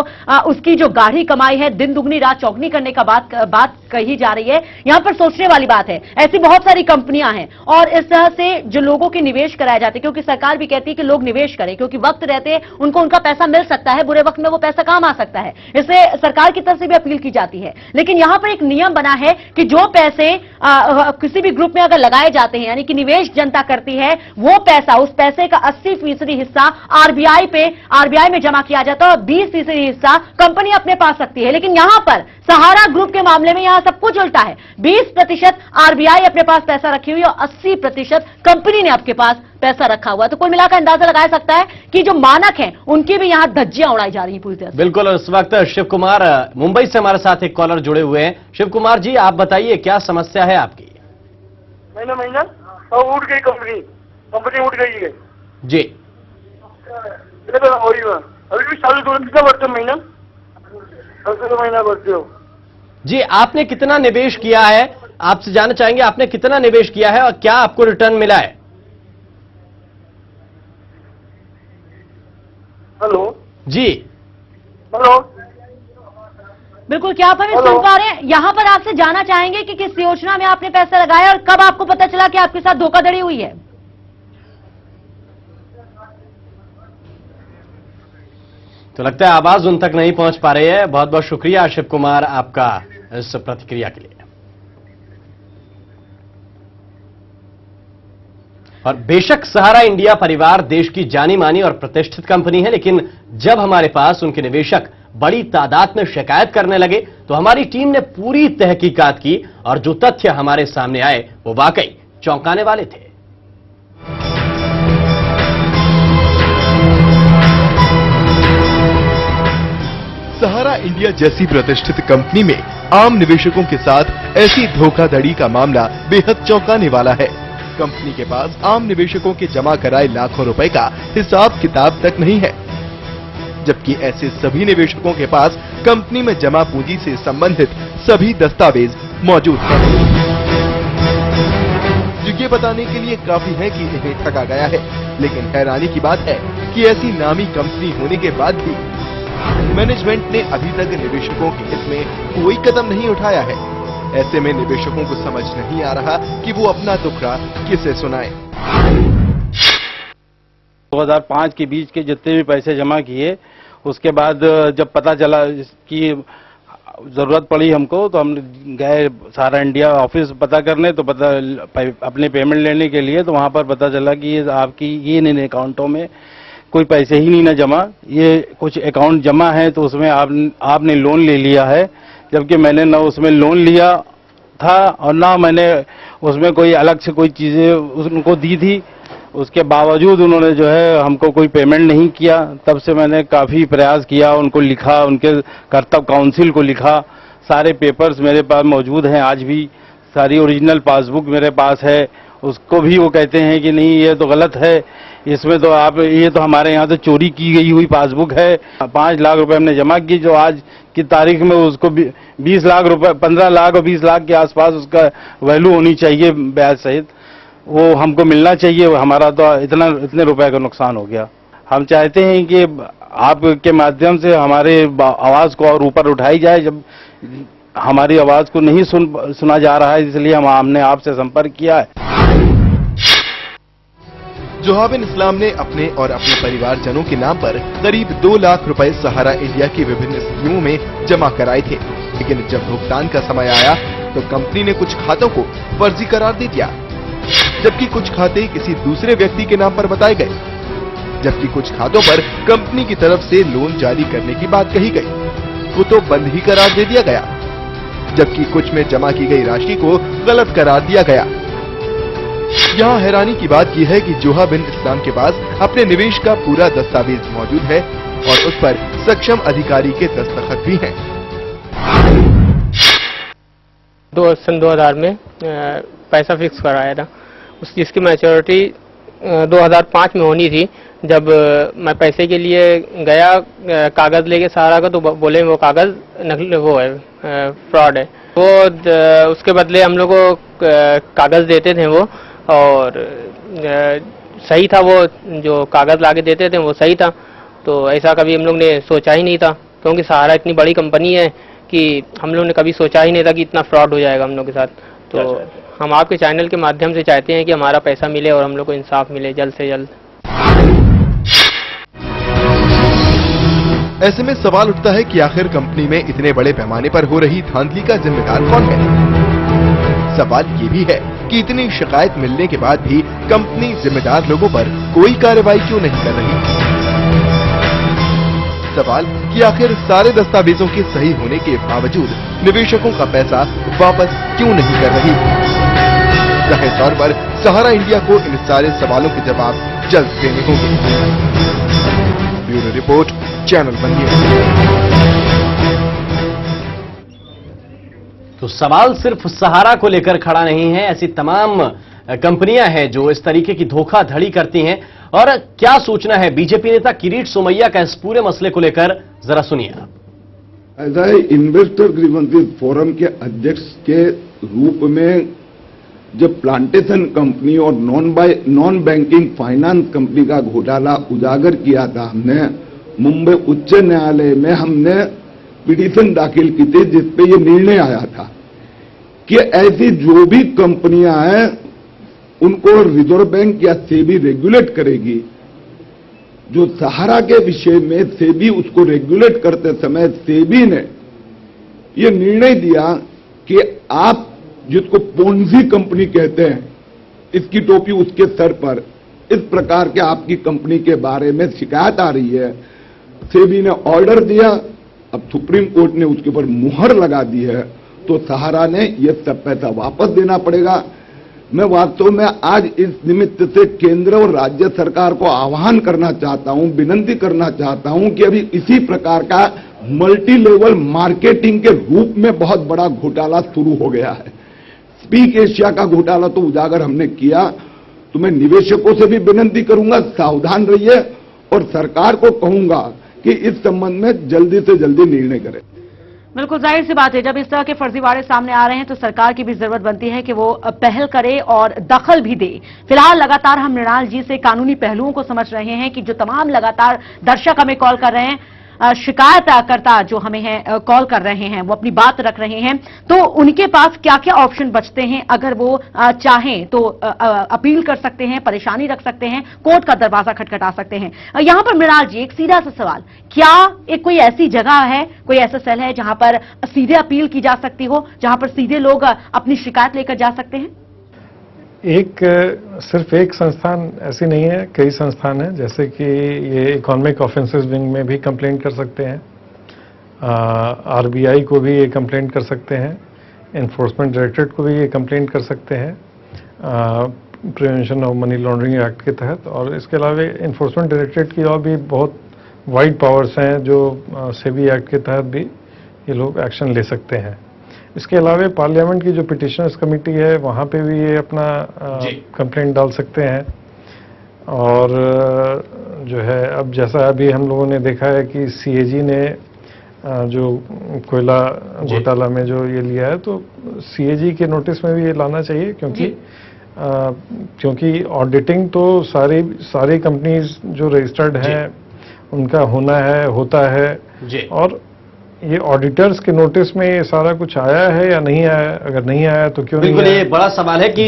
उसकी जो गाढ़ी कमाई है, दिन दुगनी रात चौगनी करने का बात कही जा रही है। यहाँ पर सोचने वाली बात है, ऐसी बहुत सारी कंपनियां हैं और इस तरह से जो लोगों के निवेश कराए जाते हैं, क्योंकि सरकार भी कहती है कि लोग निवेश करें, क्योंकि वक्त रहते उनको उनका पैसा मिल सकता है, बुरे वक्त में वो पैसा काम आ सकता है, इसलिए सरकार की तरफ से भी अपील की जाती है। लेकिन यहां पर एक नियम बना है कि जो पैसे किसी भी ग्रुप में अगर लगाए जाते हैं, यानी कि निवेश जनता करती है, वो पैसा, उस पैसे का 80% हिस्सा आरबीआई में जमा किया जाता है और 20% हिस्सा कंपनी अपने पास रखती है। लेकिन यहां पर सहारा ग्रुप के मामले में यहां सब कुछ उल्टा है। 20% आरबीआई अपने पास पैसा रखी हुई और 80% कंपनी ने आपके पास पैसा रखा हुआ है। तो कुल मिलाकर अंदाजा लगाया सकता है कि जो मानक हैं उनकी भी यहां धज्जियां उड़ाई जा रही हैं पूरी तरह से। बिल्कुल, इस वक्त शिव कुमार मुंबई से हमारे साथ एक कॉलर जुड़े हुए हैं। शिव कुमार जी, आप बताइए क्या समस्या है आपकी? महीना उठ गई कंपनी उठ गई है जी। अभी भी चालू कितना बढ़ते महीना बढ़ते हो जी। आपने कितना निवेश किया है, आपसे जानना चाहेंगे आपने कितना निवेश किया है और क्या आपको रिटर्न मिला है? हेलो जी। हेलो, बिल्कुल, क्या आप हमें सुन पा रहे हैं? यहां पर आपसे जानना चाहेंगे कि किस योजना में आपने पैसा लगाया और कब आपको पता चला कि आपके साथ धोखाधड़ी हुई है? तो लगता है आवाज उन तक नहीं पहुंच पा रही है। बहुत बहुत शुक्रिया शिव कुमार आपका इस प्रतिक्रिया के लिए। और बेशक सहारा इंडिया परिवार देश की जानी मानी और प्रतिष्ठित कंपनी है, लेकिन जब हमारे पास उनके निवेशक बड़ी तादाद में शिकायत करने लगे तो हमारी टीम ने पूरी तहकीकात की और जो तथ्य हमारे सामने आए वो वाकई चौंकाने वाले थे। सहारा इंडिया जैसी प्रतिष्ठित कंपनी में आम निवेशकों के साथ ऐसी धोखाधड़ी का मामला बेहद चौंकाने वाला है। कंपनी के पास आम निवेशकों के जमा कराए लाखों रुपए का हिसाब किताब तक नहीं है, जबकि ऐसे सभी निवेशकों के पास कंपनी में जमा पूंजी से संबंधित सभी दस्तावेज मौजूद हैं। ये बताने के लिए काफी है कि इन्हें ठगा गया है, लेकिन हैरानी की बात है कि ऐसी नामी कंपनी होने के बाद भी मैनेजमेंट ने अभी तक निवेशकों के हित में कोई कदम नहीं उठाया है। ऐसे में निवेशकों को समझ नहीं आ रहा कि वो अपना दुखड़ा किसे सुनाएं। 2005 के बीच के जितने भी पैसे जमा किए, उसके बाद जब पता चला कि जरूरत पड़ी हमको, तो हम गए सहारा इंडिया ऑफिस पता करने, तो अपने पेमेंट लेने के लिए, तो वहां पर पता चला कि आपकी ये इन अकाउंटों में कोई पैसे ही नहीं ना जमा, ये कुछ अकाउंट जमा है तो उसमें आपने लोन ले लिया है, जबकि मैंने ना उसमें लोन लिया था और ना मैंने उसमें कोई अलग से कोई चीजें उनको दी थी। उसके बावजूद उन्होंने जो है हमको कोई पेमेंट नहीं किया। तब से मैंने काफी प्रयास किया, उनको लिखा, उनके कर्तव्य काउंसिल को लिखा, सारे पेपर्स मेरे पास मौजूद हैं, आज भी सारी ओरिजिनल पासबुक मेरे पास है उसको भी वो कहते हैं कि नहीं ये तो गलत है, इसमें तो आप ये तो हमारे यहाँ तो चोरी की गई हुई पासबुक है। 5 लाख रुपए हमने जमा की, जो आज की तारीख में उसको 20 लाख रुपए, 15 लाख और 20 लाख के आसपास उसका वैल्यू होनी चाहिए ब्याज सहित, वो हमको मिलना चाहिए। हमारा तो इतने रुपए का नुकसान हो गया। हम चाहते हैं कि आपके माध्यम से हमारे आवाज को और ऊपर उठाई जाए। जब हमारी आवाज को नहीं सुना जा रहा है, इसलिए हमने आपसे संपर्क किया है। जोहाबिन इस्लाम ने अपने और अपने परिवारजनों के नाम पर करीब 2 लाख रुपए सहारा इंडिया की विभिन्न स्कीमों में जमा कराए थे, लेकिन जब भुगतान का समय आया तो कंपनी ने कुछ खातों को फर्जी करार दे दिया, जबकि कुछ खाते किसी दूसरे व्यक्ति के नाम पर बताए गए, जबकि कुछ खातों पर कंपनी की तरफ से लोन जारी करने की बात कही गई, वो तो बंद ही करार दे दिया गया, जबकि कुछ में जमा की गई राशि को गलत करार दिया गया। यहाँ हैरानी की बात यह है कि जोहाबिन इस्लाम के पास अपने निवेश का पूरा दस्तावेज मौजूद है और उस पर सक्षम अधिकारी के दस्तखत भी हैं। सन 2000 में पैसा फिक्स कराया था, जिसकी मैच्योरिटी 2005 में होनी थी। जब मैं पैसे के लिए गया कागज लेके सहारा का, तो बोले वो कागज नकली, वो है फ्रॉड है। वो उसके बदले हम लोग को कागज देते थे वो, और सही था, वो जो कागज लाके देते थे वो सही था। तो ऐसा कभी हम लोग ने सोचा ही नहीं था, क्योंकि सहारा इतनी बड़ी कंपनी है कि हम लोग ने कभी सोचा ही नहीं था कि इतना फ्रॉड हो जाएगा हम लोग के साथ। तो हम आपके चैनल के माध्यम से चाहते हैं कि हमारा पैसा मिले और हम लोग को इंसाफ मिले जल्द से जल्द। ऐसे में सवाल उठता है कि आखिर कंपनी में इतने बड़े पैमाने पर हो रही धांधली का जिम्मेदार कौन है। सवाल ये भी है कि इतनी शिकायत मिलने के बाद भी कंपनी जिम्मेदार लोगों पर कोई कार्रवाई क्यों नहीं कर रही। सवाल कि आखिर सारे दस्तावेजों के सही होने के बावजूद निवेशकों का पैसा वापस क्यों नहीं कर रही। जाहिर तौर पर सहारा इंडिया को इन सारे सवालों के जवाब जल्द देने होंगे। Bureau report, channel one news. तो सवाल सिर्फ सहारा को लेकर खड़ा नहीं है, ऐसी तमाम कंपनियां हैं जो इस तरीके की धोखाधड़ी करती हैं। और क्या सूचना है बीजेपी नेता किरीट सोमैया का इस पूरे मसले को लेकर, जरा सुनिए आप। ऐसा है, इन्वेस्टर ग्रीवेंसेस फोरम के अध्यक्ष के रूप में जब प्लांटेशन कंपनी और नॉन बैंकिंग फाइनेंस कंपनी का घोटाला उजागर किया था, हमने मुंबई उच्च न्यायालय में हमने पिटीशन दाखिल की थी, जिसपे ये निर्णय आया था कि ऐसी जो भी कंपनियां हैं उनको रिजर्व बैंक या सेबी रेगुलेट करेगी। जो सहारा के विषय में सेबी उसको रेगुलेट करते समय सेबी ने ये निर्णय दिया कि आप जिसको पोन्जी कंपनी कहते हैं, इसकी टोपी उसके सर पर, इस प्रकार के आपकी कंपनी के बारे में शिकायत आ रही है। सेबी ने ऑर्डर दिया, अब सुप्रीम कोर्ट ने उसके ऊपर मुहर लगा दी है, तो सहारा ने यह सब पैसा वापस देना पड़ेगा। मैं वास्तव में आज इस निमित्त से केंद्र और राज्य सरकार को आह्वान करना चाहता हूं, विनती करना चाहता हूं कि अभी इसी प्रकार का मल्टी लेवल मार्केटिंग के रूप में बहुत बड़ा घोटाला शुरू हो गया है। स्पीक एशिया का घोटाला तो उजागर हमने किया, तो मैं निवेशकों से भी विनती करूंगा, सावधान रहिए और सरकार को कहूंगा कि इस संबंध में जल्दी से जल्दी निर्णय करें। बिल्कुल जाहिर सी बात है, जब इस तरह के फर्जीवाड़े सामने आ रहे हैं तो सरकार की भी जरूरत बनती है कि वो पहल करे और दखल भी दे। फिलहाल लगातार हम मृणाल जी से कानूनी पहलुओं को समझ रहे हैं कि जो तमाम लगातार दर्शक हमें कॉल कर रहे हैं, शिकायतकर्ता जो हमें है कॉल कर रहे हैं, वो अपनी बात रख रहे हैं, तो उनके पास क्या क्या ऑप्शन बचते हैं। अगर वो चाहें तो अपील कर सकते हैं, परेशानी रख सकते हैं, कोर्ट का दरवाजा खटखटा सकते हैं। यहां पर मृणाल जी एक सीधा सा सवाल, क्या एक कोई ऐसी जगह है, कोई ऐसा सेल है जहां पर सीधे अपील की जा सकती हो, जहां पर सीधे लोग अपनी शिकायत लेकर जा सकते हैं? सिर्फ एक संस्थान ऐसी नहीं है, कई संस्थान हैं। जैसे कि ये इकोनॉमिक ऑफेंसेस विंग में भी कंप्लेंट कर सकते हैं, आरबीआई को भी ये कंप्लेंट कर सकते हैं, एनफोर्समेंट डायरेक्टरेट को भी ये कंप्लेंट कर सकते हैं prevention of money laundering act के तहत। और इसके अलावा एनफोर्समेंट डायरेक्टरेट की और भी बहुत वाइड पावर्स हैं जो सेबी एक्ट के तहत भी ये लोग एक्शन ले सकते हैं। इसके अलावा पार्लियामेंट की जो पिटिशनर्स कमेटी है वहाँ पे भी ये अपना कंप्लेंट डाल सकते हैं। और जो है अब जैसा अभी हम लोगों ने देखा है कि सीएजी ने जो कोयला घोटाला में जो ये लिया है, तो सीएजी के नोटिस में भी ये लाना चाहिए, क्योंकि ऑडिटिंग तो सारी कंपनीज जो रजिस्टर्ड हैं उनका होता है। और ये ऑडिटर्स के नोटिस में ये सारा कुछ आया है या नहीं आया? अगर नहीं आया तो क्यों नहीं आया? बिल्कुल, ये बड़ा सवाल है कि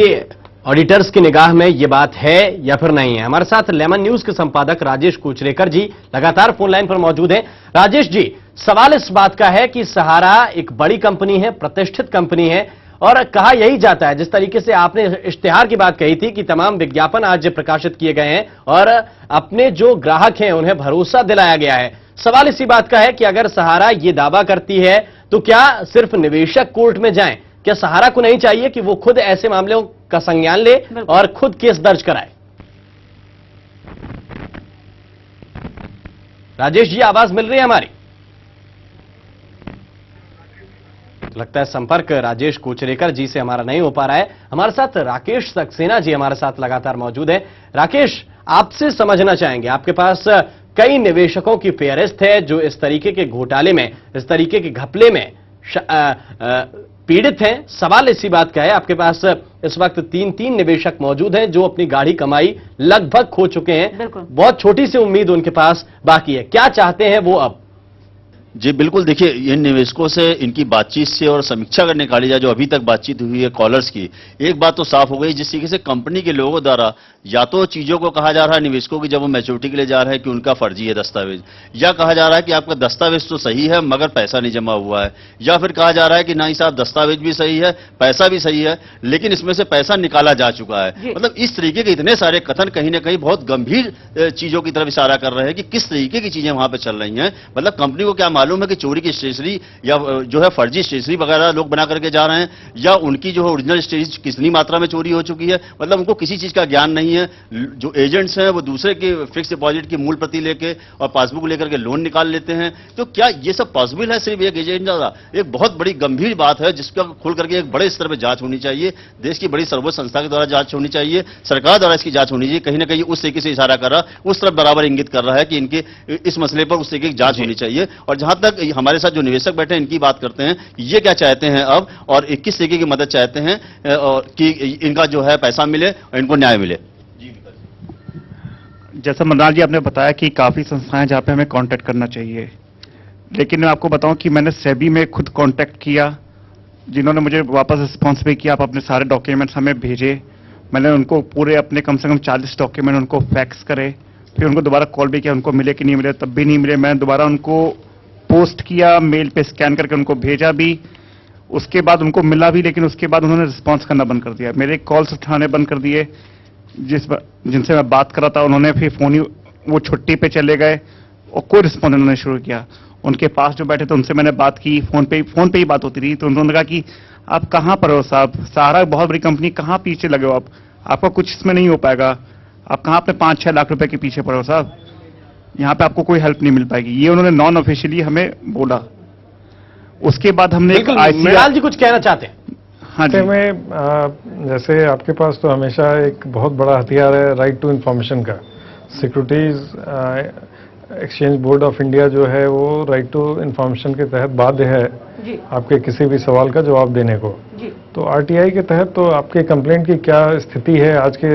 ऑडिटर्स की निगाह में ये बात है या फिर नहीं है। हमारे साथ लेमन न्यूज के संपादक राजेश कुचरेकर जी लगातार फोन लाइन पर मौजूद हैं। राजेश जी, सवाल इस बात का है कि सहारा एक बड़ी कंपनी है, प्रतिष्ठित कंपनी है, और कहा यही जाता है, जिस तरीके से आपने इश्तिहार की बात कही थी कि तमाम विज्ञापन आज प्रकाशित किए गए हैं और अपने जो ग्राहक हैं उन्हें भरोसा दिलाया गया है। सवाल इसी बात का है कि अगर सहारा ये दावा करती है तो क्या सिर्फ निवेशक कोर्ट में जाएं? क्या सहारा को नहीं चाहिए कि वो खुद ऐसे मामलों का संज्ञान ले और खुद केस दर्ज कराए? राजेश जी, आवाज मिल रही है हमारी? लगता है संपर्क राजेश कुचरेकर जी से हमारा नहीं हो पा रहा है। हमारे साथ राकेश सक्सेना जी हमारे साथ लगातार मौजूद है। राकेश, आपसे समझना चाहेंगे, आपके पास कई निवेशकों की फेहरिस्त है जो इस तरीके के घोटाले में, इस तरीके के घपले में पीड़ित हैं। सवाल इसी बात का है, आपके पास इस वक्त तीन निवेशक मौजूद हैं जो अपनी गाढ़ी कमाई लगभग खो चुके हैं। बहुत छोटी सी उम्मीद उनके पास बाकी है। क्या चाहते हैं वो अब? जी बिल्कुल, देखिए इन निवेशकों से, इनकी बातचीत से और समीक्षा करने निकाली जाए जो अभी तक बातचीत हुई है कॉलर्स की, एक बात तो साफ हो गई, जिस तरीके से कंपनी के लोगों द्वारा या तो चीजों को कहा जा रहा है निवेशकों की जब वो मैच्योरिटी के लिए जा रहे हैं कि उनका फर्जी है दस्तावेज, या कहा जा रहा है कि आपका दस्तावेज तो सही है मगर पैसा नहीं जमा हुआ है, या फिर कहा जा रहा है कि नहीं साहब दस्तावेज भी सही है, पैसा भी सही है, लेकिन इसमें से पैसा निकाला जा चुका है। मतलब इस तरीके के इतने सारे कथन कहीं ना कहीं बहुत गंभीर चीजों की तरफ इशारा कर रहे हैं कि किस तरीके की चीजें वहां पर चल रही हैं। मतलब कंपनी को क्या मालूम है कि चोरी की स्टेशनरी या जो है फर्जी स्टेशनरी वगैरह लोग बना करके जा रहे हैं, या उनकी जो है ओरिजिनल स्टेशनरी कितनी मात्रा में चोरी हो चुकी है। मतलब उनको किसी चीज का ज्ञान नहीं है। जो एजेंट्स हैं वो दूसरे के फिक्स डिपॉजिट की मूल प्रति लेके और पासबुक लेकर के लोन निकाल लेते हैं। तो क्या ये सब पॉसिबल है सिर्फ एक एजेंट द्वारा? एक बहुत बड़ी गंभीर बात है जिसका खुल करके एक बड़े स्तर पर जांच होनी चाहिए। देश की बड़ी सर्वोच्च संस्था के द्वारा जांच होनी चाहिए, सरकार द्वारा इसकी जांच होनी चाहिए। कहीं ना कहीं उस तरीके से इशारा कर रहा, उस तरफ बराबर इंगित कर रहा है कि इनके इस मसले पर उस तरीके की जांच होनी चाहिए। और जहां तक हमारे साथ जो निवेशक बैठे हैं इनकी बात करते हैं, ये क्या चाहते हैं अब और किस तरीके की मदद चाहते हैं कि इनका जो है पैसा मिले और इनको न्याय मिले। जैसा मनराज जी आपने बताया कि काफी संस्थाएं जहां पे हमें कांटेक्ट करना चाहिए, लेकिन मैं आपको बताऊं कि मैंने सेबी में खुद कांटेक्ट किया, जिन्होंने मुझे वापस रिस्पॉन्स भी किया, आप अपने सारे डॉक्यूमेंट्स हमें भेजे। मैंने उनको पूरे अपने कम से कम 40 डॉक्यूमेंट उनको फैक्स करे, फिर उनको दोबारा कॉल भी किया, उनको मिले कि नहीं मिले, तब भी नहीं मिले। मैं दोबारा उनको पोस्ट किया, मेल पे स्कैन करके उनको भेजा भी, उसके बाद उनको मिला भी, लेकिन उसके बाद उन्होंने रिस्पॉन्स करना बंद कर दिया, मेरे कॉल्स उठाने बंद कर दिए। जिनसे मैं बात कर रहा था उन्होंने फिर फोन ही, वो छुट्टी पे चले गए और कोई रिस्पॉन्स उन्होंने शुरू किया। उनके पास जो बैठे थे उनसे मैंने बात की, फोन पे ही बात होती रही, तो उन्होंने कहा कि आप कहां पर हो साहब, सहारा बहुत बड़ी कंपनी, कहां पीछे लगे हो आप, आपका कुछ इसमें नहीं हो पाएगा, आप कहां अपने 5-6 लाख रुपए के पीछे पड़े हो साहब, यहां पे आपको कोई हेल्प नहीं मिल पाएगी। ये उन्होंने नॉन ऑफिशियली हमें बोला। उसके बाद हमने मृणाल जी कुछ कहना चाहते हैं? हाँ जी, में जैसे आपके पास तो हमेशा एक बहुत बड़ा हथियार है राइट टू इंफॉर्मेशन का। Securities exchange board of India जो है वो राइट टू इंफॉर्मेशन के तहत बाध्य है आपके किसी भी सवाल का जवाब देने को। तो आरटीआई के तहत तो आपके कंप्लेंट की क्या स्थिति है आज के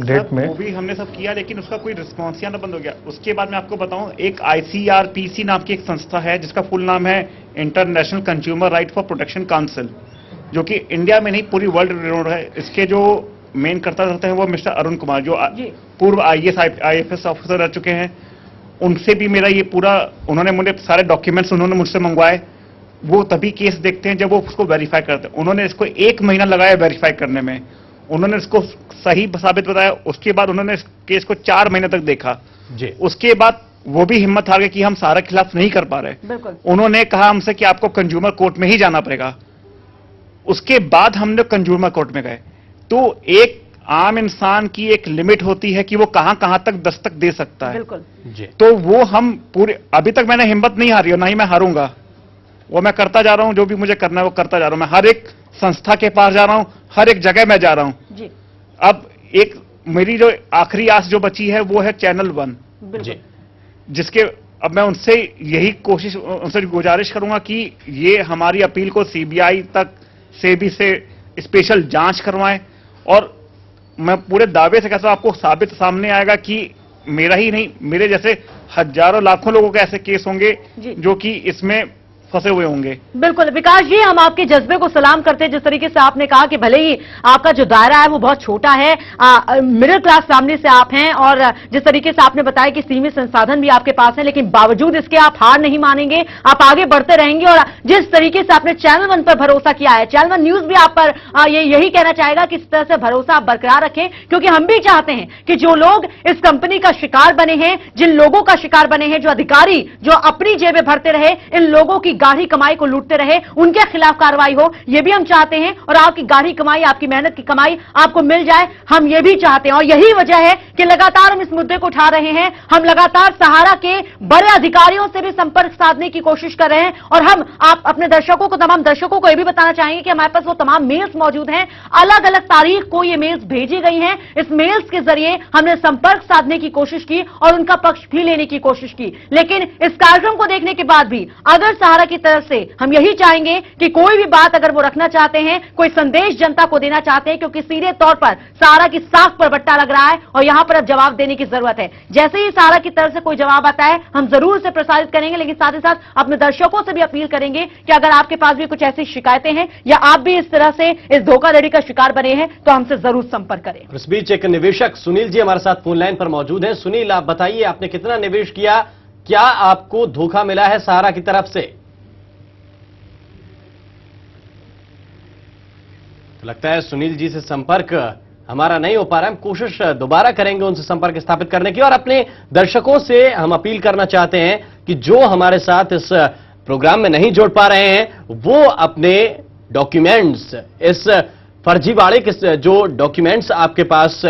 डेट में? वो भी हमने सब किया, लेकिन उसका कोई रिस्पॉन्स ही आना बंद हो गया। उसके बाद मैं आपको बताऊं, एक ICRPC नाम की एक संस्था है जिसका फुल नाम है international consumer right for protection council, जो कि इंडिया में नहीं पूरी वर्ल्ड रिनोड है। इसके जो मेन करता रहते हैं वो मिस्टर अरुण कुमार, जो पूर्व IAS IFS ऑफिसर रह चुके हैं। उनसे भी मेरा ये पूरा, उन्होंने मुझे सारे डॉक्यूमेंट्स उन्होंने मुझसे मंगवाए। वो तभी केस देखते हैं जब वो उसको वेरीफाई करते हैं। उन्होंने इसको 1 महीना लगाया वेरीफाई करने में, उन्होंने इसको सही साबित बताया। उसके बाद उन्होंने इस केस को 4 महीने तक देखा जी। उसके बाद वो भी हिम्मत हार गए कि हम सारा खिलाफ नहीं कर पा रहे। उन्होंने कहा हमसे कि आपको कंज्यूमर कोर्ट में ही जाना पड़ेगा। उसके बाद हम लोग कंज्यूमर कोर्ट में गए। तो एक आम इंसान की एक लिमिट होती है कि वो कहां कहां तक दस्तक दे सकता है। बिल्कुल जी। तो वो हम पूरे, अभी तक मैंने हिम्मत नहीं हारी और ना ही मैं हारूंगा। वो मैं करता जा रहा हूं, जो भी मुझे करना है वो करता जा रहा हूं। मैं हर एक संस्था के पास जा रहा हूं, हर एक जगह मैं जा रहा हूं जी। अब एक मेरी जो आखिरी आस जो बची है वो है चैनल 1 जी, जिसके अब मैं उनसे यही कोशिश, उनसे गुजारिश करूंगा कि ये हमारी अपील को सीबीआई तक सेबी से स्पेशल जांच करवाएं। और मैं पूरे दावे से कहता हूं, आपको साबित सामने आएगा कि मेरा ही नहीं, मेरे जैसे हजारों लाखों लोगों के ऐसे केस होंगे जो कि इसमें फंसे हुए होंगे। बिल्कुल विकास जी, हम आपके जज्बे को सलाम करते हैं। जिस तरीके से आपने कहा कि भले ही आपका जो दायरा है वो बहुत छोटा है, मिडिल क्लास फैमिली से आप हैं, और जिस तरीके से आपने बताया कि सीमित संसाधन भी आपके पास है, लेकिन बावजूद इसके आप हार नहीं मानेंगे, आप आगे बढ़ते रहेंगे। और जिस तरीके से आपने चैनल 1 पर भरोसा किया है, चैनल 1 न्यूज भी आप पर यही कहना चाहेगा कि इस तरह से भरोसा आप बरकरार रखें, क्योंकि हम भी चाहते हैं कि जो लोग इस कंपनी का शिकार बने हैं, जिन लोगों का शिकार बने हैं, जो अधिकारी जो अपनी जेबें भरते रहे, इन लोगों की गाढ़ी कमाई को लूटते रहे, उनके खिलाफ कार्रवाई हो, यह भी हम चाहते हैं। और आपकी गाढ़ी कमाई, आपकी मेहनत की कमाई आपको मिल जाए, हम ये भी चाहते हैं। और यही वजह है कि लगातार हम इस मुद्दे को उठा रहे हैं। हम लगातार सहारा के बड़े अधिकारियों से भी संपर्क साधने की कोशिश कर रहे हैं। और हम आप अपने दर्शकों को, तमाम दर्शकों को यह भी बताना चाहेंगे कि हमारे पास वो तमाम मेल्स मौजूद हैं, अलग अलग तारीख को ये मेल्स भेजी गई हैं। इस मेल्स के जरिए हमने संपर्क साधने की कोशिश की और उनका पक्ष भी लेने की कोशिश की। लेकिन इस कार्यक्रम को देखने के बाद भी अगर सहारा की तरफ से हम यही चाहेंगे कि कोई भी बात अगर वो रखना चाहते हैं, कोई संदेश जनता को देना चाहते हैं, क्योंकि सीधे तौर पर सहारा की साख पर बट्टा लग रहा है और यहां पर अब जवाब देने की जरूरत है। जैसे ही सहारा की तरफ से कोई जवाब आता है हम जरूर उसे प्रसारित करेंगे, लेकिन साथ ही साथ अपने दर्शकों से भी अपील करेंगे कि अगर आपके पास भी कुछ ऐसी शिकायतें हैं या आप भी इस तरह से इस धोखाधड़ी का शिकार बने हैं तो हमसे जरूर संपर्क करें। इस बीच एक निवेशक सुनील जी हमारे साथ फोन लाइन पर मौजूद हैं। सुनील, आप बताइए, आपने कितना निवेश किया, क्या आपको धोखा मिला है सहारा की तरफ से? तो लगता है सुनील जी से संपर्क हमारा नहीं हो पा रहा है। हम कोशिश दोबारा करेंगे उनसे संपर्क स्थापित करने की, और अपने दर्शकों से हम अपील करना चाहते हैं कि जो हमारे साथ इस प्रोग्राम में नहीं जुड़ पा रहे हैं वो अपने डॉक्यूमेंट्स, इस फर्जीवाड़े के जो डॉक्यूमेंट्स आपके पास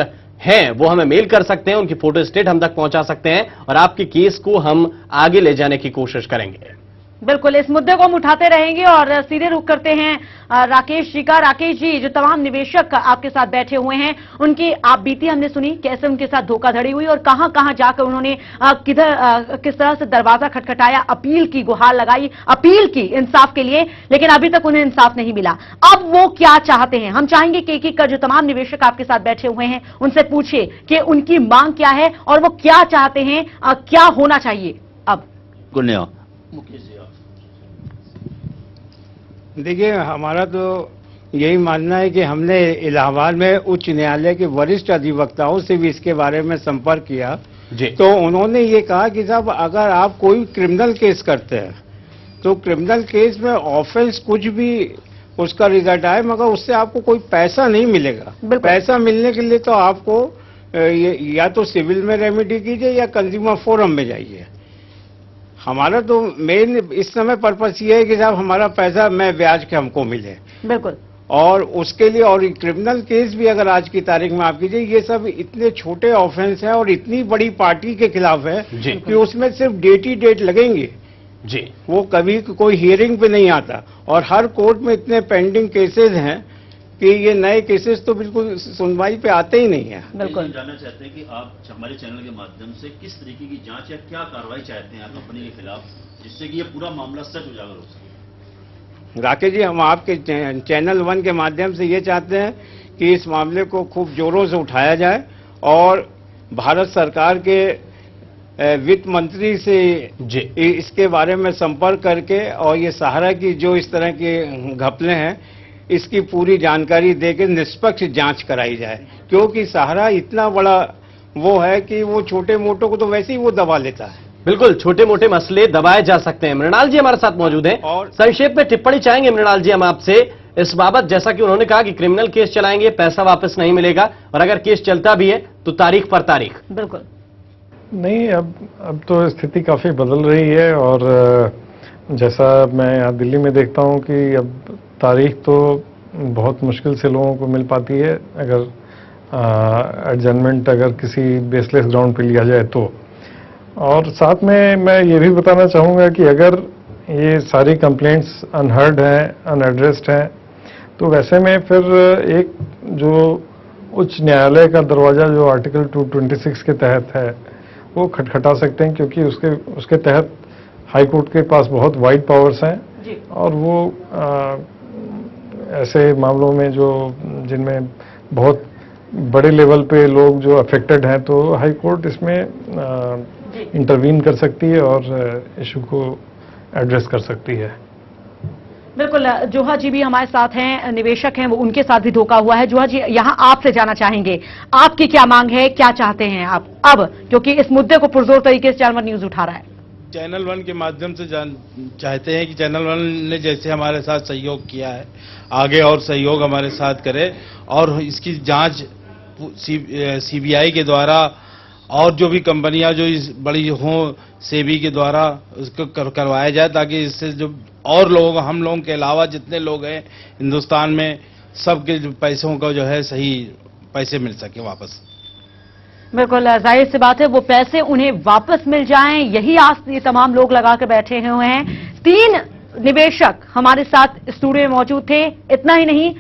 हैं वो हमें मेल कर सकते हैं, उनकी फोटो स्टेट हम तक पहुंचा सकते हैं और आपके केस को हम आगे ले जाने की कोशिश करेंगे। बिल्कुल, इस मुद्दे को हम उठाते रहेंगे और सीधे रुख करते हैं राकेश जी का। राकेश जी, जो तमाम निवेशक आपके साथ बैठे हुए हैं, उनकी आप बीती हमने सुनी, कैसे उनके साथ धोखाधड़ी हुई और कहां कहां जाकर उन्होंने किस तरह से दरवाजा खटखटाया, अपील की, गुहार लगाई, अपील की इंसाफ के लिए, लेकिन अभी तक उन्हें इंसाफ नहीं मिला। अब वो क्या चाहते हैं, हम चाहेंगे कि एक एक कर जो तमाम निवेशक आपके साथ बैठे हुए हैं उनसे पूछिए कि उनकी मांग क्या है और वो क्या चाहते हैं, क्या होना चाहिए। अब देखिए, हमारा तो यही मानना है कि हमने इलाहाबाद में उच्च न्यायालय के वरिष्ठ अधिवक्ताओं से भी इसके बारे में संपर्क किया जी। तो उन्होंने ये कहा कि साहब, अगर आप कोई क्रिमिनल केस करते हैं तो क्रिमिनल केस में ऑफेंस कुछ भी उसका रिजल्ट आए, मगर उससे आपको कोई पैसा नहीं मिलेगा। पैसा मिलने के लिए तो आपको या तो सिविल में रेमेडी कीजिए या कंज्यूमर फोरम में जाइए। हमारा तो मेन इस समय पर्पस ये है कि साहब हमारा पैसा में ब्याज के हमको मिले। बिल्कुल। और उसके लिए, और क्रिमिनल केस भी अगर आज की तारीख में आप कीजिए, ये सब इतने छोटे ऑफेंस है और इतनी बड़ी पार्टी के खिलाफ है कि उसमें सिर्फ डेट ही डेट लगेंगे जी, वो कभी कोई हियरिंग पे नहीं आता। और हर कोर्ट में इतने पेंडिंग केसेस हैं कि ये नए केसेस तो बिल्कुल सुनवाई पे आते ही नहीं है। बिल्कुल जानना चाहते हैं कि आप हमारे चैनल के माध्यम से किस तरीके की जांच या क्या कार्रवाई चाहते हैं कंपनी के खिलाफ, जिससे कि ये पूरा मामला सच उजागर हो सके। राकेश जी, हम आपके चैनल 1 के माध्यम से ये चाहते हैं कि इस मामले को खूब जोरों से उठाया जाए और भारत सरकार के वित्त मंत्री से इसके बारे में संपर्क करके और ये सहारा की जो इस तरह के घपले हैं इसकी पूरी जानकारी देकर निष्पक्ष जांच कराई जाए, क्योंकि सहारा इतना बड़ा वो है कि वो छोटे मोटों को तो वैसे ही वो दबा लेता है। बिल्कुल, छोटे मोटे मसले दबाए जा सकते हैं। मृणाल जी हमारे साथ मौजूद हैं और संक्षेप में टिप्पणी चाहेंगे मृणाल जी हम आपसे इस बाबत, जैसा कि उन्होंने कहा कि क्रिमिनल केस चलाएंगे, पैसा वापस नहीं मिलेगा, और अगर केस चलता भी है तो तारीख पर तारीख। बिल्कुल नहीं, अब तो स्थिति काफी बदल रही है और जैसा मैं यहाँ दिल्ली में देखता हूँ कि अब तारीख तो बहुत मुश्किल से लोगों को मिल पाती है अगर एडजमेंट अगर किसी बेसलेस ग्राउंड पे लिया जाए तो। और साथ में मैं ये भी बताना चाहूँगा कि अगर ये सारी कंप्लेंट्स अनहर्ड हैं, अनएड्रेस्ड हैं, तो वैसे में फिर एक जो उच्च न्यायालय का दरवाजा जो आर्टिकल 226 के तहत है वो खटखटा सकते हैं, क्योंकि उसके तहत हाई कोर्ट के पास बहुत वाइड पावर्स हैं और वो ऐसे मामलों में जो जिनमें बहुत बड़े लेवल पे लोग जो अफेक्टेड हैं, तो हाई कोर्ट इसमें इंटरवीन कर सकती है और इशू को एड्रेस कर सकती है। बिल्कुल, जोहा जी भी हमारे साथ हैं, निवेशक हैं, वो उनके साथ भी धोखा हुआ है। जोहा जी, यहाँ आपसे जाना चाहेंगे, आपकी क्या मांग है, क्या चाहते हैं आप अब, क्योंकि इस मुद्दे को पुरजोर तरीके से चैनल वन न्यूज उठा रहा है। चैनल वन के माध्यम से चाहते हैं कि चैनल वन ने जैसे हमारे साथ सहयोग किया है, आगे और सहयोग हमारे साथ करे और इसकी जांच सीबीआई के द्वारा और जो भी कंपनियां जो इस बड़ी हों सेबी के द्वारा उसको करवाया जाए, ताकि इससे जो और लोग, हम लोगों के अलावा जितने लोग हैं हिंदुस्तान में, सबके पैसों का जो है सही पैसे मिल सके वापस। बिल्कुल, जाहिर सी बात है वो पैसे उन्हें वापस मिल जाएं, यही आस ये तमाम लोग लगा के बैठे हुए हैं। 3 निवेशक हमारे साथ स्टूडियो में मौजूद थे। इतना ही नहीं,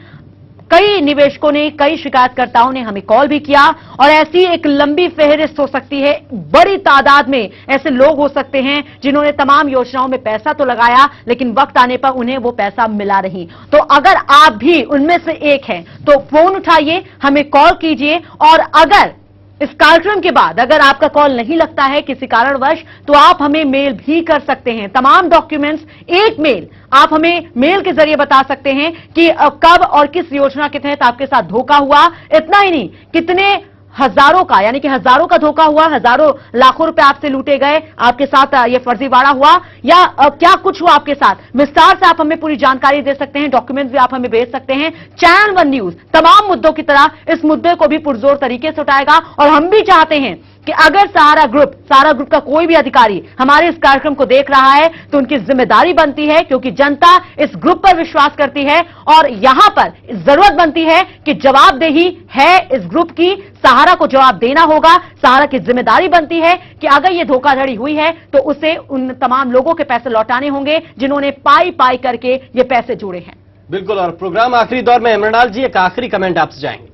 कई निवेशकों ने, कई शिकायतकर्ताओं ने हमें कॉल भी किया और ऐसी एक लंबी फेहरिस्त हो सकती है, बड़ी तादाद में ऐसे लोग हो सकते हैं जिन्होंने तमाम योजनाओं में पैसा तो लगाया लेकिन वक्त आने पर उन्हें वो पैसा मिला नहीं। तो अगर आप भी उनमें से एक हैं तो फोन उठाइए, हमें कॉल कीजिए और अगर इस कार्यक्रम के बाद अगर आपका कॉल नहीं लगता है किसी कारणवश, तो आप हमें मेल भी कर सकते हैं। तमाम डॉक्यूमेंट्स एक मेल, आप हमें मेल के जरिए बता सकते हैं कि कब और किस योजना के तहत आपके साथ धोखा हुआ। इतना ही नहीं, कितने हजारों का, यानी कि हजारों का धोखा हुआ, हजारों लाखों रुपए आपसे लूटे गए, आपके साथ ये फर्जीवाड़ा हुआ या क्या कुछ हुआ आपके साथ, विस्तार से आप हमें पूरी जानकारी दे सकते हैं। डॉक्यूमेंट्स भी आप हमें भेज सकते हैं। चैनल वन न्यूज तमाम मुद्दों की तरह इस मुद्दे को भी पुरजोर तरीके से उठाएगा और हम भी चाहते हैं कि अगर सहारा ग्रुप का कोई भी अधिकारी हमारे इस कार्यक्रम को देख रहा है तो उनकी जिम्मेदारी बनती है, क्योंकि जनता इस ग्रुप पर विश्वास करती है और यहां पर जरूरत बनती है कि जवाबदेही है इस ग्रुप की, सहारा को जवाब देना होगा। सहारा की जिम्मेदारी बनती है कि अगर ये धोखाधड़ी हुई है तो उसे उन तमाम लोगों के पैसे लौटाने होंगे जिन्होंने पाई पाई करके ये पैसे जोड़े हैं। बिल्कुल, और प्रोग्राम आखिरी दौर में मृणाल जी एक आखिरी कमेंट आपसे जाएंगे।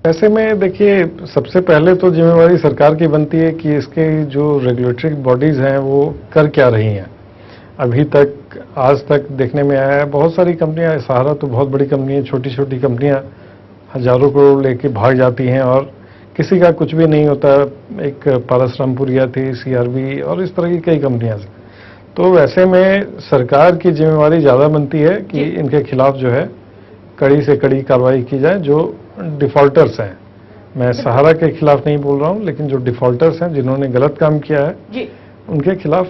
ऐसे में देखिए, सबसे पहले तो जिम्मेवारी सरकार की बनती है कि इसके जो रेगुलेटरी बॉडीज हैं वो कर क्या रही हैं। अभी तक, आज तक देखने में आया है बहुत सारी कंपनियां, सहारा तो बहुत बड़ी कंपनी है, छोटी छोटी कंपनियां हजारों करोड़ लेके भाग जाती हैं और किसी का कुछ भी नहीं होता। एक पारसरामपुरिया थी, सीआरबी और इस तरह की कई कंपनियां से। तो ऐसे में सरकार की जिम्मेवारी ज्यादा बनती है कि इनके खिलाफ जो है कड़ी से कड़ी कार्रवाई की जाए। जो डिफॉल्टर्स हैं, मैं सहारा के खिलाफ नहीं बोल रहा हूं, लेकिन जो डिफॉल्टर्स हैं जिन्होंने गलत काम किया है उनके खिलाफ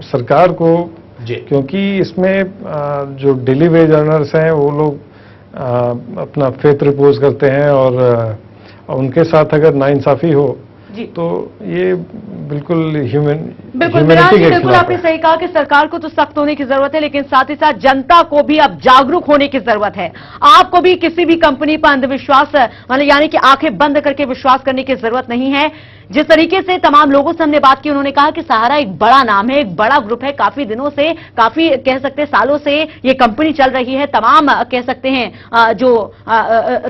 सरकार को, क्योंकि इसमें जो डेली वेज अर्नर्स हैं वो लोग अपना फेथ रिपोज करते हैं और उनके साथ अगर नाइंसाफी हो तो ये बिल्कुल बिल्कुल आपने सही कहा कि सरकार को तो सख्त होने की जरूरत है, लेकिन साथ ही साथ जनता को भी अब जागरूक होने की जरूरत है। आपको भी किसी भी कंपनी पर अंधविश्वास यानी कि आंखें बंद करके विश्वास करने की जरूरत नहीं है। जिस तरीके से तमाम लोगों से हमने बात की, उन्होंने कहा कि सहारा एक बड़ा नाम है, एक बड़ा ग्रुप है, काफी दिनों से, काफी कह सकते हैं सालों से ये कंपनी चल रही है। तमाम कह सकते हैं जो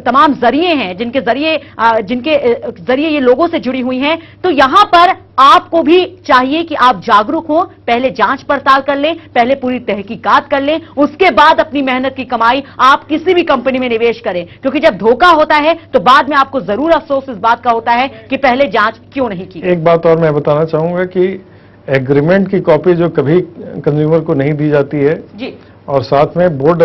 तमाम जरिए हैं जिनके जरिए ये लोगों से जुड़ी हुई हैं। तो यहां पर आपको भी चाहिए कि आप जागरूक हो, पहले जांच पड़ताल कर लें, पहले पूरी तहकीकात कर लें, उसके बाद अपनी मेहनत की कमाई आप किसी भी कंपनी में निवेश करें। क्योंकि जब धोखा होता है तो बाद में आपको जरूर अफसोस इस बात का होता है कि पहले जांच क्यों नहीं की। एक बात और मैं बताना चाहूंगा कि एग्रीमेंट की कॉपी जो कभी कंज्यूमर को नहीं दी जाती है जी, और साथ में बोर्ड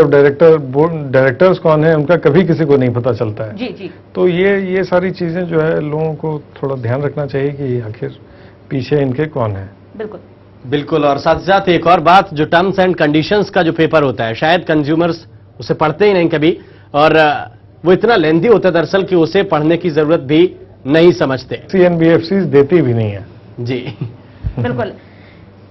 डायरेक्टर्स कौन है उनका कभी किसी को नहीं पता चलता है। जी। तो ये सारी चीजें जो है लोगों को थोड़ा ध्यान रखना चाहिए कि आखिर पीछे इनके कौन है। बिल्कुल, और साथ ही साथ एक और बात, जो टर्म्स एंड कंडीशंस का जो पेपर होता है, शायद कंज्यूमर्स उसे पढ़ते ही नहीं कभी, और वो इतना लेंथी होता है दरअसल कि उसे पढ़ने की जरूरत भी नहीं समझते। एनबीएफसी देती भी नहीं है। जी बिल्कुल।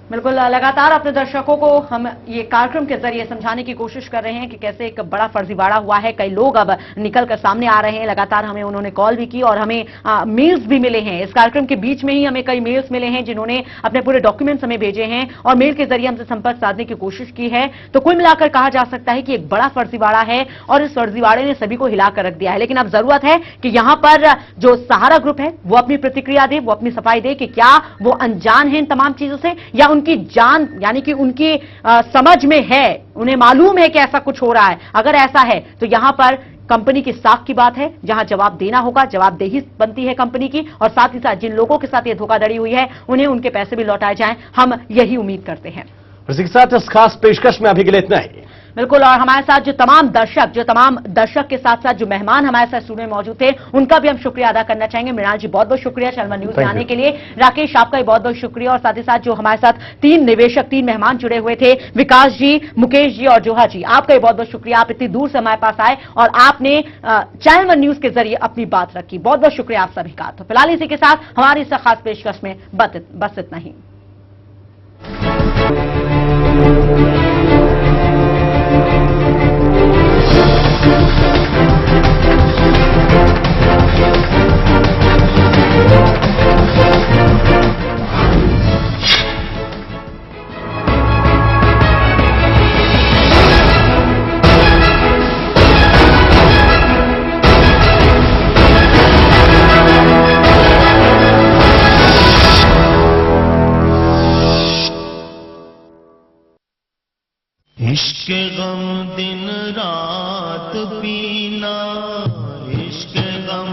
बिल्कुल, लगातार अपने दर्शकों को हम ये कार्यक्रम के जरिए समझाने की कोशिश कर रहे हैं कि कैसे एक बड़ा फर्जीवाड़ा हुआ है। कई लोग अब निकलकर सामने आ रहे हैं। लगातार हमें उन्होंने कॉल भी की और हमें मेल्स भी मिले हैं। इस कार्यक्रम के बीच में ही हमें कई मेल्स मिले हैं जिन्होंने अपने पूरे डॉक्यूमेंट्स हमें भेजे हैं और मेल के जरिए हमसे संपर्क साधने की कोशिश की है। तो कुल मिलाकर कहा जा सकता है कि एक बड़ा फर्जीवाड़ा है और इस फर्जीवाड़े ने सभी को हिलाकर रख दिया है। लेकिन अब जरूरत है कि यहां पर जो सहारा ग्रुप है वो अपनी प्रतिक्रिया दे, वो अपनी सफाई दे कि क्या वो अनजान है इन तमाम चीजों से या उनकी जान यानी कि उनकी समझ में है, उन्हें मालूम है कि ऐसा कुछ हो रहा है। अगर ऐसा है तो यहां पर कंपनी की साख की बात है, जहां जवाब देना होगा, जवाबदेही बनती है कंपनी की और साथ ही साथ जिन लोगों के साथ ये धोखाधड़ी हुई है उन्हें उनके पैसे भी लौटाए जाएं, हम यही उम्मीद करते हैं। इसी के साथ इस खास पेशकश में अभी के लिए इतना ही। बिल्कुल, और हमारे साथ जो तमाम दर्शक के साथ साथ जो मेहमान हमारे साथ स्टूडियो में मौजूद थे उनका भी हम शुक्रिया अदा करना चाहेंगे। मृणाल जी बहुत बहुत शुक्रिया चैनल न्यूज में आने के लिए। राकेश आपका भी बहुत बहुत शुक्रिया और साथ ही साथ जो हमारे साथ तीन मेहमान जुड़े हुए थे, विकास जी, मुकेश जी और जोहा जी, आपका भी बहुत बहुत शुक्रिया। आप इतनी दूर से हमारे पास आए और आपने चैनल न्यूज के जरिए अपनी बात रखी। बहुत बहुत शुक्रिया आप सभी का। तो फिलहाल इसी के साथ हमारी इस खास पेशकश में बस इतना ही। इश्क गम दिन रात पीना, इश्क गम।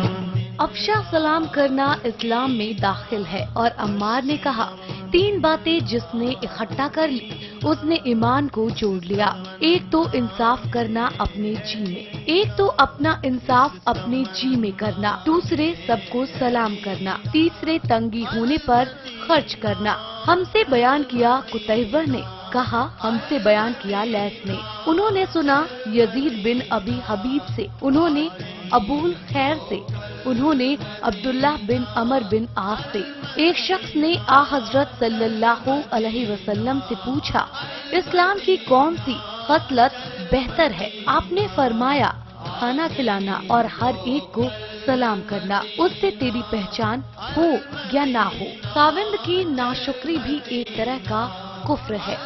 अफशा सलाम करना इस्लाम में दाखिल है और अम्मार ने कहा 3 बातें जिसने इकट्ठा कर ली उसने ईमान को जोड़ लिया। एक तो इंसाफ करना अपने जी में, एक तो अपना इंसाफ अपने जी में करना, दूसरे सबको सलाम करना, तीसरे तंगी होने पर खर्च करना। हमसे बयान किया कुतैबर ने, कहा हमसे बयान किया लैस ने। उन्होंने सुना यजीद बिन अबी हबीब से, उन्होंने अबूल खैर से, उन्होंने अब्दुल्ला बिन अमर बिन आस से। एक शख्स ने आ हजरत सल्लल्लाहु अलैहि वसल्लम से पूछा इस्लाम की कौन सी खसलत बेहतर है? आपने फरमाया खाना खिलाना और हर एक को सलाम करना, उससे तेरी पहचान हो या ना हो। खाविंद की नाशुक्री भी एक तरह का कुफ्र है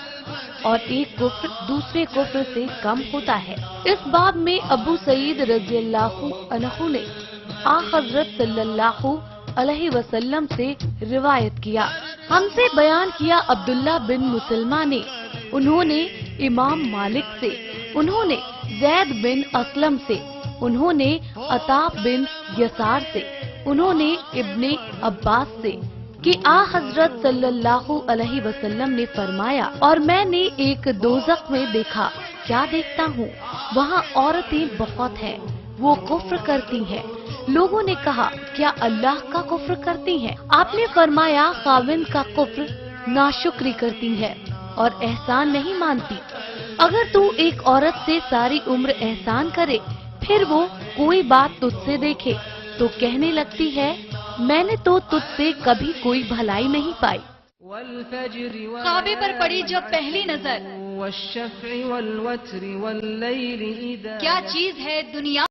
और एक कुफ्र दूसरे कुफ्र से कम होता है। इस बाब में अबू सईद रज़ियल्लाहु अन्हु ने आ हज़रत सल्लल्लाहु अलैहि वसल्लम से रिवायत किया। हमसे बयान किया अब्दुल्ला बिन मुसलमा ने, उन्होंने इमाम मालिक से, उन्होंने जैद बिन असलम से, उन्होंने अता बिन यसार से, उन्होंने इब्ने अब्बास से कि आ हजरत सल्लल्लाहु अलैहि वसल्लम ने फरमाया और मैंने एक दोज़ख में देखा, क्या देखता हूँ, वहाँ औरतें बहुत हैं, वो कुफ्र करती हैं। लोगों ने कहा क्या अल्लाह का कुफ्र करती हैं? आपने फरमाया खाविंद का कुफ्र नाशुक्री करती है और एहसान नहीं मानती। अगर तू एक औरत से सारी उम्र एहसान करे फिर वो कोई बात तुझसे देखे तो कहने लगती है मैंने तो तुझसे कभी कोई भलाई नहीं पाई। काबे पर पड़ी जब पहली नजर, क्या चीज है दुनिया